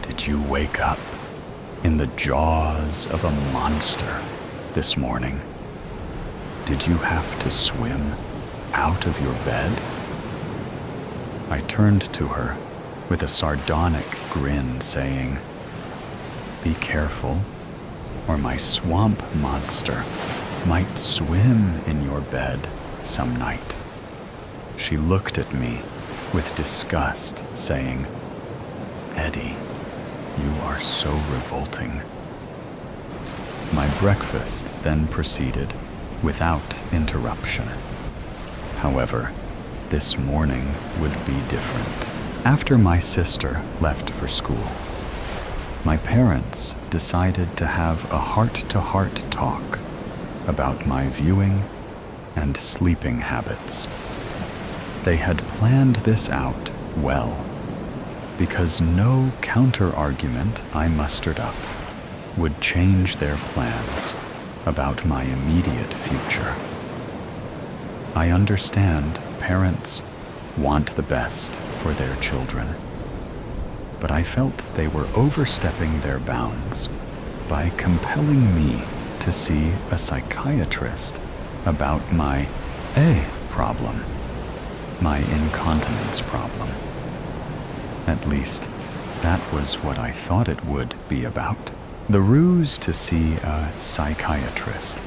A: did you wake up in the jaws of a monster this morning? Did you have to swim out of your bed?" I turned to her with a sardonic grin, saying, "Be careful, or my swamp monster might swim in your bed some night." She looked at me with disgust, saying, "Eddie, you are so revolting." My breakfast then proceeded without interruption. However, this morning would be different. After my sister left for school, my parents decided to have a heart-to-heart talk about my viewing and sleeping habits. They had planned this out well, because no counter-argument I mustered up would change their plans about my immediate future. I understand parents want the best for their children, but I felt they were overstepping their bounds by compelling me to see a psychiatrist about my problem, my incontinence problem. At least, that was what I thought it would be about. The ruse to see a psychiatrist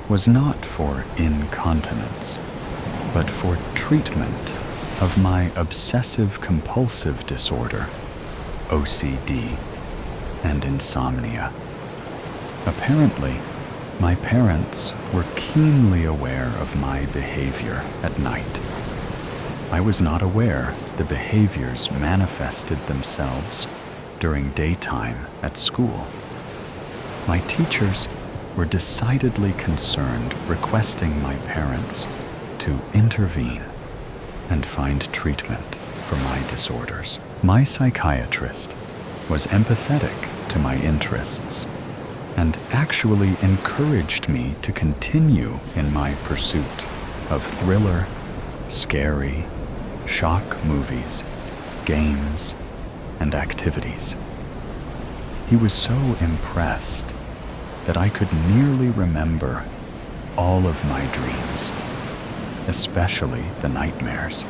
A: was not for incontinence, but for treatment of my obsessive-compulsive disorder, OCD, and insomnia. Apparently, my parents were keenly aware of my behavior at night. I was not aware the behaviors manifested themselves during daytime at school. My teachers were decidedly concerned, requesting my parents to intervene and find treatment for my disorders. My psychiatrist was empathetic to my interests and actually encouraged me to continue in my pursuit of thriller, scary, shock movies, games, and activities. He was so impressed that I could nearly remember all of my dreams, especially the nightmares.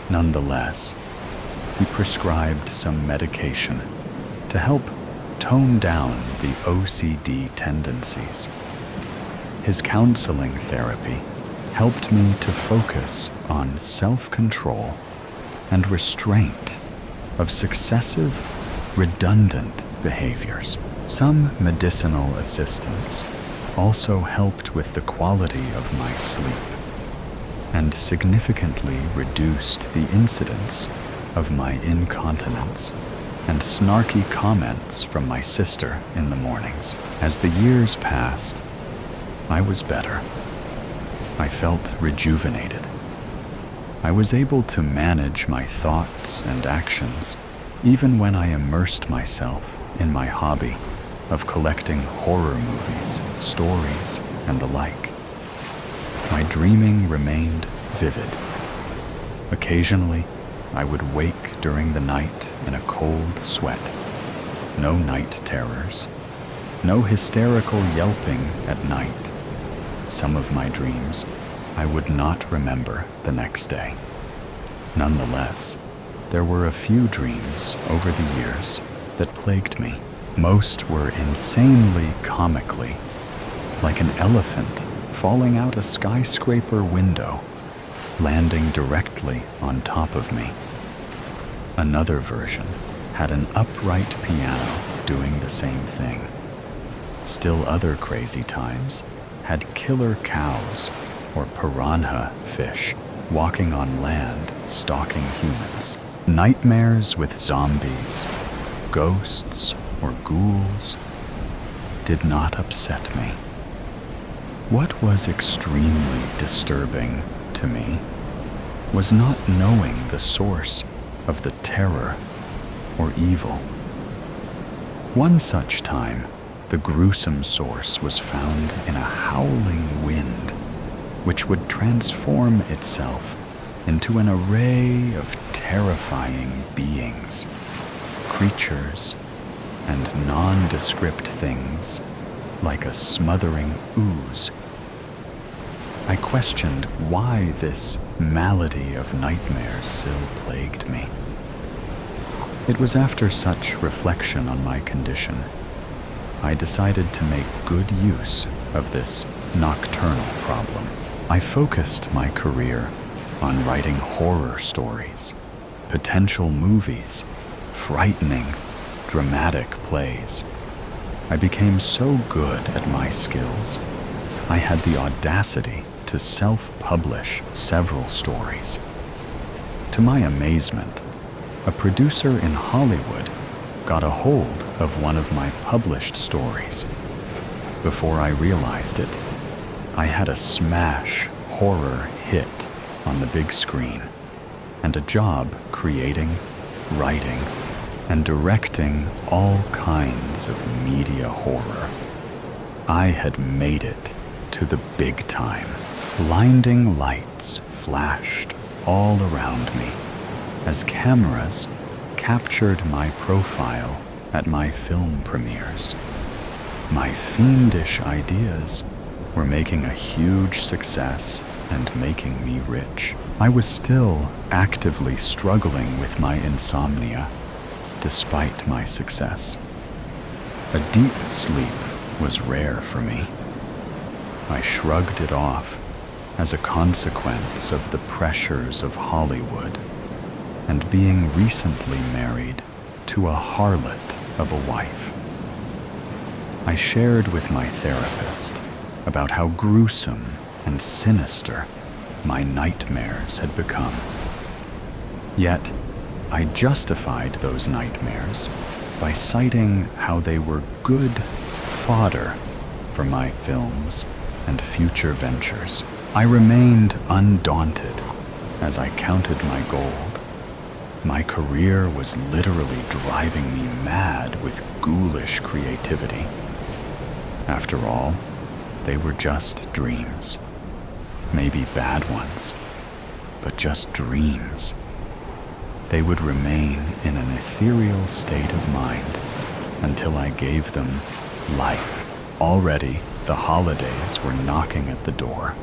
A: Nonetheless, he prescribed some medication to help tone down the OCD tendencies. His counseling therapy helped me to focus on self-control and restraint of successive, redundant behaviors. Some medicinal assistance also helped with the quality of my sleep and significantly reduced the incidence of my incontinence and snarky comments from my sister in the mornings. As the years passed, I was better. I felt rejuvenated. I was able to manage my thoughts and actions even when I immersed myself in my hobby of collecting horror movies, stories, and the like. My dreaming remained vivid. Occasionally, I would wake during the night in a cold sweat. No night terrors. No hysterical yelping at night. Some of my dreams I would not remember the next day. Nonetheless, there were a few dreams over the years that plagued me. Most were insanely comically, like an elephant falling out a skyscraper window, landing directly on top of me. Another version had an upright piano doing the same thing. Still other crazy times had killer cows or piranha fish walking on land stalking humans. Nightmares with zombies, ghosts, or ghouls did not upset me. What was extremely disturbing to me was not knowing the source of the terror or evil. One such time, the gruesome source was found in a howling wind, which would transform itself into an array of terrifying beings, creatures, and nondescript things like a smothering ooze. I questioned why this malady of nightmares still plagued me. It was after such reflection on my condition, I decided to make good use of this nocturnal problem. I focused my career on writing horror stories, potential movies, frightening, dramatic plays. I became so good at my skills, I had the audacity to self-publish several stories. To my amazement, a producer in Hollywood got a hold of one of my published stories. Before I realized it, I had a smash horror hit on the big screen and a job creating, writing, and directing all kinds of media horror. I had made it to the big time. Blinding lights flashed all around me as cameras captured my profile at my film premieres. My fiendish ideas were making a huge success and making me rich. I was still actively struggling with my insomnia, despite my success. A deep sleep was rare for me. I shrugged it off as a consequence of the pressures of Hollywood and being recently married to a harlot of a wife. I shared with my therapist about how gruesome and sinister my nightmares had become. Yet, I justified those nightmares by citing how they were good fodder for my films and future ventures. I remained undaunted as I counted my gold. My career was literally driving me mad with ghoulish creativity. After all, they were just dreams. Maybe bad ones, but just dreams. They would remain in an ethereal state of mind until I gave them life. Already, the holidays were knocking at the door.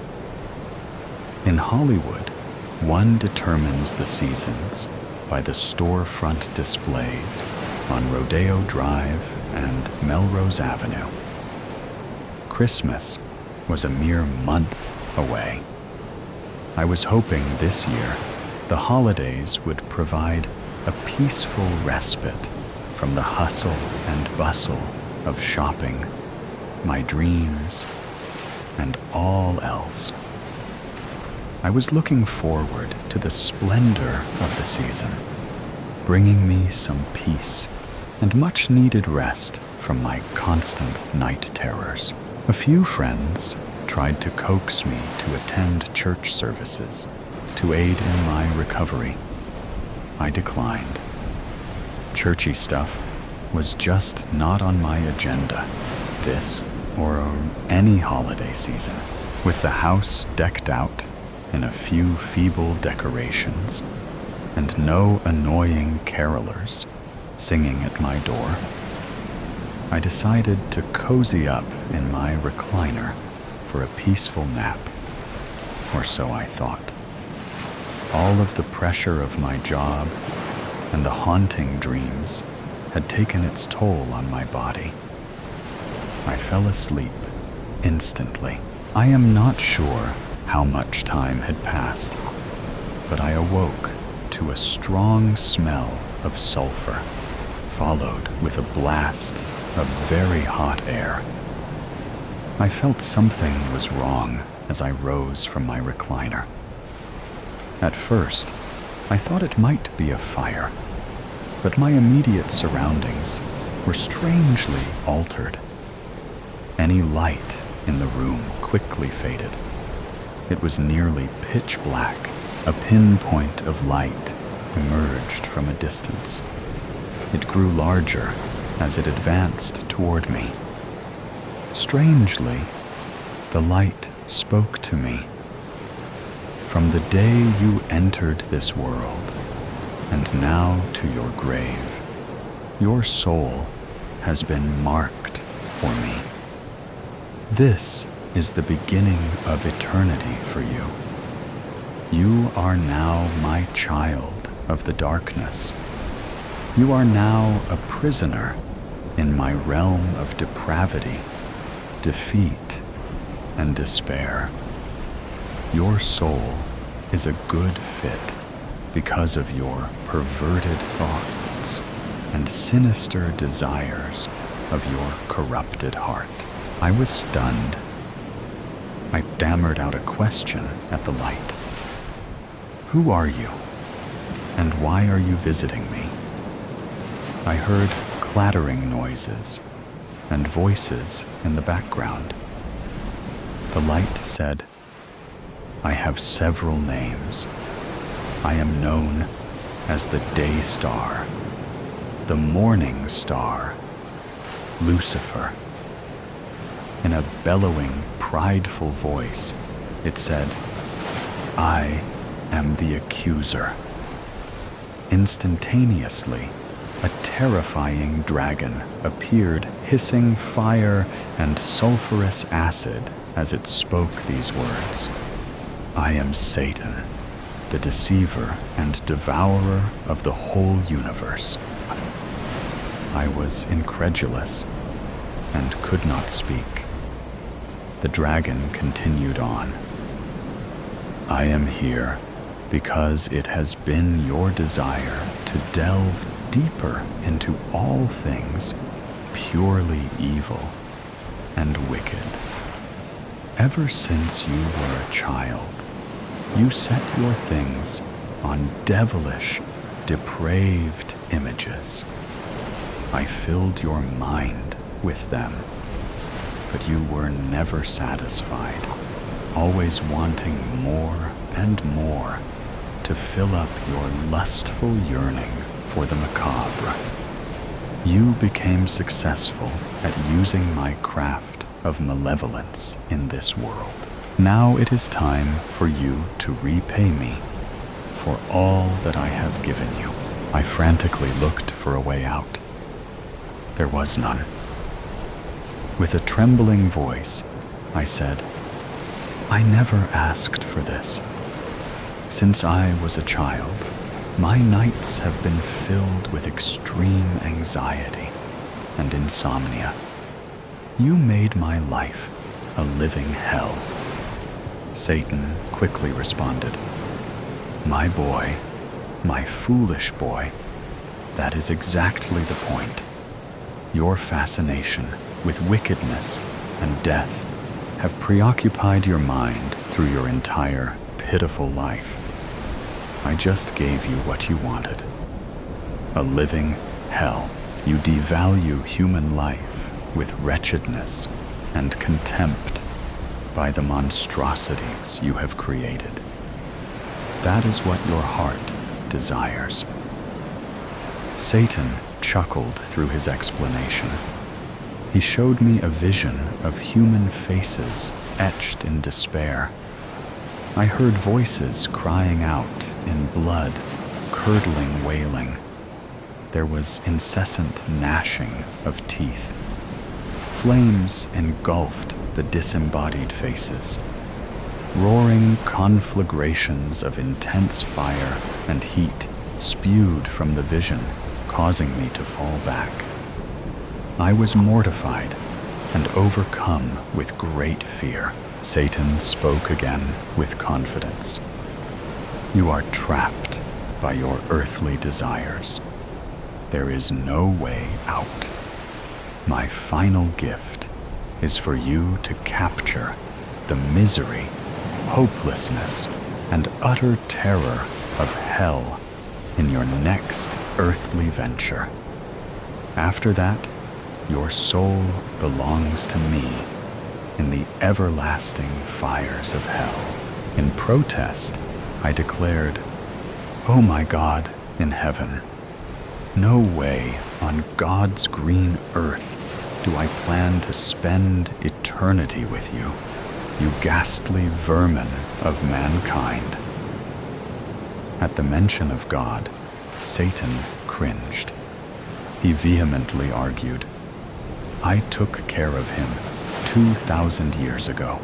A: In Hollywood, one determines the seasons by the storefront displays on Rodeo Drive and Melrose Avenue. Christmas was a mere month away. I was hoping this year the holidays would provide a peaceful respite from the hustle and bustle of shopping, my dreams, and all else. I was looking forward to the splendor of the season, bringing me some peace and much-needed rest from my constant night terrors. A few friends tried to coax me to attend church services to aid in my recovery. I declined. Churchy stuff was just not on my agenda this or any holiday season. With the house decked out in a few feeble decorations and no annoying carolers singing at my door, I decided to cozy up in my recliner for a peaceful nap, or so I thought. All of the pressure of my job and the haunting dreams had taken its toll on my body. I fell asleep instantly. I am not sure how much time had passed, but I awoke to a strong smell of sulfur, followed with a blast of very hot air. I felt something was wrong as I rose from my recliner. At first, I thought it might be a fire, but my immediate surroundings were strangely altered. Any light in the room quickly faded. It was nearly pitch black. A pinpoint of light emerged from a distance. It grew larger as it advanced toward me. Strangely, the light spoke to me. From the day you entered this world, and now to your grave, your soul has been marked for me. This is the beginning of eternity for you. You are now my child of the darkness. You are now a prisoner in my realm of depravity, defeat, and despair. Your soul is a good fit because of your perverted thoughts and sinister desires of your corrupted heart. I was stunned. I stammered out a question at the light. Who are you? And why are you visiting me? I heard clattering noises and voices in the background. The light said, I have several names. I am known as the Day Star, the Morning Star, Lucifer. In a bellowing, prideful voice, it said, I am the accuser. Instantaneously, a terrifying dragon appeared, hissing fire and sulfurous acid as it spoke these words. I am Satan, the deceiver and devourer of the whole universe. I was incredulous and could not speak. The dragon continued on. I am here because it has been your desire to delve deeper into all things purely evil and wicked. Ever since you were a child, you set your things on devilish, depraved images. I filled your mind with them, but you were never satisfied, always wanting more and more to fill up your lustful yearning for the macabre. You became successful at using my craft of malevolence in this world. Now it is time for you to repay me for all that I have given you. I frantically looked for a way out. There was none. With a trembling voice, I said, I never asked for this. Since I was a child, my nights have been filled with extreme anxiety and insomnia. You made my life a living hell. Satan quickly responded, My boy, my foolish boy, that is exactly the point. Your fascination with wickedness and death have preoccupied your mind through your entire pitiful life. I just gave you what you wanted. A living hell. You devalue human life with wretchedness and contempt. by the monstrosities you have created. That is what your heart desires." Satan chuckled through his explanation. He showed me a vision of human faces etched in despair. I heard voices crying out in blood, curdling wailing. There was incessant gnashing of teeth. Flames engulfed the disembodied faces. Roaring conflagrations of intense fire and heat spewed from the vision, causing me to fall back. I was mortified and overcome with great fear. Satan spoke again with confidence. "You are trapped by your earthly desires. There is no way out. My final gift is for you to capture the misery, hopelessness, and utter terror of hell in your next earthly venture. After that, your soul belongs to me in the everlasting fires of hell." In protest, I declared, "Oh my God in heaven, no way on God's green earth do I plan to spend eternity with you, you ghastly vermin of mankind." At the mention of God, Satan cringed. He vehemently argued, "I took care of him 2,000 years ago.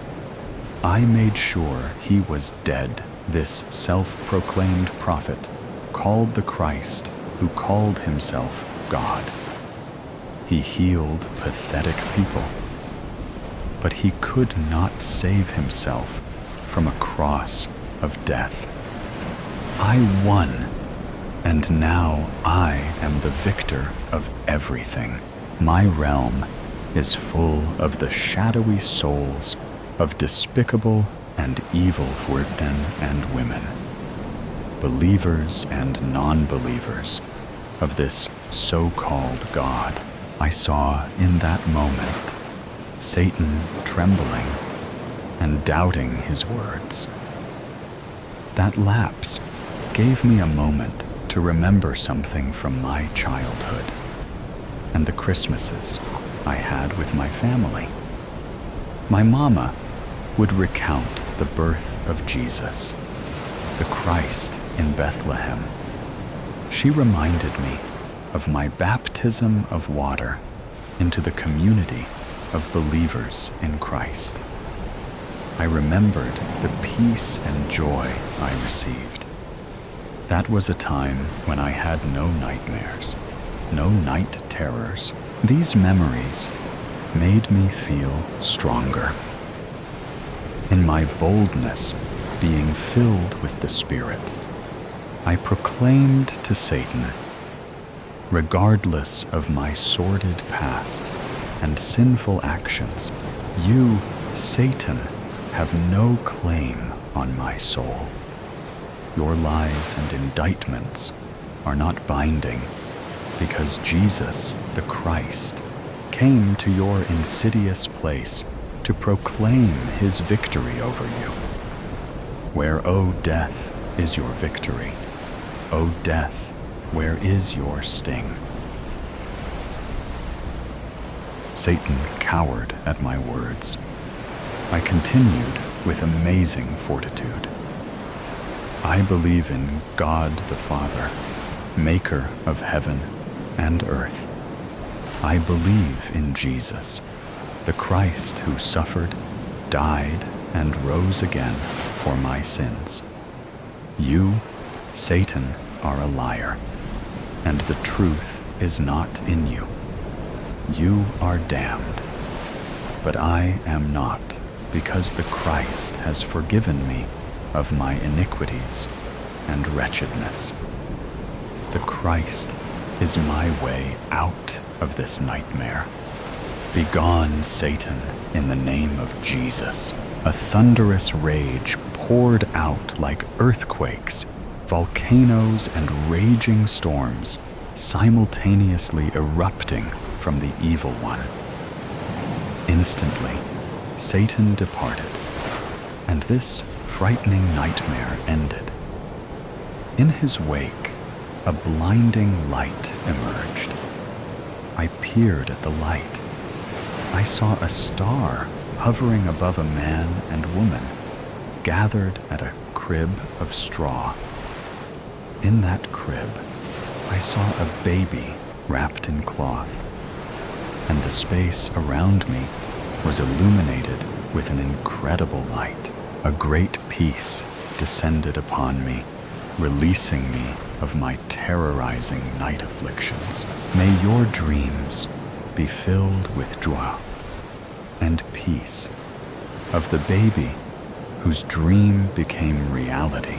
A: I made sure he was dead, this self-proclaimed prophet, called the Christ, who called himself God. He healed pathetic people, but he could not save himself from a cross of death. I won, and now I am the victor of everything. My realm is full of the shadowy souls of despicable and evil men and women, believers and non-believers of this so-called God." I saw in that moment Satan trembling and doubting his words. That lapse gave me a moment to remember something from my childhood and the Christmases I had with my family. My mama would recount the birth of Jesus, the Christ in Bethlehem. She reminded me of my baptism of water into the community of believers in Christ. I remembered the peace and joy I received. That was a time when I had no nightmares, no night terrors. These memories made me feel stronger. In my boldness, being filled with the Spirit, I proclaimed to Satan, "Regardless of my sordid past and sinful actions, you, Satan, have no claim on my soul. Your lies and indictments are not binding, because Jesus, the Christ, came to your insidious place to proclaim his victory over you. Where, O death, is your victory? O death, where is your sting?" Satan cowered at my words. I continued with amazing fortitude. "I believe in God the Father, maker of heaven and earth. I believe in Jesus, the Christ who suffered, died, and rose again for my sins. You, Satan, are a liar, and the truth is not in you. You are damned, but I am not, because the Christ has forgiven me of my iniquities and wretchedness. The Christ is my way out of this nightmare. Begone, Satan, in the name of Jesus." A thunderous rage poured out like earthquakes, volcanoes, and raging storms, simultaneously erupting from the evil one. Instantly, Satan departed, and this frightening nightmare ended. In his wake, a blinding light emerged. I peered at the light. I saw a star hovering above a man and woman, gathered at a crib of straw. In that crib, I saw a baby wrapped in cloth, and the space around me was illuminated with an incredible light. A great peace descended upon me, releasing me of my terrorizing night afflictions. May your dreams be filled with joy and peace of the baby whose dream became reality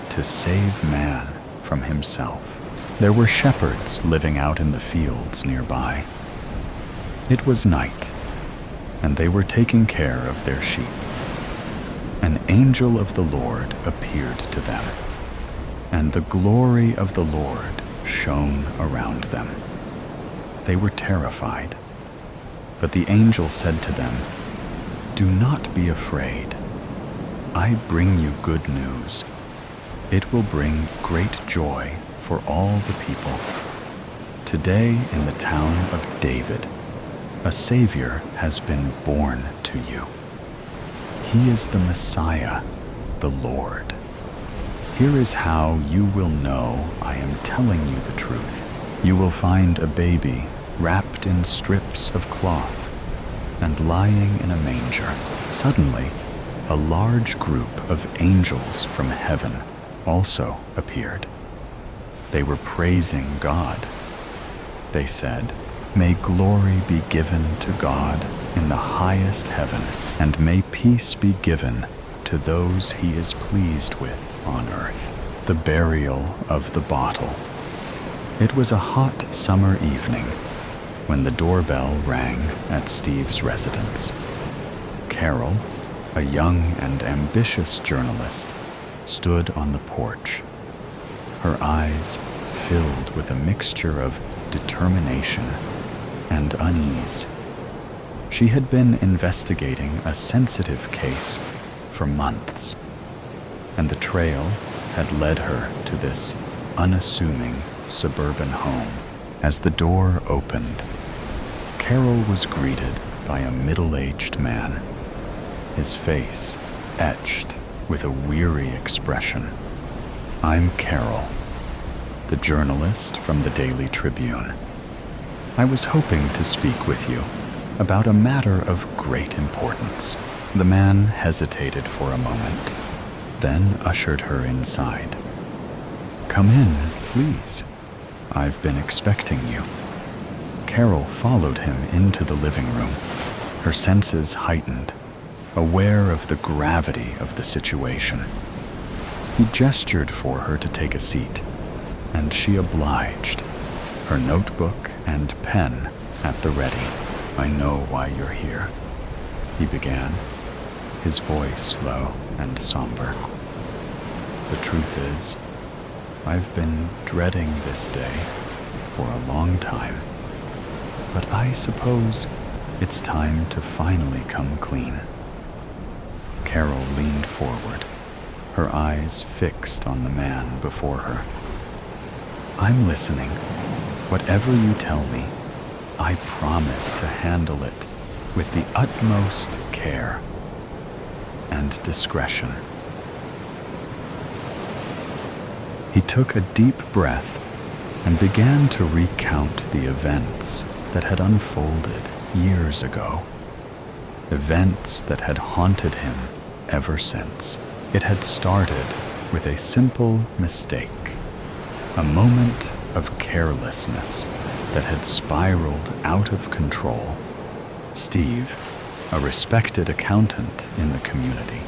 A: to save man from himself. There were shepherds living out in the fields nearby. It was night, and they were taking care of their sheep. An angel of the Lord appeared to them, and the glory of the Lord shone around them. They were terrified, but the angel said to them, "Do not be afraid. I bring you good news. It will bring great joy for all the people. Today in the town of David, a Savior has been born to you. He is the Messiah, the Lord. Here is how you will know I am telling you the truth. You will find a baby wrapped in strips of cloth and lying in a manger." Suddenly, a large group of angels from heaven also appeared. They were praising God. They said, "May glory be given to God in the highest heaven, and may peace be given to those he is pleased with on earth." The burial of the bottle. It was a hot summer evening when the doorbell rang at Steve's residence. Carol, a young and ambitious journalist, stood on the porch, her eyes filled with a mixture of determination and unease. She had been investigating a sensitive case for months, and the trail had led her to this unassuming suburban home. As the door opened, Carol was greeted by a middle-aged man, his face etched with a weary expression. "I'm Carol, the journalist from the Daily Tribune. I was hoping to speak with you about a matter of great importance." The man hesitated for a moment, then ushered her inside. "Come in, please. I've been expecting you." Carol followed him into the living room, her senses heightened, aware of the gravity of the situation. He gestured for her to take a seat, and she obliged, her notebook and pen at the ready. "I know why you're here," he began, his voice low and somber. "The truth is, I've been dreading this day for a long time, but I suppose it's time to finally come clean." Carol leaned forward, her eyes fixed on the man before her. "I'm listening. Whatever you tell me, I promise to handle it with the utmost care and discretion." He took a deep breath and began to recount the events that had unfolded years ago, events that had haunted him ever since. It had started with a simple mistake, a moment of carelessness that had spiraled out of control. Steve, a respected accountant in the community,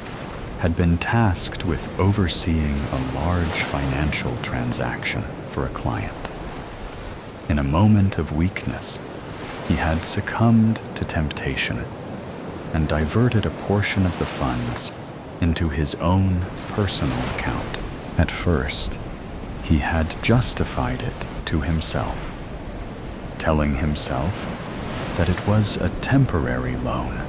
A: had been tasked with overseeing a large financial transaction for a client. In a moment of weakness, he had succumbed to temptation and diverted a portion of the funds into his own personal account. At first, he had justified it to himself, telling himself that it was a temporary loan,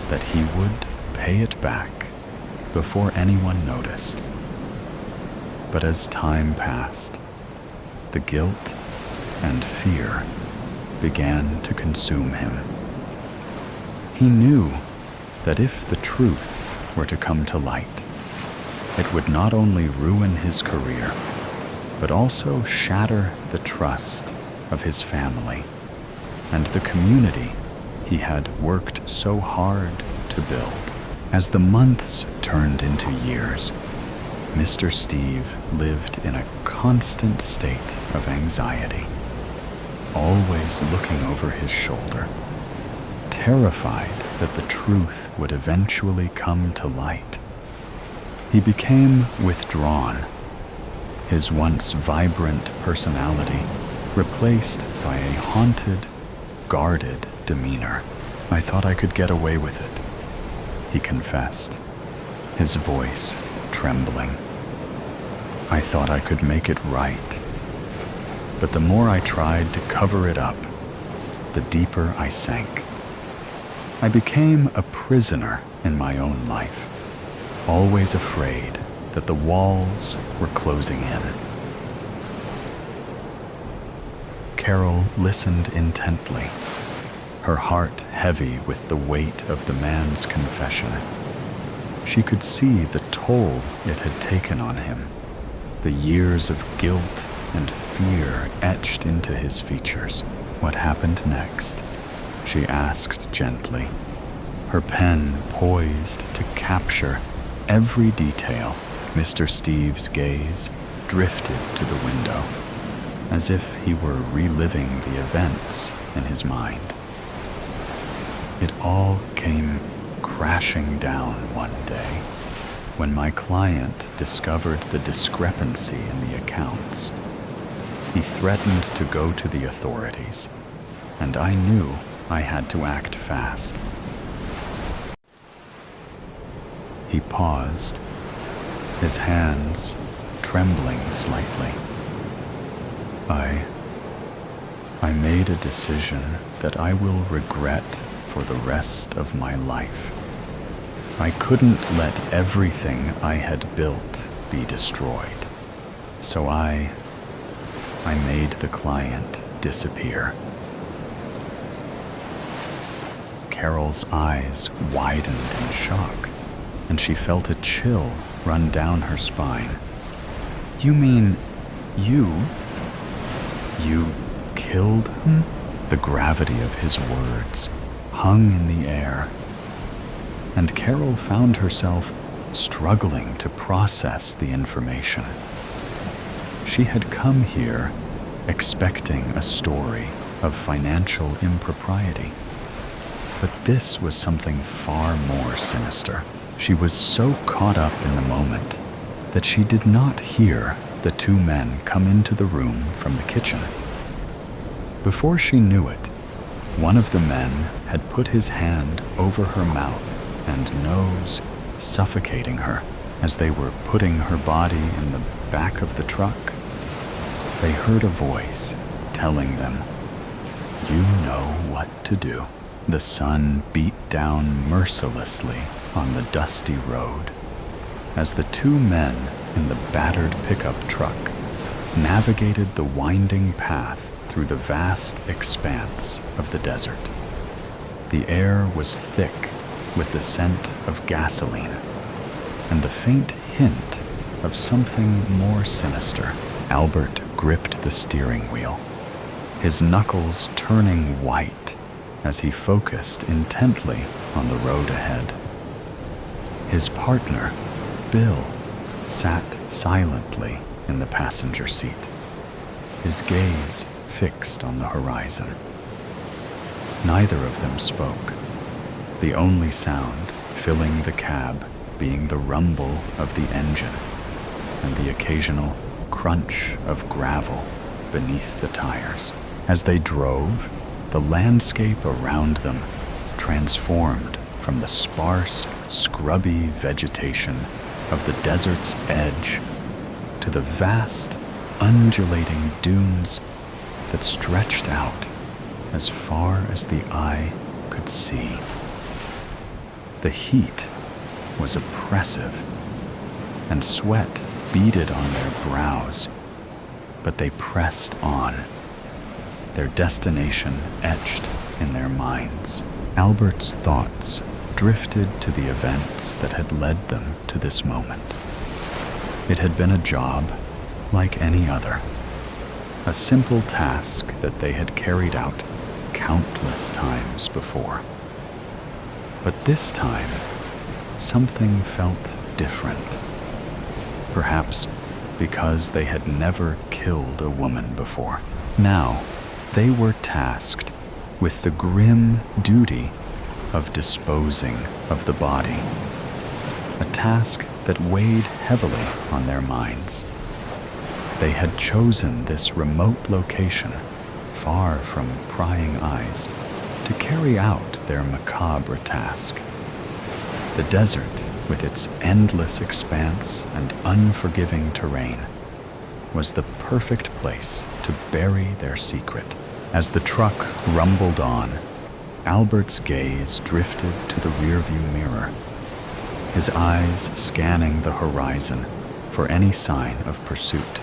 A: that he would pay it back before anyone noticed. But as time passed, the guilt and fear began to consume him. He knew that if the truth were to come to light, it would not only ruin his career, but also shatter the trust of his family and the community he had worked so hard to build. As the months turned into years, Mr. Steve lived in a constant state of anxiety, always looking over his shoulder, terrified that the truth would eventually come to light. He became withdrawn, his once vibrant personality replaced by a haunted, guarded demeanor. "I thought I could get away with it," he confessed, his voice trembling. "I thought I could make it right. But the more I tried to cover it up, the deeper I sank. I became a prisoner in my own life, always afraid that the walls were closing in." Carol listened intently, her heart heavy with the weight of the man's confession. She could see the toll it had taken on him, the years of guilt and fear etched into his features. "What happened next?" she asked gently, her pen poised to capture every detail. Mr. Steve's gaze drifted to the window, as if he were reliving the events in his mind. "It all came crashing down one day when my client discovered the discrepancy in the accounts. He threatened to go to the authorities, and I knew I had to act fast." He paused, his hands trembling slightly. I made a decision that I will regret for the rest of my life. I couldn't let everything I had built be destroyed, so I made the client disappear." Carol's eyes widened in shock, and she felt a chill run down her spine. "You mean you killed him?" The gravity of his words hung in the air, and Carol found herself struggling to process the information. She had come here expecting a story of financial impropriety, but this was something far more sinister. She was so caught up in the moment that she did not hear the two men come into the room from the kitchen. Before she knew it, one of the men had put his hand over her mouth and nose, suffocating her as they were putting her body in the back of the truck. They heard a voice telling them, "You know what to do." The sun beat down mercilessly on the dusty road as the two men in the battered pickup truck navigated the winding path through the vast expanse of the desert. The air was thick with the scent of gasoline and the faint hint of something more sinister. Albert gripped the steering wheel, his knuckles turning white as he focused intently on the road ahead. His partner, Bill, sat silently in the passenger seat, his gaze fixed on the horizon. Neither of them spoke, the only sound filling the cab being the rumble of the engine and the occasional crunch of gravel beneath the tires. As they drove, the landscape around them transformed from the sparse, scrubby vegetation of the desert's edge to the vast, undulating dunes that stretched out as far as the eye could see. The heat was oppressive, and sweat beaded on their brows, but they pressed on, their destination etched in their minds. Albert's thoughts drifted to the events that had led them to this moment. It had been a job like any other, a simple task that they had carried out countless times before. But this time, something felt different. Perhaps because they had never killed a woman before. Now, they were tasked with the grim duty of disposing of the body, a task that weighed heavily on their minds. They had chosen this remote location, far from prying eyes, to carry out their macabre task. The desert, with its endless expanse and unforgiving terrain, was the perfect place to bury their secret. As the truck rumbled on, Albert's gaze drifted to the rearview mirror, his eyes scanning the horizon for any sign of pursuit.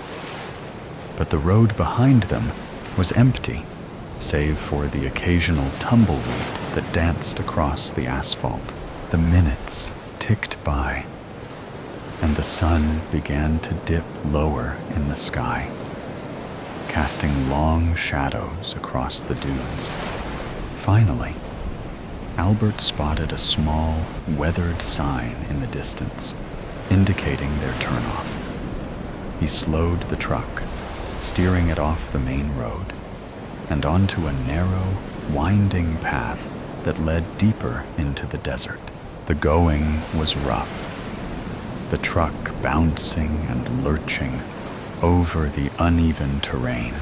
A: But the road behind them was empty, save for the occasional tumbleweed that danced across the asphalt. The minutes ticked by, and the sun began to dip lower in the sky, casting long shadows across the dunes. Finally, Albert spotted a small, weathered sign in the distance, indicating their turnoff. He slowed the truck, steering it off the main road and onto a narrow, winding path that led deeper into the desert. The going was rough, the truck bouncing and lurching over the uneven terrain.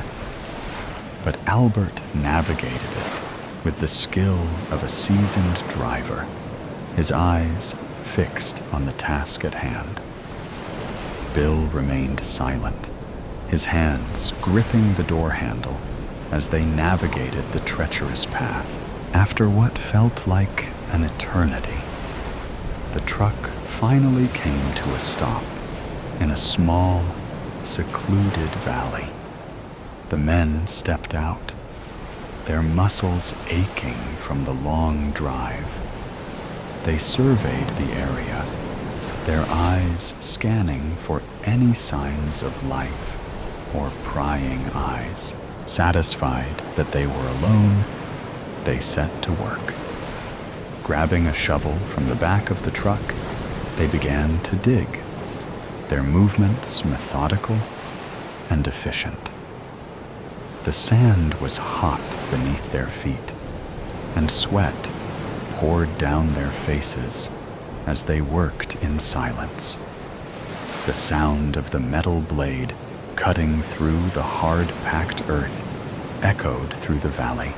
A: But Albert navigated it with the skill of a seasoned driver, his eyes fixed on the task at hand. Bill remained silent, his hands gripping the door handle as they navigated the treacherous path. After what felt like an eternity, the truck finally came to a stop in a small, secluded valley. The men stepped out, their muscles aching from the long drive. They surveyed the area, their eyes scanning for any signs of life or prying eyes. Satisfied that they were alone, they set to work. Grabbing a shovel from the back of the truck, they began to dig, their movements methodical and efficient. The sand was hot beneath their feet, and sweat poured down their faces as they worked in silence. The sound of the metal blade cutting through the hard-packed earth echoed through the valley,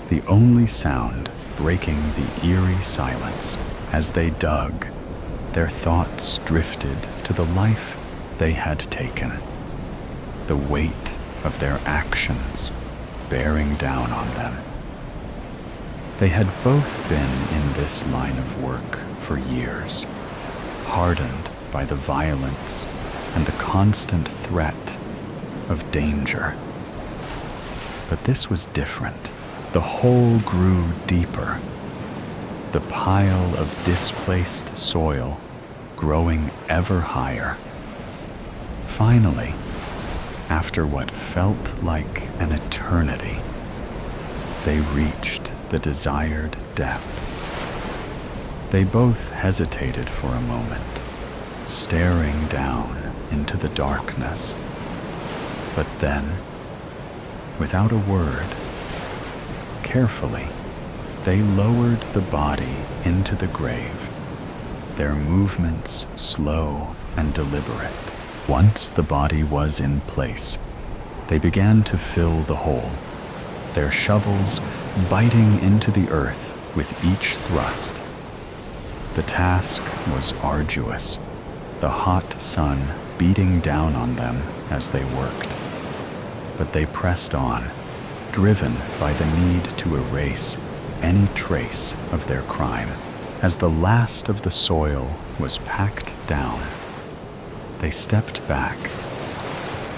A: the only sound breaking the eerie silence. As they dug, their thoughts drifted to the life they had taken, the weight of their actions bearing down on them. They had both been in this line of work for years, hardened by the violence and the constant threat of danger. But this was different. The hole grew deeper, the pile of displaced soil growing ever higher. Finally, after what felt like an eternity, they reached the desired depth. They both hesitated for a moment, staring down into the darkness. But then, without a word, carefully, they lowered the body into the grave, their movements slow and deliberate. Once the body was in place, they began to fill the hole, their shovels biting into the earth with each thrust. The task was arduous, the hot sun beating down on them as they worked. But they pressed on, driven by the need to erase any trace of their crime. As the last of the soil was packed down, they stepped back,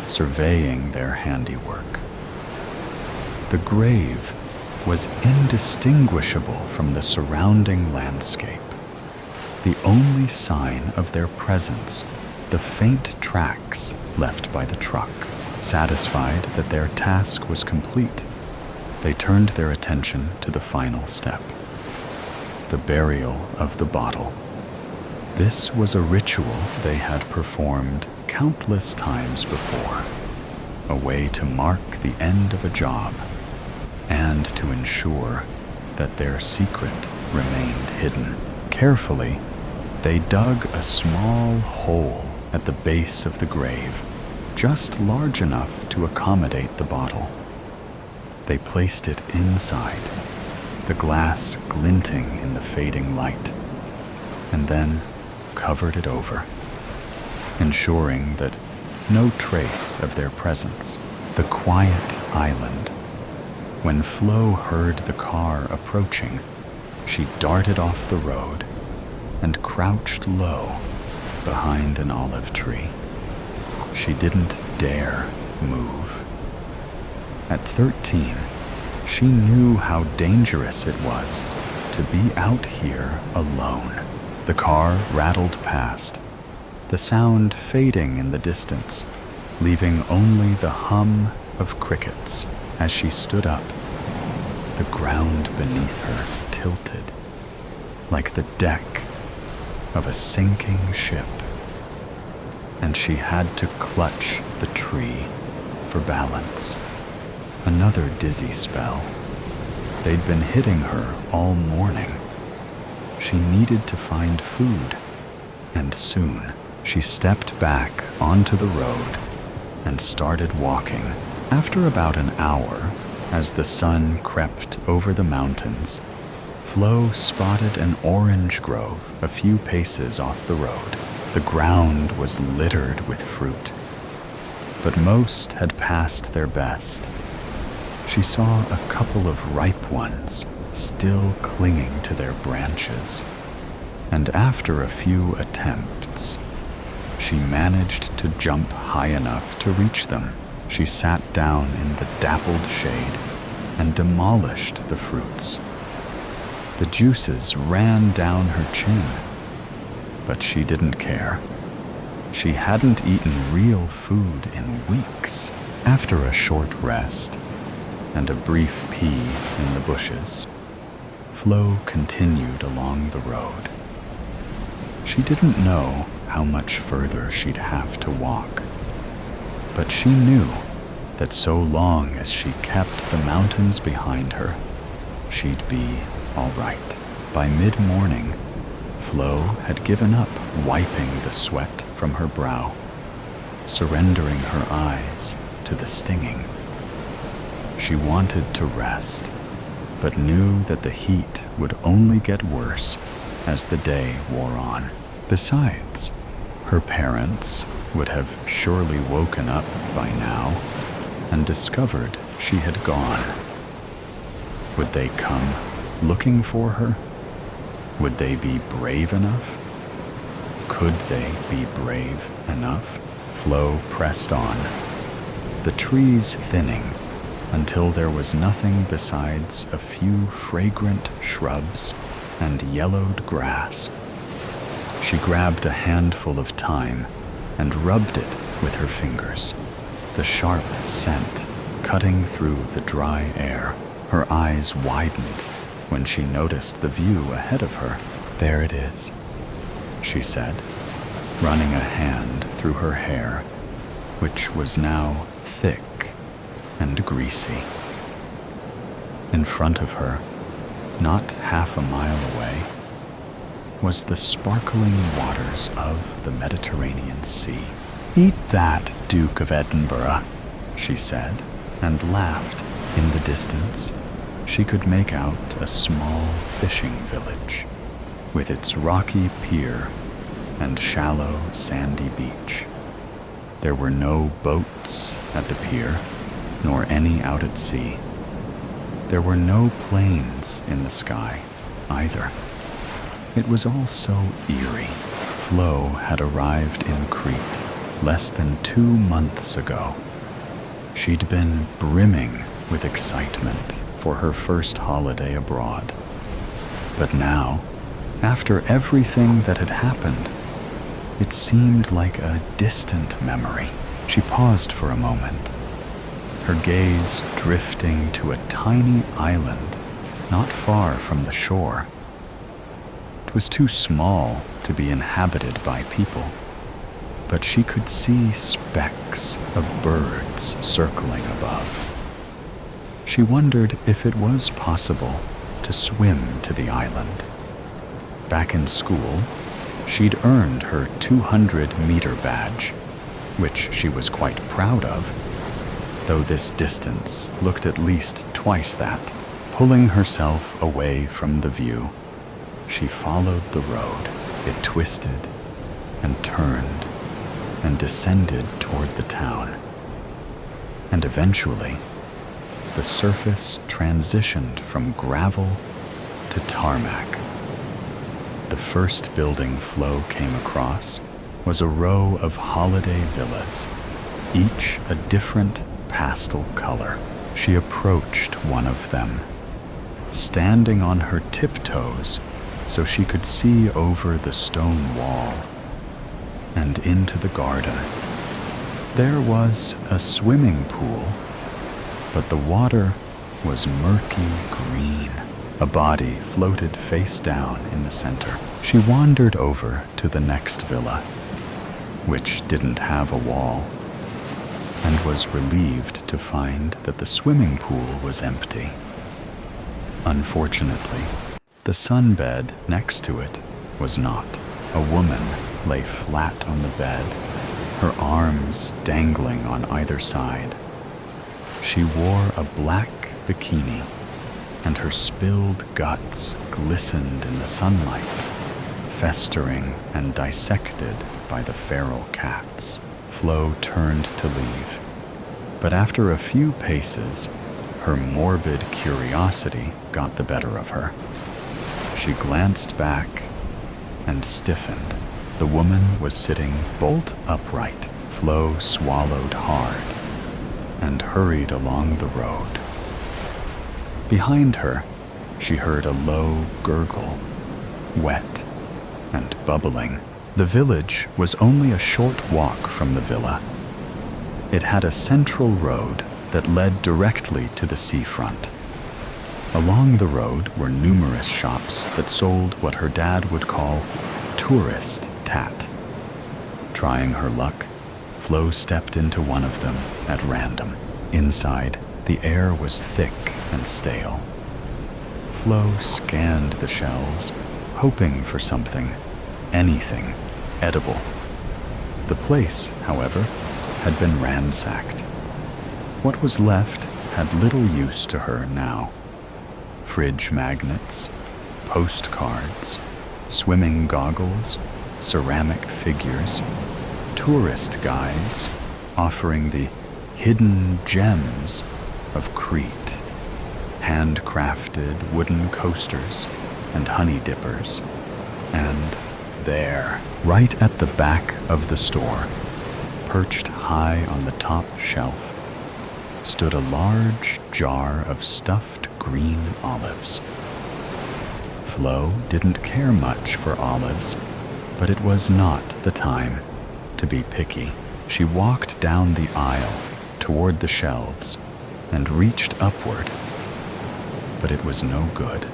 A: surveying their handiwork. The grave was indistinguishable from the surrounding landscape. The only sign of their presence, the faint tracks left by the truck. Satisfied that their task was complete, they turned their attention to the final step, the burial of the bottle. This was a ritual they had performed countless times before, a way to mark the end of a job and to ensure that their secret remained hidden. Carefully, they dug a small hole at the base of the grave, just large enough to accommodate the bottle. They placed it inside, the glass glinting in the fading light, and then covered it over, ensuring that no trace of their presence. The quiet island. When Flo heard the car approaching, she darted off the road and crouched low behind an olive tree. She didn't dare move. At 13, she knew how dangerous it was to be out here alone. The car rattled past, the sound fading in the distance, leaving only the hum of crickets. As she stood up, the ground beneath her tilted, like the deck of a sinking ship, and she had to clutch the tree for balance. Another dizzy spell. They'd been hitting her all morning. She needed to find food, and soon she stepped back onto the road and started walking. After about an hour, as the sun crept over the mountains, Flo spotted an orange grove a few paces off the road. The ground was littered with fruit, but most had passed their best. She saw a couple of ripe ones still clinging to their branches, and after a few attempts, she managed to jump high enough to reach them. She sat down in the dappled shade and demolished the fruits. The juices ran down her chin, but she didn't care. She hadn't eaten real food in weeks. After a short rest and a brief pee in the bushes, Flo continued along the road. She didn't know how much further she'd have to walk, but she knew that so long as she kept the mountains behind her, she'd be all right. By mid-morning, Flo had given up wiping the sweat from her brow, surrendering her eyes to the stinging. She wanted to rest, but knew that the heat would only get worse as the day wore on. Besides, her parents would have surely woken up by now and discovered she had gone. Would they come looking for her? Would they be brave enough? Could they be brave enough? Flo pressed on, the trees thinning until there was nothing besides a few fragrant shrubs and yellowed grass. She grabbed a handful of thyme and rubbed it with her fingers, the sharp scent cutting through the dry air. Her eyes widened when she noticed the view ahead of her. "There it is," she said, running a hand through her hair, which was now thick and greasy. In front of her, not half a mile away, was the sparkling waters of the Mediterranean Sea. "Eat that, Duke of Edinburgh," she said, and laughed. In the distance, she could make out a small fishing village, with its rocky pier and shallow sandy beach. There were no boats at the pier, nor any out at sea. There were no planes in the sky either. It was all so eerie. Flo had arrived in Crete less than 2 months ago. She'd been brimming with excitement for her first holiday abroad. But now, after everything that had happened, it seemed like a distant memory. She paused for a moment, her gaze drifting to a tiny island not far from the shore. It was too small to be inhabited by people, but she could see specks of birds circling above. She wondered if it was possible to swim to the island. Back in school, she'd earned her 200-meter badge, which she was quite proud of, though this distance looked at least twice that. Pulling herself away from the view, she followed the road. It twisted and turned and descended toward the town. And eventually, the surface transitioned from gravel to tarmac. The first building Flo came across was a row of holiday villas, each a different pastel color. She approached one of them, standing on her tiptoes so she could see over the stone wall and into the garden. There was a swimming pool, but the water was murky green. A body floated face down in the center. She wandered over to the next villa, which didn't have a wall, and was relieved to find that the swimming pool was empty. Unfortunately, the sunbed next to it was not. A woman lay flat on the bed, her arms dangling on either side. She wore a black bikini, and her spilled guts glistened in the sunlight, festering and dissected by the feral cats. Flo turned to leave, but after a few paces, her morbid curiosity got the better of her. She glanced back and stiffened. The woman was sitting bolt upright. Flo swallowed hard and hurried along the road. Behind her, she heard a low gurgle, wet and bubbling. The village was only a short walk from the villa. It had a central road that led directly to the seafront. Along the road were numerous shops that sold what her dad would call tourist tat. Trying her luck, Flo stepped into one of them at random. Inside, the air was thick and stale. Flo scanned the shelves, hoping for something, anything, edible. The place, however, had been ransacked. What was left had little use to her now. Fridge magnets, postcards, swimming goggles, ceramic figures, tourist guides offering the hidden gems of Crete, handcrafted wooden coasters and honey dippers. And there, right at the back of the store, perched high on the top shelf, stood a large jar of stuffed green olives. Flo didn't care much for olives, but it was not the time to be picky. She walked down the aisle toward the shelves and reached upward, but it was no good.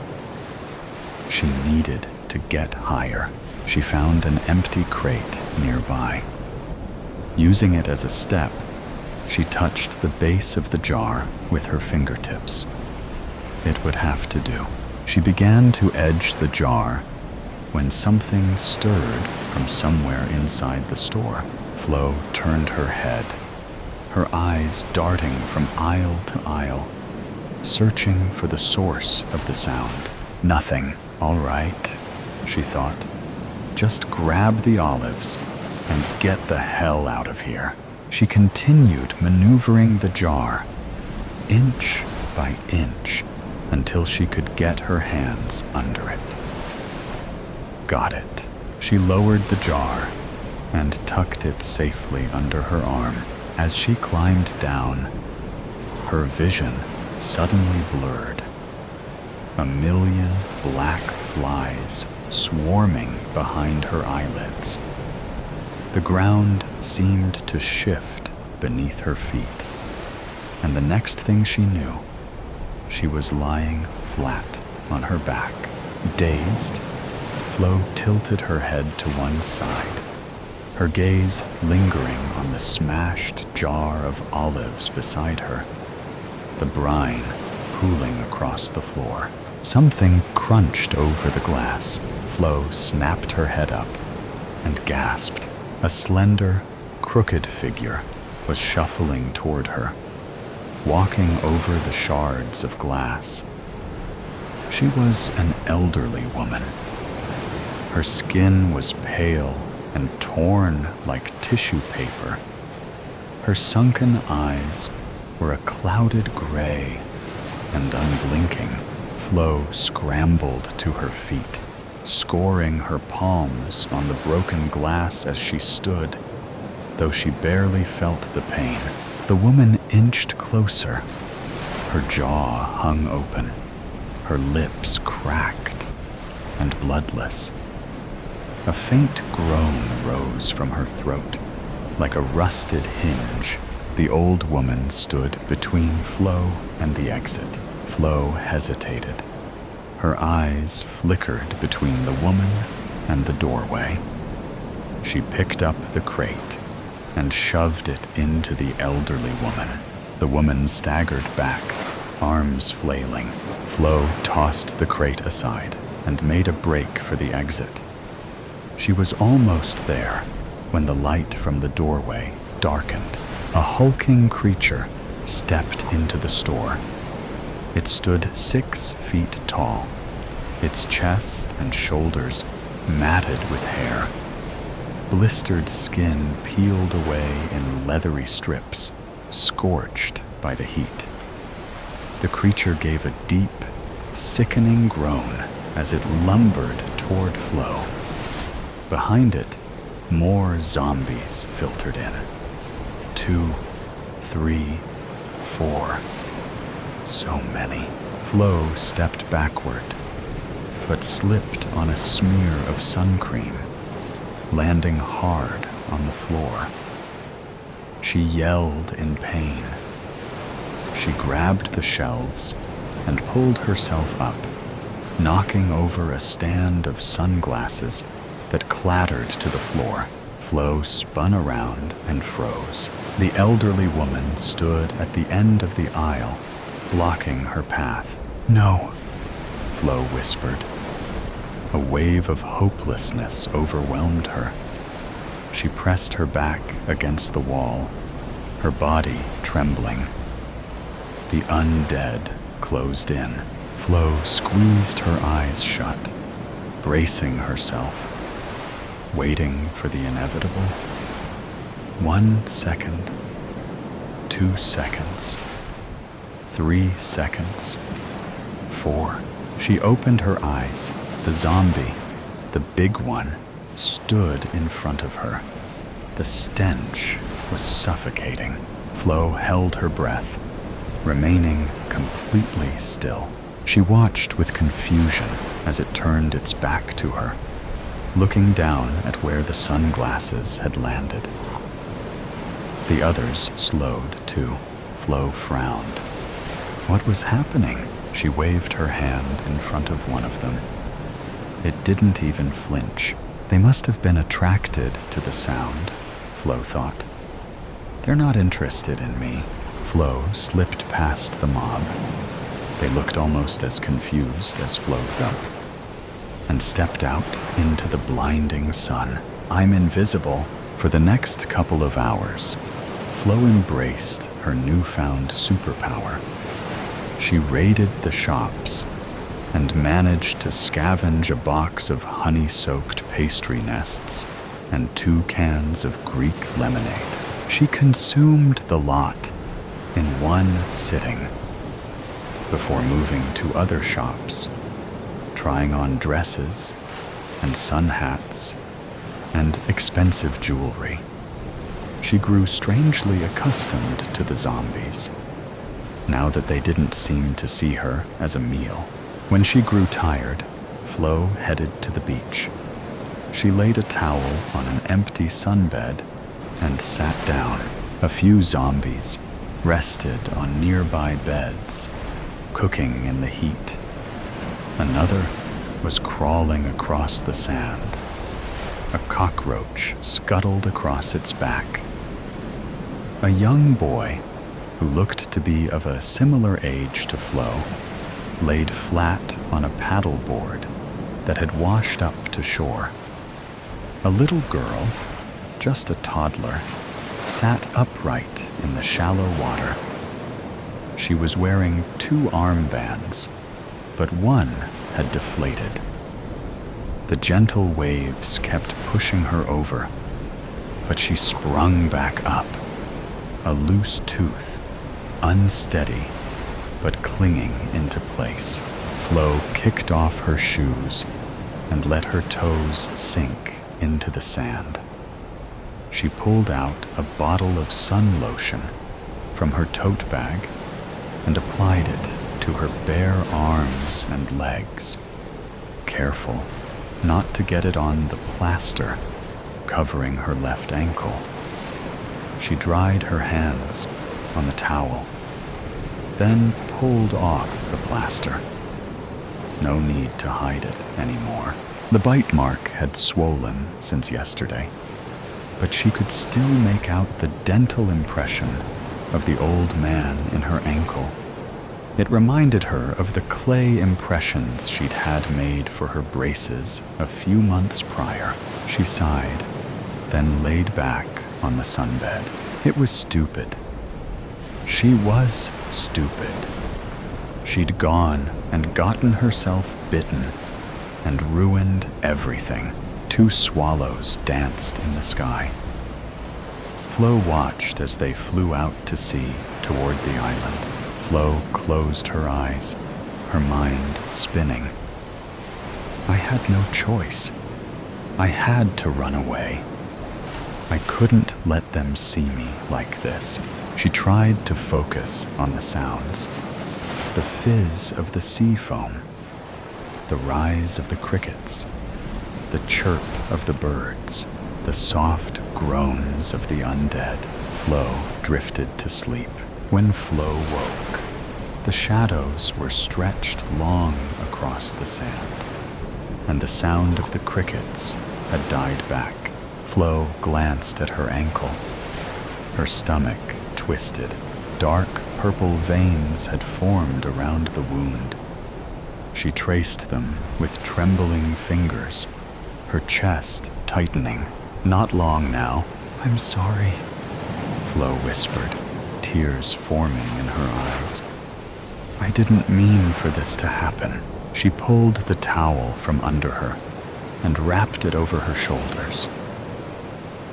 A: She needed to get higher. She found an empty crate nearby. Using it as a step, she touched the base of the jar with her fingertips. It would have to do. She began to edge the jar when something stirred from somewhere inside the store. Flo turned her head, her eyes darting from aisle to aisle, searching for the source of the sound. Nothing. All right, she thought. Just grab the olives and get the hell out of here. She continued maneuvering the jar, inch by inch, until she could get her hands under it. Got it. She lowered the jar and tucked it safely under her arm. As she climbed down, her vision suddenly blurred. 1,000,000 black flies swarming behind her eyelids. The ground seemed to shift beneath her feet, and the next thing she knew, she was lying flat on her back. Dazed, Flo tilted her head to one side, her gaze lingering on the smashed jar of olives beside her, the brine pooling across the floor. Something crunched over the glass. Flo snapped her head up and gasped. A slender, crooked figure was shuffling toward her, walking over the shards of glass. She was an elderly woman. Her skin was pale and torn like tissue paper. Her sunken eyes were a clouded gray and unblinking. Flo scrambled to her feet, scoring her palms on the broken glass as she stood, though she barely felt the pain. The woman inched closer. Her jaw hung open, her lips cracked and bloodless. A faint groan rose from her throat, like a rusted hinge. The old woman stood between Flo and the exit. Flo hesitated. Her eyes flickered between the woman and the doorway. She picked up the crate and shoved it into the elderly woman. The woman staggered back, arms flailing. Flo tossed the crate aside and made a break for the exit. She was almost there when the light from the doorway darkened. A hulking creature stepped into the store. It stood 6 feet tall, its chest and shoulders matted with hair. Blistered skin peeled away in leathery strips, scorched by the heat. The creature gave a deep, sickening groan as it lumbered toward Flo. Behind it, more zombies filtered in. 2, 3, 4. So many. Flo stepped backward, but slipped on a smear of sun cream, landing hard on the floor. She yelled in pain. She grabbed the shelves and pulled herself up, knocking over a stand of sunglasses that clattered to the floor. Flo spun around and froze. The elderly woman stood at the end of the aisle, blocking her path. "No," Flo whispered. A wave of hopelessness overwhelmed her. She pressed her back against the wall, her body trembling. The undead closed in. Flo squeezed her eyes shut, bracing herself, waiting for the inevitable. 1 second, 2 seconds, 3 seconds, 4. She opened her eyes. The zombie, the big one, stood in front of her. The stench was suffocating. Flo held her breath, remaining completely still. She watched with confusion as it turned its back to her, looking down at where the sunglasses had landed. The others slowed too. Flo frowned. What was happening? She waved her hand in front of one of them. It didn't even flinch. They must have been attracted to the sound, Flo thought. They're not interested in me. Flo slipped past the mob. They looked almost as confused as Flo felt, and stepped out into the blinding sun. I'm invisible. For the next couple of hours, Flo embraced her newfound superpower. She raided the shops and managed to scavenge a box of honey-soaked pastry nests and 2 cans of Greek lemonade. She consumed the lot in one sitting before moving to other shops, trying on dresses and sun hats and expensive jewelry. She grew strangely accustomed to the zombies, now that they didn't seem to see her as a meal. When she grew tired, Flo headed to the beach. She laid a towel on an empty sunbed and sat down. A few zombies rested on nearby beds, cooking in the heat. Another was crawling across the sand. A cockroach scuttled across its back. A young boy, who looked to be of a similar age to Flo, laid flat on a paddle board that had washed up to shore. A little girl, just a toddler, sat upright in the shallow water. She was wearing 2 armbands, but one had deflated. The gentle waves kept pushing her over, but she sprung back up, a loose tooth, unsteady, but clinging into place. Flo kicked off her shoes and let her toes sink into the sand. She pulled out a bottle of sun lotion from her tote bag and applied it to her bare arms and legs, careful not to get it on the plaster covering her left ankle. She dried her hands on the towel, then pulled off the plaster. No need to hide it anymore. The bite mark had swollen since yesterday, but she could still make out the dental impression of the old man in her ankle. It reminded her of the clay impressions she'd had made for her braces a few months prior. She sighed, then laid back on the sunbed. It was stupid. She was stupid. She'd gone and gotten herself bitten and ruined everything. 2 swallows danced in the sky. Flo watched as they flew out to sea toward the island. Flo closed her eyes, her mind spinning. I had no choice. I had to run away. I couldn't let them see me like this. She tried to focus on the sounds. The fizz of the sea foam, the rise of the crickets, the chirp of the birds, the soft groans of the undead. Flo drifted to sleep. When Flo woke, the shadows were stretched long across the sand, and the sound of the crickets had died back. Flo glanced at her ankle. Her stomach twisted. Dark purple veins had formed around the wound. She traced them with trembling fingers, her chest tightening. Not long now. I'm sorry, Flo whispered, tears forming in her eyes. I didn't mean for this to happen. She pulled the towel from under her and wrapped it over her shoulders.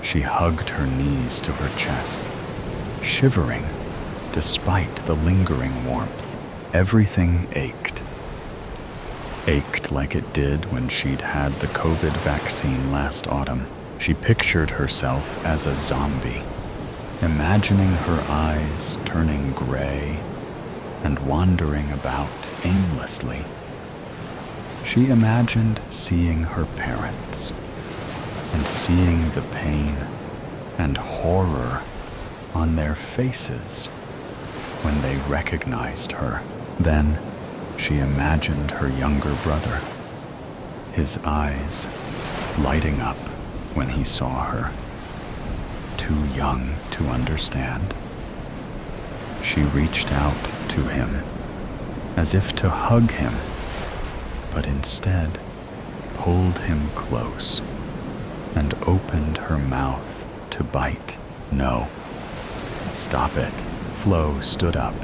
A: She hugged her knees to her chest, shivering despite the lingering warmth. Everything ached. Ached like it did when she'd had the COVID vaccine last autumn. She pictured herself as a zombie, imagining her eyes turning gray and wandering about aimlessly. She imagined seeing her parents and seeing the pain and horror on their faces when they recognized her. Then she imagined her younger brother, his eyes lighting up when he saw her, too young to understand. She reached out to him, as if to hug him, but instead pulled him close and opened her mouth to bite. No. Stop it. Flo stood up,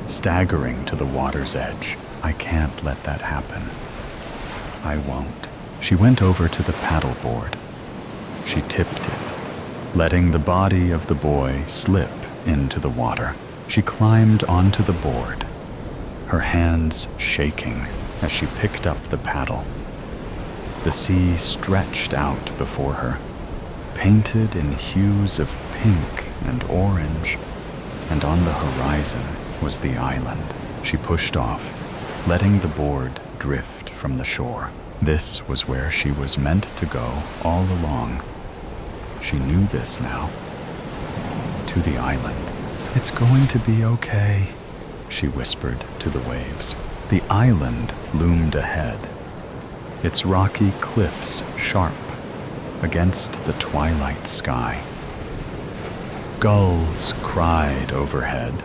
A: staggering to the water's edge. I can't let that happen. I won't. She went over to the paddleboard. She tipped it, letting the body of the boy slip into the water. She climbed onto the board, her hands shaking as she picked up the paddle. The sea stretched out before her, painted in hues of pink and orange, and on the horizon was the island. She pushed off, letting the board drift from the shore. This was where she was meant to go all along. She knew this now. To the island. "It's going to be okay," she whispered to the waves. The island loomed ahead, its rocky cliffs sharp against the twilight sky. Gulls cried overhead,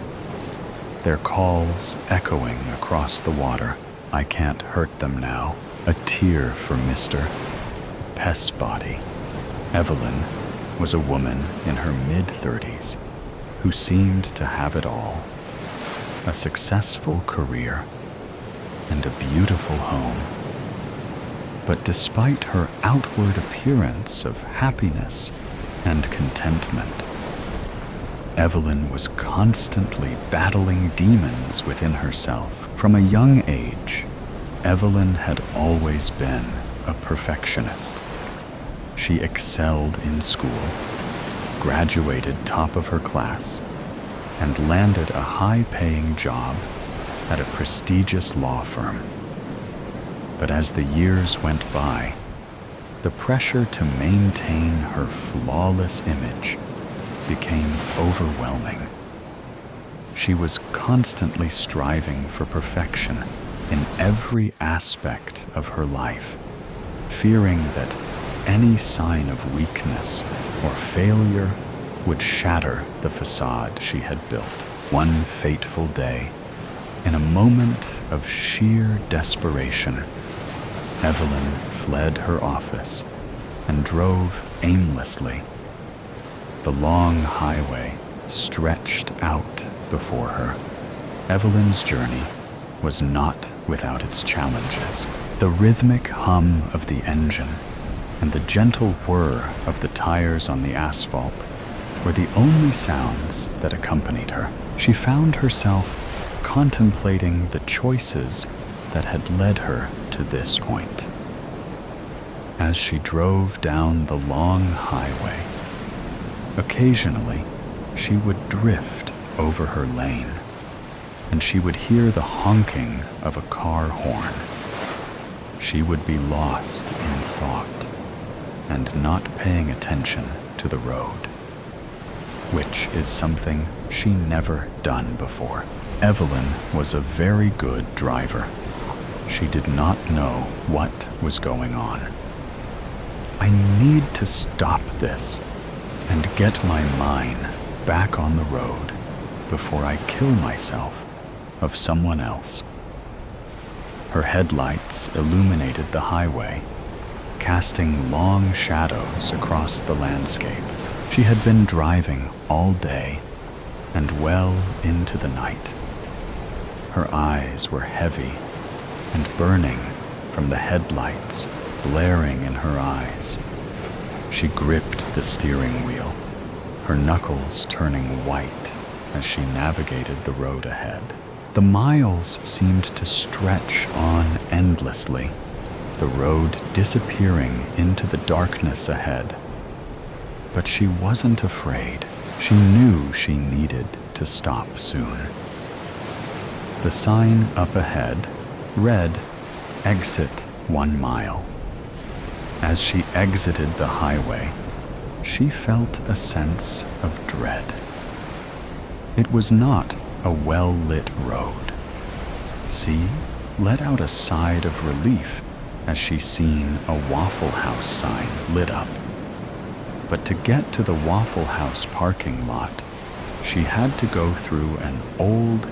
A: their calls echoing across the water. I can't hurt them now. A tear for Mr. Pessbody. Evelyn was a woman in her mid-30s who seemed to have it all. A successful career and a beautiful home. But despite her outward appearance of happiness and contentment, Evelyn was constantly battling demons within herself. From a young age, Evelyn had always been a perfectionist. She excelled in school, graduated top of her class, and landed a high-paying job at a prestigious law firm. But as the years went by, the pressure to maintain her flawless image became overwhelming. She was constantly striving for perfection in every aspect of her life, fearing that any sign of weakness or failure would shatter the facade she had built. One fateful day, in a moment of sheer desperation, Evelyn fled her office and drove aimlessly. The long highway stretched out before her. Evelyn's journey was not without its challenges. The rhythmic hum of the engine and the gentle whir of the tires on the asphalt were the only sounds that accompanied her. She found herself contemplating the choices that had led her to this point. As she drove down the long highway, occasionally she would drift over her lane, and she would hear the honking of a car horn. She would be lost in thought and not paying attention to the road, which is something she never done before. Evelyn was a very good driver. She did not know what was going on. I need to stop this and get my mind back on the road before I kill myself of someone else. Her headlights illuminated the highway, casting long shadows across the landscape. She had been driving all day and well into the night. Her eyes were heavy and burning from the headlights blaring in her eyes. She gripped the steering wheel, her knuckles turning white as she navigated the road ahead. The miles seemed to stretch on endlessly, the road disappearing into the darkness ahead. But she wasn't afraid. She knew she needed to stop soon. The sign up ahead read, "Exit 1 mile." As she exited the highway, she felt a sense of dread. It was not a well-lit road. See let out a sigh of relief as she seen a Waffle House sign lit up. But to get to the Waffle House parking lot, she had to go through an old,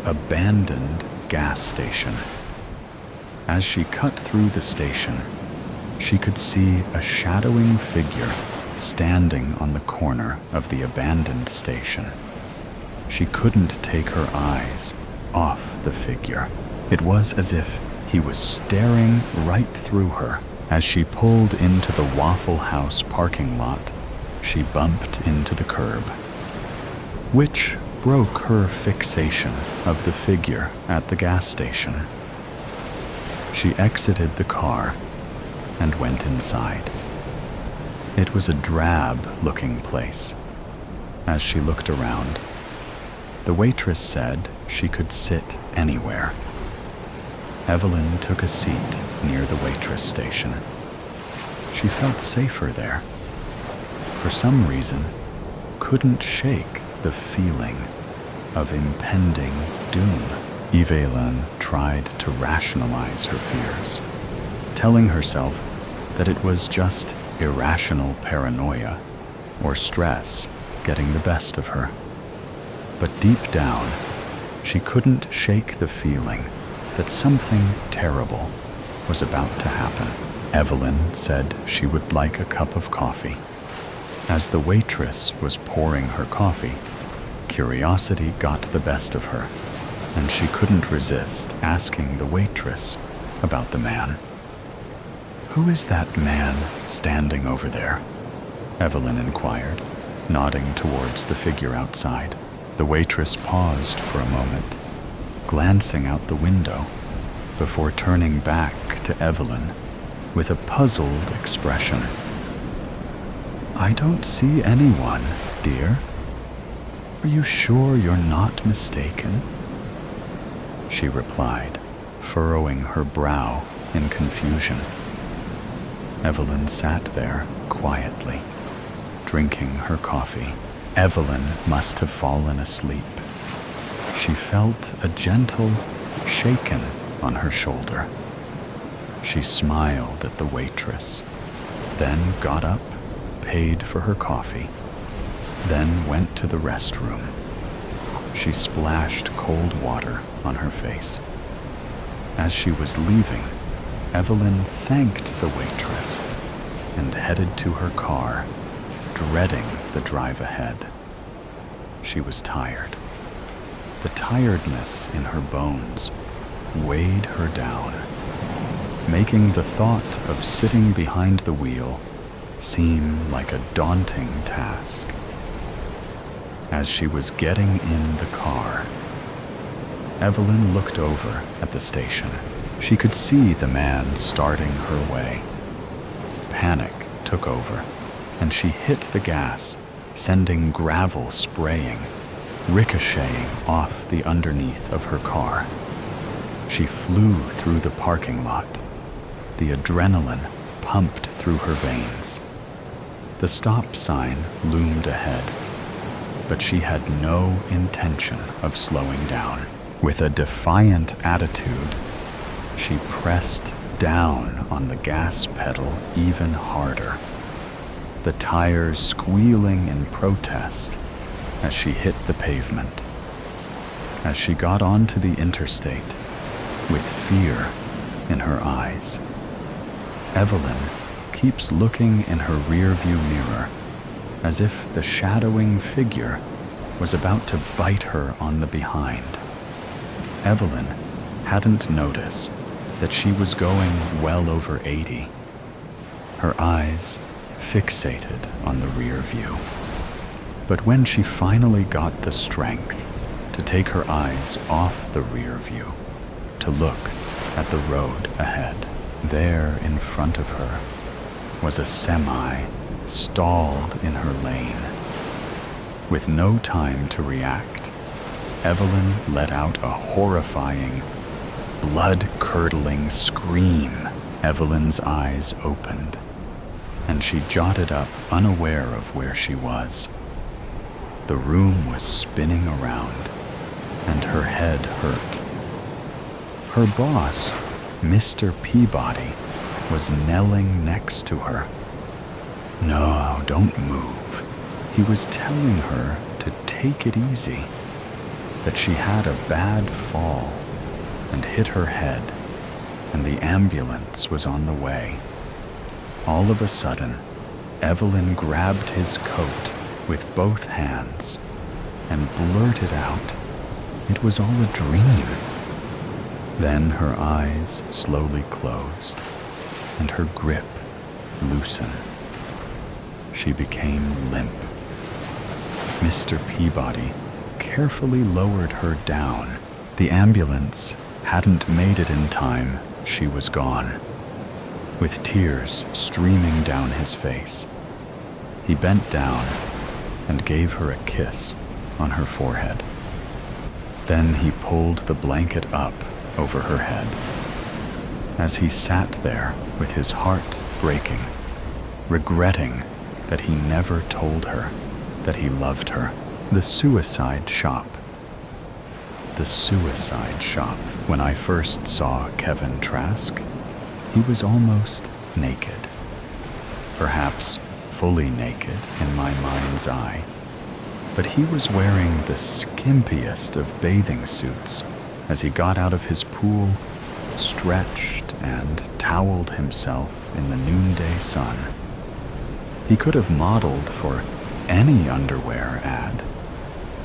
A: abandoned gas station. As she cut through the station, she could see a shadowing figure standing on the corner of the abandoned station. She couldn't take her eyes off the figure. It was as if he was staring right through her. As she pulled into the Waffle House parking lot, she bumped into the curb, which broke her fixation of the figure at the gas station. She exited the car and went inside. It was a drab-looking place. As she looked around, the waitress said she could sit anywhere. Evelyn took a seat near the waitress station. She felt safer there. For some reason, couldn't shake the feeling of impending doom. Evelyn tried to rationalize her fears, telling herself that it was just irrational paranoia or stress getting the best of her. But deep down, she couldn't shake the feeling that something terrible was about to happen. Evelyn said she would like a cup of coffee. As the waitress was pouring her coffee, curiosity got the best of her, and she couldn't resist asking the waitress about the man. "Who is that man standing over there?" Evelyn inquired, nodding towards the figure outside. The waitress paused for a moment, glancing out the window, before turning back to Evelyn with a puzzled expression. "I don't see anyone, dear. Are you sure you're not mistaken?" she replied, furrowing her brow in confusion. Evelyn sat there quietly, drinking her coffee. Evelyn must have fallen asleep. She felt a gentle shaken on her shoulder. She smiled at the waitress, then got up, paid for her coffee, then went to the restroom. She splashed cold water on her face. As she was leaving, Evelyn thanked the waitress and headed to her car, dreading the drive ahead. She was tired. The tiredness in her bones weighed her down, making the thought of sitting behind the wheel seem like a daunting task. As she was getting in the car, Evelyn looked over at the station. She could see the man starting her way. Panic took over, and she hit the gas, sending gravel spraying, ricocheting off the underneath of her car. She flew through the parking lot. The adrenaline pumped through her veins. The stop sign loomed ahead, but she had no intention of slowing down. With a defiant attitude, she pressed down on the gas pedal even harder, the tires squealing in protest as she hit the pavement. As she got onto the interstate, with fear in her eyes, Evelyn keeps looking in her rearview mirror as if the shadowing figure was about to bite her on the behind. Evelyn hadn't noticed that she was going well over 80, her eyes fixated on the rear view. But when she finally got the strength to take her eyes off the rear view, to look at the road ahead, there in front of her was a semi stalled in her lane. With no time to react, Evelyn let out a horrifying, blood-curdling scream. Evelyn's eyes opened, and she jotted up, unaware of where she was. The room was spinning around, and her head hurt. Her boss, Mr. Peabody, was knelling next to her. "No, don't move." He was telling her to take it easy, that she had a bad fall and hit her head, and the ambulance was on the way. All of a sudden, Evelyn grabbed his coat with both hands and blurted out, it was all a dream. Then her eyes slowly closed and her grip loosened. She became limp. Mr. Peabody carefully lowered her down. The ambulance hadn't made it in time. She was gone. with tears streaming down his face. He bent down and gave her a kiss on her forehead. Then he pulled the blanket up over her head. As he sat there with his heart breaking, regretting that he never told her that he loved her. The suicide shop. The suicide shop. When I first saw Kevin Trask, he was almost naked. Perhaps fully naked in my mind's eye, but he was wearing the skimpiest of bathing suits as he got out of his pool, stretched and toweled himself in the noonday sun. He could have modeled for any underwear ad.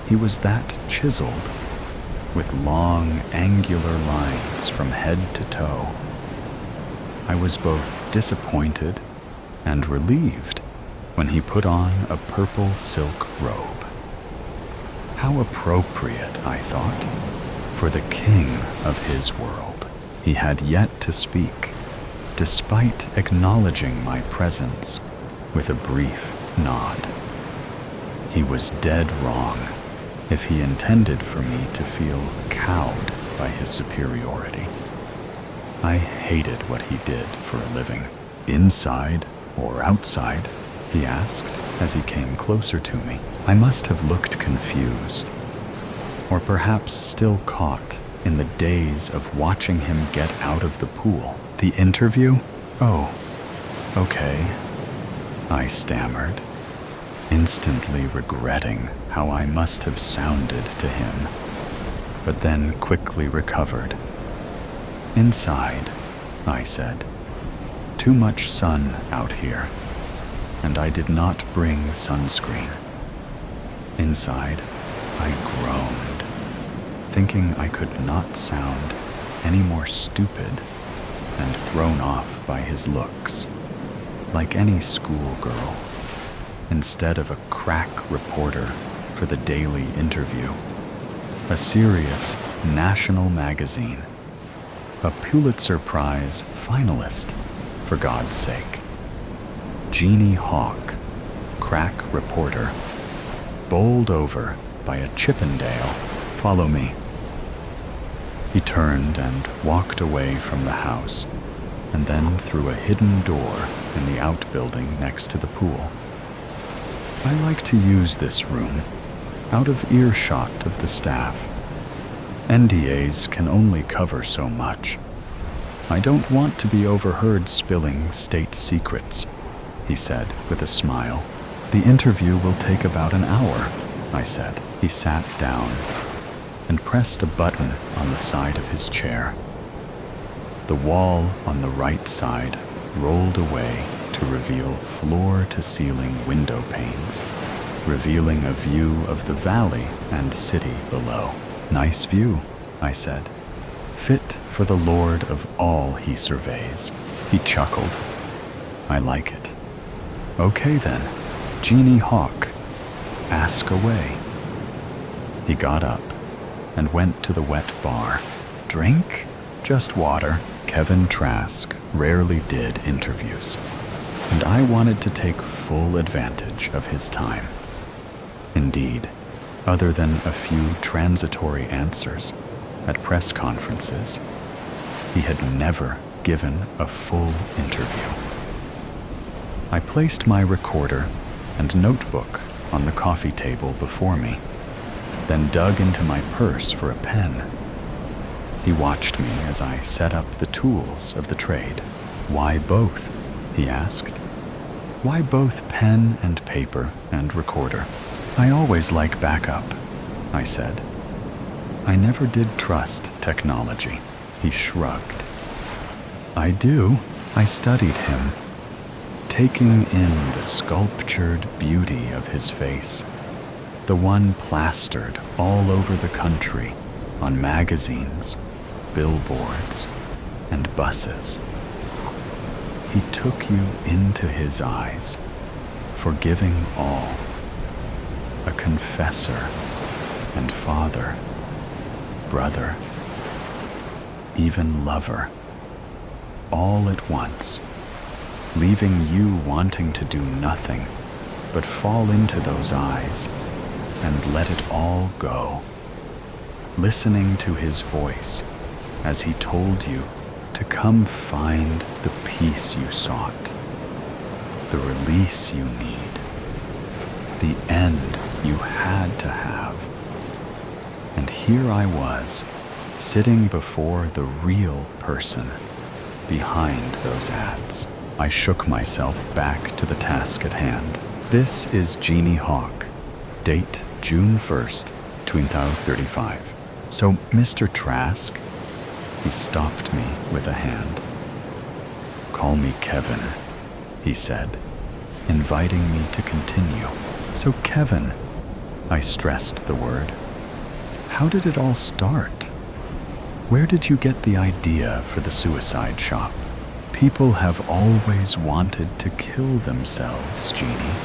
A: He was that chiseled, with long, angular lines from head to toe. I was both disappointed and relieved when he put on a purple silk robe. How appropriate, I thought, for the king of his world. He had yet to speak, despite acknowledging my presence with a brief nod. He was dead wrong if he intended for me to feel cowed by his superiority. I hated what he did for a living. Inside or outside? He asked as he came closer to me. I must have looked confused, or perhaps still caught in the daze of watching him get out of the pool. The interview? Oh, okay, I stammered, instantly regretting how I must have sounded to him, but then quickly recovered. Inside, I said. Too much sun out here, and I did not bring sunscreen. Inside, I groaned, thinking I could not sound any more stupid and thrown off by his looks, like any schoolgirl, instead of a crack reporter for the Daily Interview, a serious national magazine, a Pulitzer Prize finalist, for God's sake. Jeannie Hawk, crack reporter, bowled over by a Chippendale. Follow me. He turned and walked away from the house, and then through a hidden door in the outbuilding next to the pool. I like to use this room, out of earshot of the staff. NDAs can only cover so much. I don't want to be overheard spilling state secrets, he said with a smile. The interview will take about an hour, I said. He sat down and pressed a button on the side of his chair. The wall on the right side rolled away to reveal floor-to-ceiling window panes, revealing a view of the valley and city below. Nice view, I said. Fit for the Lord of all he surveys. He chuckled. I like it. Okay then, Jeannie Hawk, ask away. He got up and went to the wet bar. Drink? Just water. Kevin Trask rarely did interviews, and I wanted to take full advantage of his time. Indeed, other than a few transitory answers at press conferences, he had never given a full interview. I placed my recorder and notebook on the coffee table before me, then dug into my purse for a pen. He watched me as I set up the tools of the trade. Why both? He asked. Why both pen and paper and recorder? I always like backup, I said. I never did trust technology. He shrugged. I do. I studied him, taking in the sculptured beauty of his face, the one plastered all over the country on magazines, billboards, and buses. He took you into his eyes, forgiving all, a confessor and father, brother, even lover, all at once. leaving you wanting to do nothing but fall into those eyes and let it all go, listening to his voice as he told you to come find the peace you sought, the release you need, the end you had to have. And here I was, sitting before the real person behind those ads. I shook myself back to the task at hand. This is Jeannie Hawk, date June 1st, 2035. So, Mr. Trask, he stopped me with a hand. Call me Kevin, he said, inviting me to continue. So, Kevin, I stressed the word. How did it all start? Where did you get the idea for the suicide shop? People have always wanted to kill themselves, Jeannie.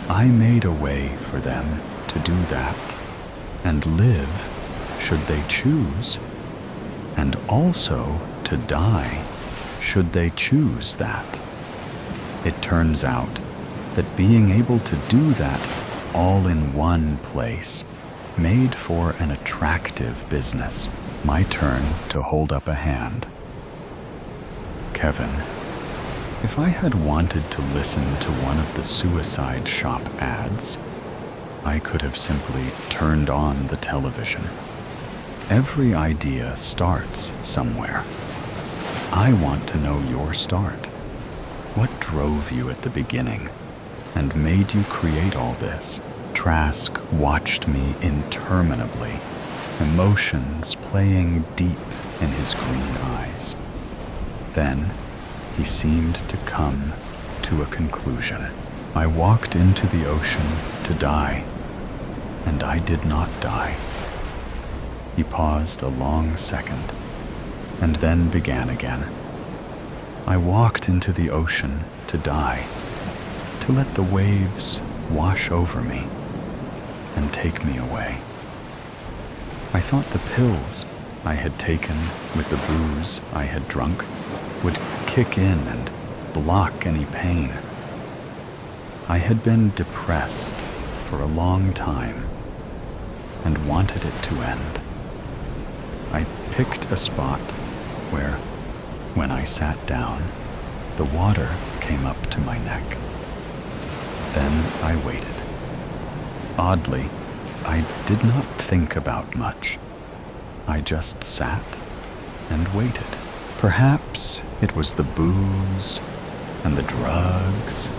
A: I made a way for them to do that and live should they choose, and also to die should they choose that. It turns out that being able to do that all in one place made for an attractive business. My turn to hold up a hand. Kevin, if I had wanted to listen to one of the suicide shop ads, I could have simply turned on the television. Every idea starts somewhere. I want to know your start. What drove you at the beginning and made you create all this? Trask watched me interminably, emotions playing deep in his green eyes. Then he seemed to come to a conclusion. I walked into the ocean to die, and I did not die. He paused a long second, and then began again. I walked into the ocean to die, to let the waves wash over me and take me away. I thought the pills I had taken with the booze I had drunk would kick in and block any pain. I had been depressed for a long time and wanted it to end. I picked a spot where, when I sat down, the water came up to my neck. Then I waited. Oddly, I did not think about much. I just sat and waited. Perhaps it was the booze and the drugs.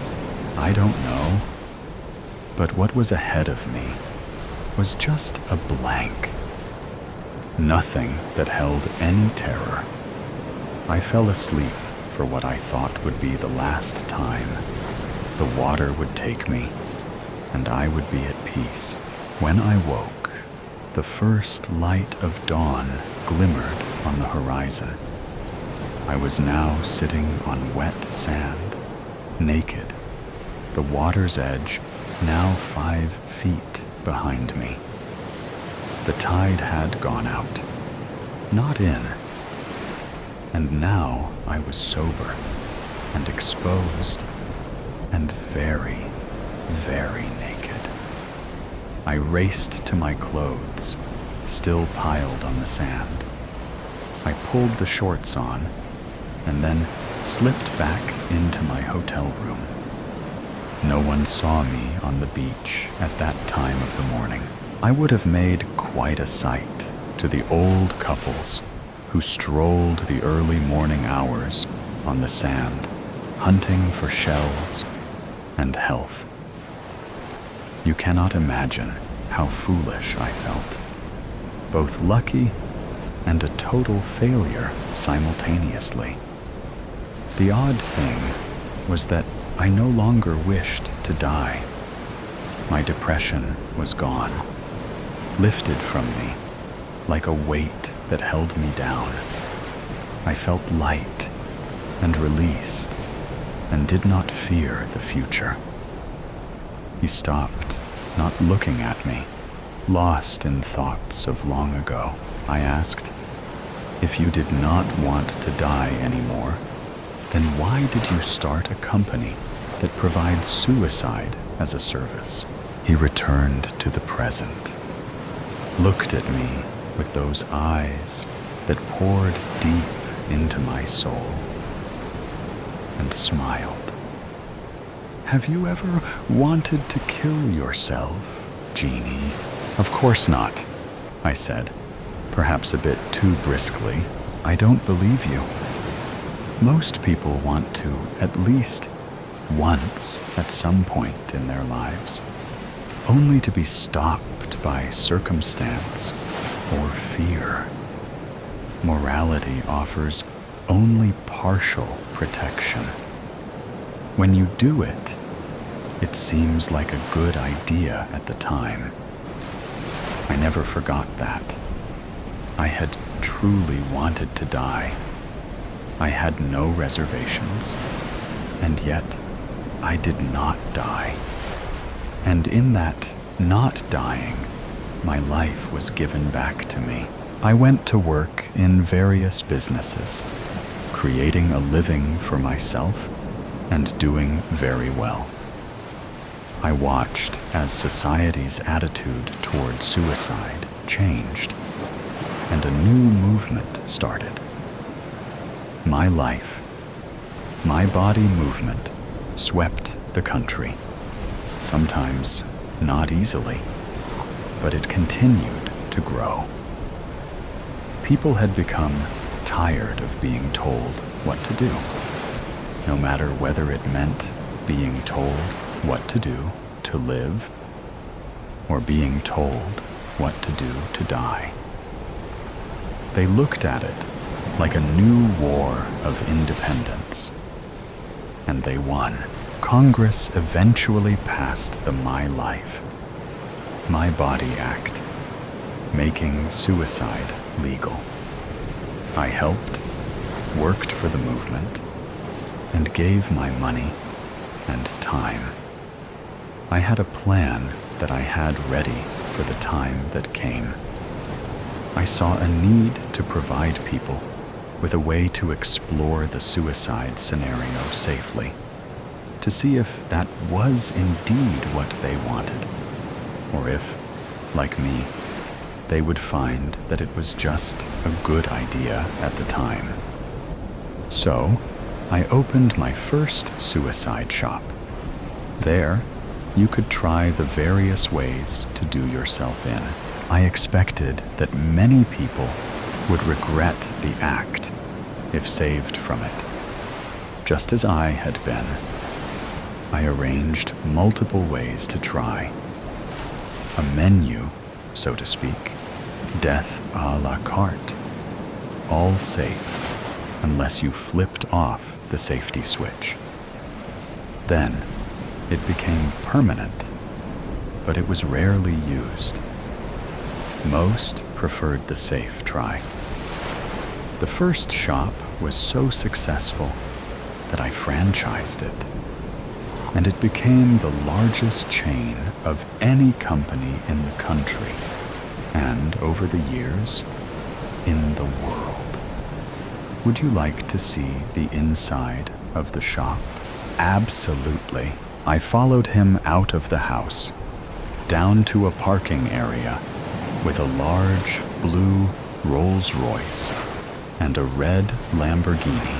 A: I don't know. But what was ahead of me was just a blank. Nothing that held any terror. I fell asleep for what I thought would be the last time. The water would take me, and I would be at peace. When I woke, the first light of dawn glimmered on the horizon. I was now sitting on wet sand, naked, the water's edge now 5 feet behind me. The tide had gone out, not in, and now I was sober and exposed and very, very naked. I raced to my clothes, still piled on the sand. I pulled the shorts on and then slipped back into my hotel room. No one saw me on the beach at that time of the morning. I would have made quite a sight to the old couples who strolled the early morning hours on the sand, hunting for shells and health. You cannot imagine how foolish I felt, both lucky and a total failure simultaneously. The odd thing was that I no longer wished to die. My depression was gone, lifted from me like a weight that held me down. I felt light and released and did not fear the future. He stopped, not looking at me, lost in thoughts of long ago. I asked, "If you did not want to die anymore, Then why did you start a company that provides suicide as a service? He returned to the present, looked at me with those eyes that poured deep into my soul, and smiled. Have you ever wanted to kill yourself, Jeannie? Of course not, I said, perhaps a bit too briskly. I don't believe you. Most people want to, at least once at some point in their lives, only to be stopped by circumstance or fear. Morality offers only partial protection. When you do it, it seems like a good idea at the time. I never forgot that. I had truly wanted to die. I had no reservations, and yet I did not die. And in that not dying, my life was given back to me. I went to work in various businesses, creating a living for myself and doing very well. I watched as society's attitude toward suicide changed, and a new movement started. My life, my body movement swept the country, sometimes not easily, but it continued to grow. People had become tired of being told what to do, no matter whether it meant being told what to do to live or being told what to do to die. They looked at it like a new war of independence, and they won. Congress eventually passed the My Life, My Body Act, making suicide legal. I helped, worked for the movement, and gave my money and time. I had a plan that I had ready for the time that came. I saw a need to provide people with a way to explore the suicide scenario safely, to see if that was indeed what they wanted, or if, like me, they would find that it was just a good idea at the time. So, I opened my first suicide shop. There, you could try the various ways to do yourself in. I expected that many people would regret the act if saved from it, just as I had been. I arranged multiple ways to try. A menu, so to speak, death a la carte, all safe unless you flipped off the safety switch. Then, it became permanent, but it was rarely used. Most preferred the safe try. The first shop was so successful that I franchised it, and it became the largest chain of any company in the country, and over the years, in the world. Would you like to see the inside of the shop? Absolutely. I followed him out of the house, down to a parking area with a large blue Rolls-Royce and a red Lamborghini.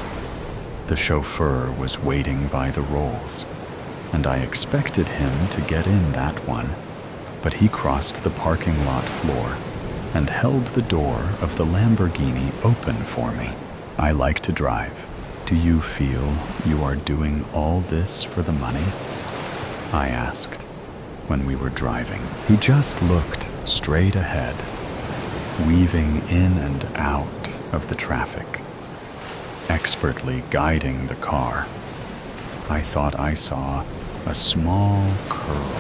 A: The chauffeur was waiting by the Rolls, and I expected him to get in that one, but he crossed the parking lot floor and held the door of the Lamborghini open for me. I like to drive. Do you feel you are doing all this for the money? I asked when we were driving. He just looked straight ahead, weaving in and out of the traffic, expertly guiding the car. I thought I saw a small curl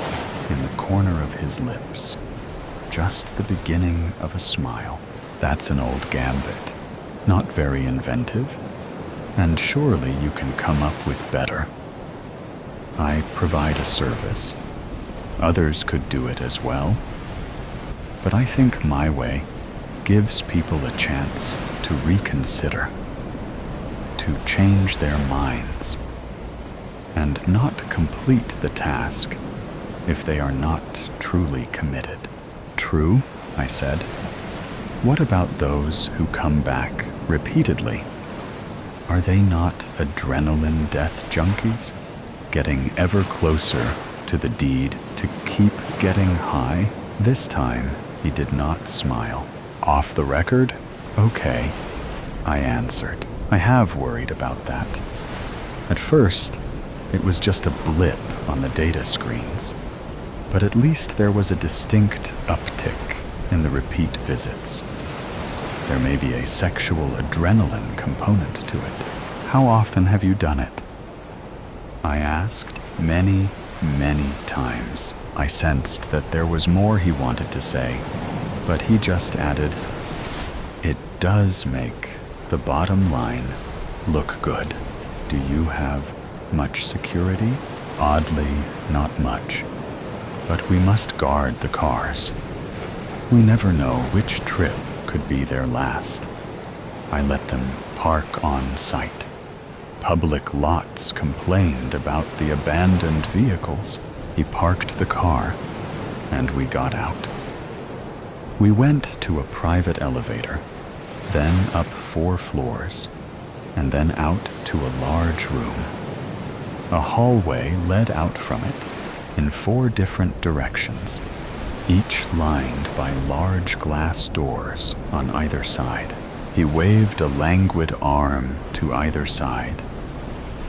A: in the corner of his lips, just the beginning of a smile. That's an old gambit, not very inventive, and surely you can come up with better. I provide a service. Others could do it as well, but I think my way gives people a chance to reconsider, to change their minds and not complete the task if they are not truly committed. True, I said. What about those who come back repeatedly? Are they not adrenaline death junkies, getting ever closer to the deed to keep getting high? This time, he did not smile. Off the record? Okay, I answered. I have worried about that. At first, it was just a blip on the data screens, but at least there was a distinct uptick in the repeat visits. There may be a sexual adrenaline component to it. How often have you done it? I asked. Many times. I sensed that there was more he wanted to say, but he just added, "It does make the bottom line look good. Do you have much security?" Oddly, not much. But we must guard the cars. We never know which trip could be their last. I let them park on site. Public lots complained about the abandoned vehicles. He parked the car, and we got out. We went to a private elevator, then up 4 floors, and then out to a large room. A hallway led out from it in 4 different directions, each lined by large glass doors on either side. He waved a languid arm to either side,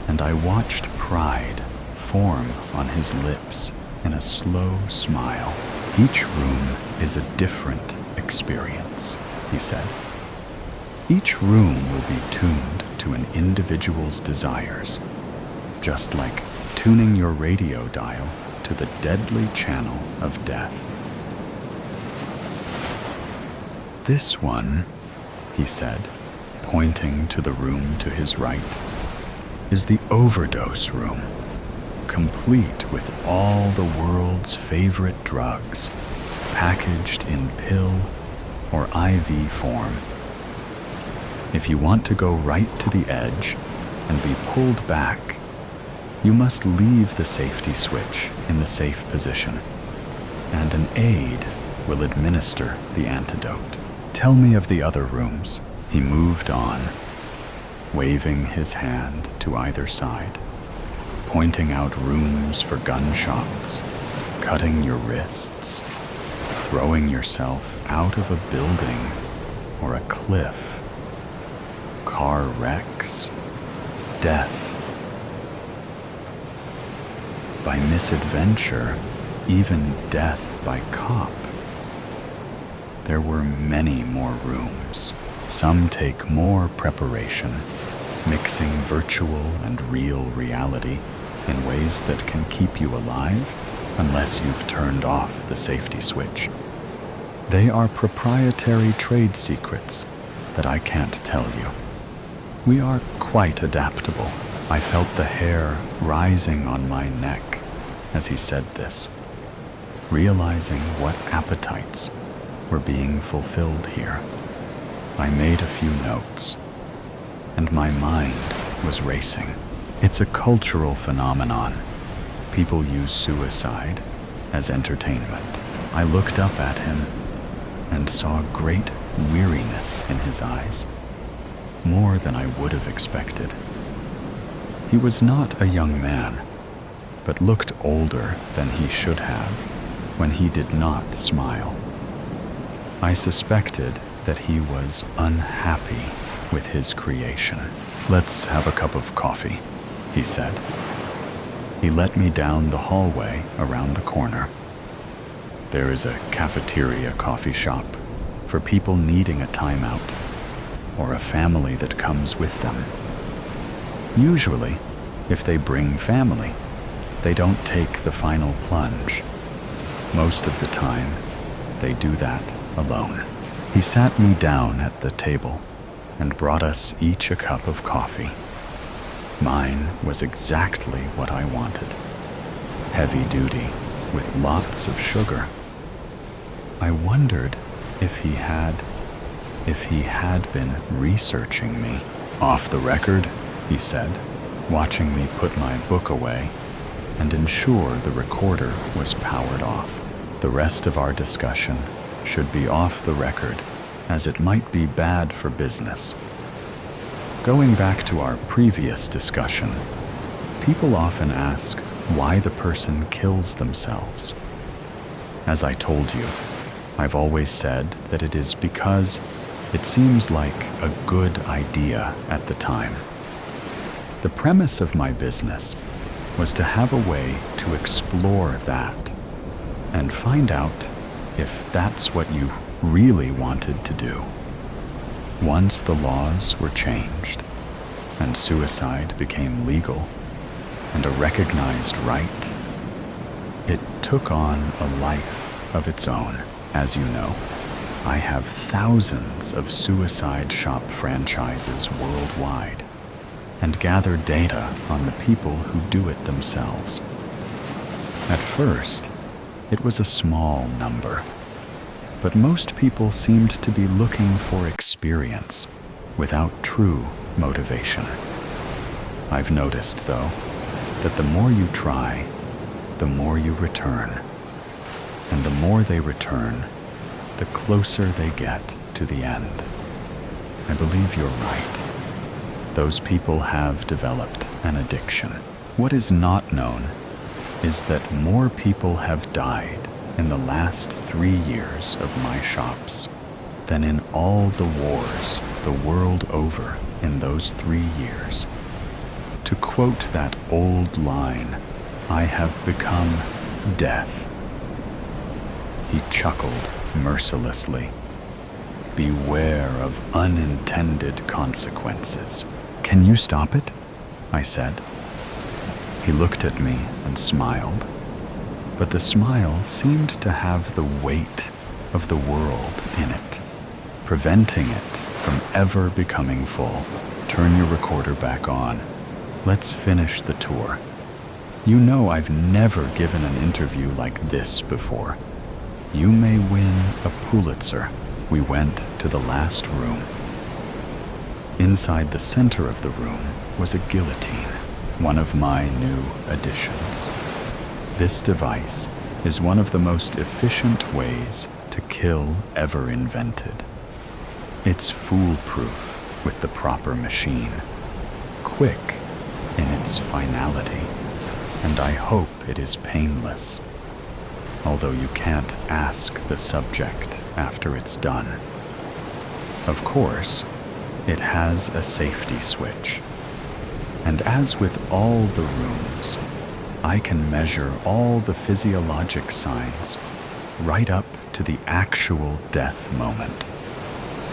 A: and I watched pride form on his lips in a slow smile. "Each room is a different experience," he said. "Each room will be tuned to an individual's desires, just like tuning your radio dial to the deadly channel of death. This one," he said, pointing to the room to his right, "is the overdose room, complete with all the world's favorite drugs, packaged in pill or IV form. If you want to go right to the edge and be pulled back, you must leave the safety switch in the safe position, and an aide will administer the antidote. Tell me of the other rooms." He moved on, waving his hand to either side, pointing out rooms for gunshots, cutting your wrists, throwing yourself out of a building or a cliff, car wrecks, death. By misadventure, even death by cop. There were many more rooms. Some take more preparation, mixing virtual and real reality in ways that can keep you alive unless you've turned off the safety switch. They are proprietary trade secrets that I can't tell you. We are quite adaptable. I felt the hair rising on my neck as he said this, realizing what appetites were being fulfilled here. I made a few notes, and my mind was racing. It's a cultural phenomenon. People use suicide as entertainment. I looked up at him and saw great weariness in his eyes, more than I would have expected. He was not a young man, but looked older than he should have when he did not smile. I suspected that he was unhappy with his creation. "Let's have a cup of coffee," he said. He led me down the hallway around the corner. There is a cafeteria coffee shop for people needing a timeout or a family that comes with them. Usually, if they bring family, they don't take the final plunge. Most of the time, they do that alone. He sat me down at the table and brought us each a cup of coffee. Mine was exactly what I wanted. Heavy duty, with lots of sugar. I wondered if he had been researching me. Off the record, he said, watching me put my book away and ensure the recorder was powered off. The rest of our discussion should be off the record, as it might be bad for business. Going back to our previous discussion, people often ask why the person kills themselves. As I told you, I've always said that it is because it seems like a good idea at the time. The premise of my business was to have a way to explore that and find out if that's what you really wanted to do. Once the laws were changed and suicide became legal and a recognized right, it took on a life of its own. As you know, I have thousands of suicide shop franchises worldwide and gather data on the people who do it themselves. At first, it was a small number, but most people seemed to be looking for experience without true motivation. I've noticed, though, that the more you try, the more you return. And the more they return, the closer they get to the end. I believe you're right. Those people have developed an addiction. What is not known is that more people have died in the last 3 years of my shops than in all the wars the world over in those 3 years. To quote that old line, I have become death. He chuckled mercilessly. Beware of unintended consequences. Can you stop it? I said. He looked at me and smiled, but the smile seemed to have the weight of the world in it, preventing it from ever becoming full. Turn your recorder back on. Let's finish the tour. You know I've never given an interview like this before. You may win a Pulitzer. We went to the last room. Inside the center of the room was a guillotine, one of my new additions. This device is one of the most efficient ways to kill ever invented. It's foolproof with the proper machine, quick in its finality, and I hope it is painless. Although you can't ask the subject after it's done. Of course, it has a safety switch. And as with all the rooms, I can measure all the physiologic signs right up to the actual death moment.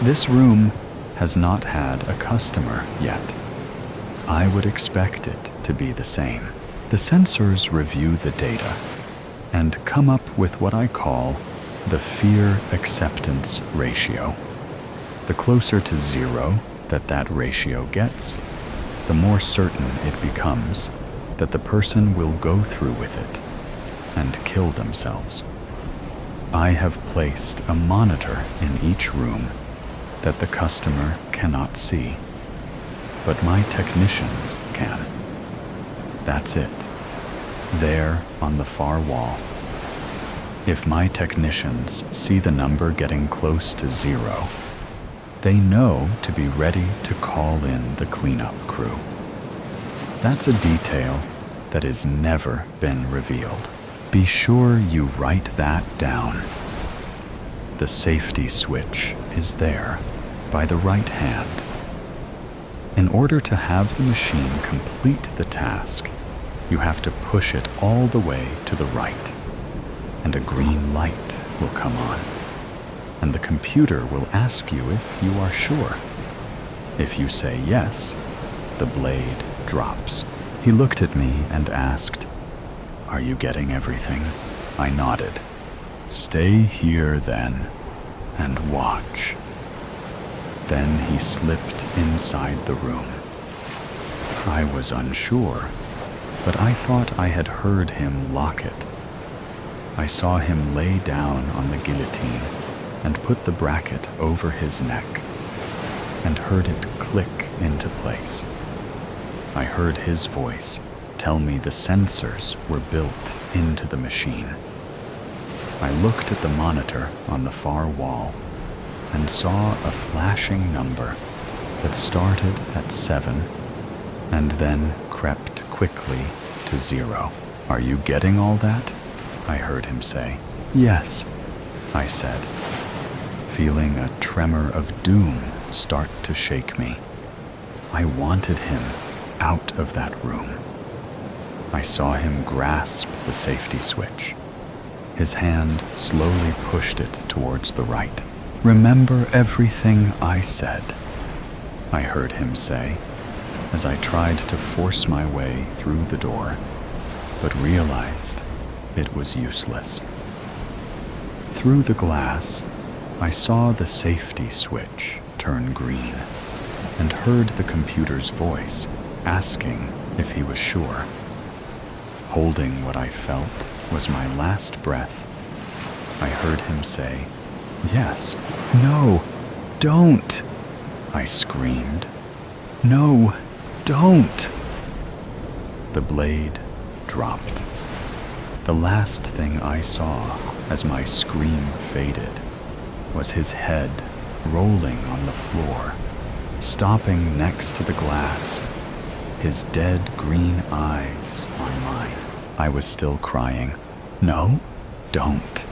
A: This room has not had a customer yet. I would expect it to be the same. The sensors review the data and come up with what I call the fear acceptance ratio. The closer to 0 that ratio gets, the more certain it becomes that the person will go through with it and kill themselves. I have placed a monitor in each room that the customer cannot see, but my technicians can. That's it. There on the far wall. If my technicians see the number getting close to 0, they know to be ready to call in the cleanup crew. That's a detail that has never been revealed. Be sure you write that down. The safety switch is there by the right hand. In order to have the machine complete the task, you have to push it all the way to the right, and a green light will come on, and the computer will ask you if you are sure. If you say yes, the blade drops. He looked at me and asked, "Are you getting everything?" I nodded. "Stay here then, and watch." Then he slipped inside the room. I was unsure, but I thought I had heard him lock it. I saw him lay down on the guillotine and put the bracket over his neck, and heard it click into place. I heard his voice tell me the sensors were built into the machine. I looked at the monitor on the far wall and saw a flashing number that started at 7 and then crept quickly to 0. "Are you getting all that?" I heard him say. "Yes," I said, feeling a tremor of doom start to shake me. I wanted him out of that room. I saw him grasp the safety switch. His hand slowly pushed it towards the right. "Remember everything I said," I heard him say as I tried to force my way through the door, but realized it was useless. Through the glass, I saw the safety switch turn green and heard the computer's voice asking if he was sure. Holding what I felt was my last breath, I heard him say, "Yes." "No, don't!" I screamed. "No, don't!" The blade dropped. The last thing I saw as my scream faded was his head rolling on the floor, stopping next to the glass, his dead green eyes on mine. I was still crying, "No, don't."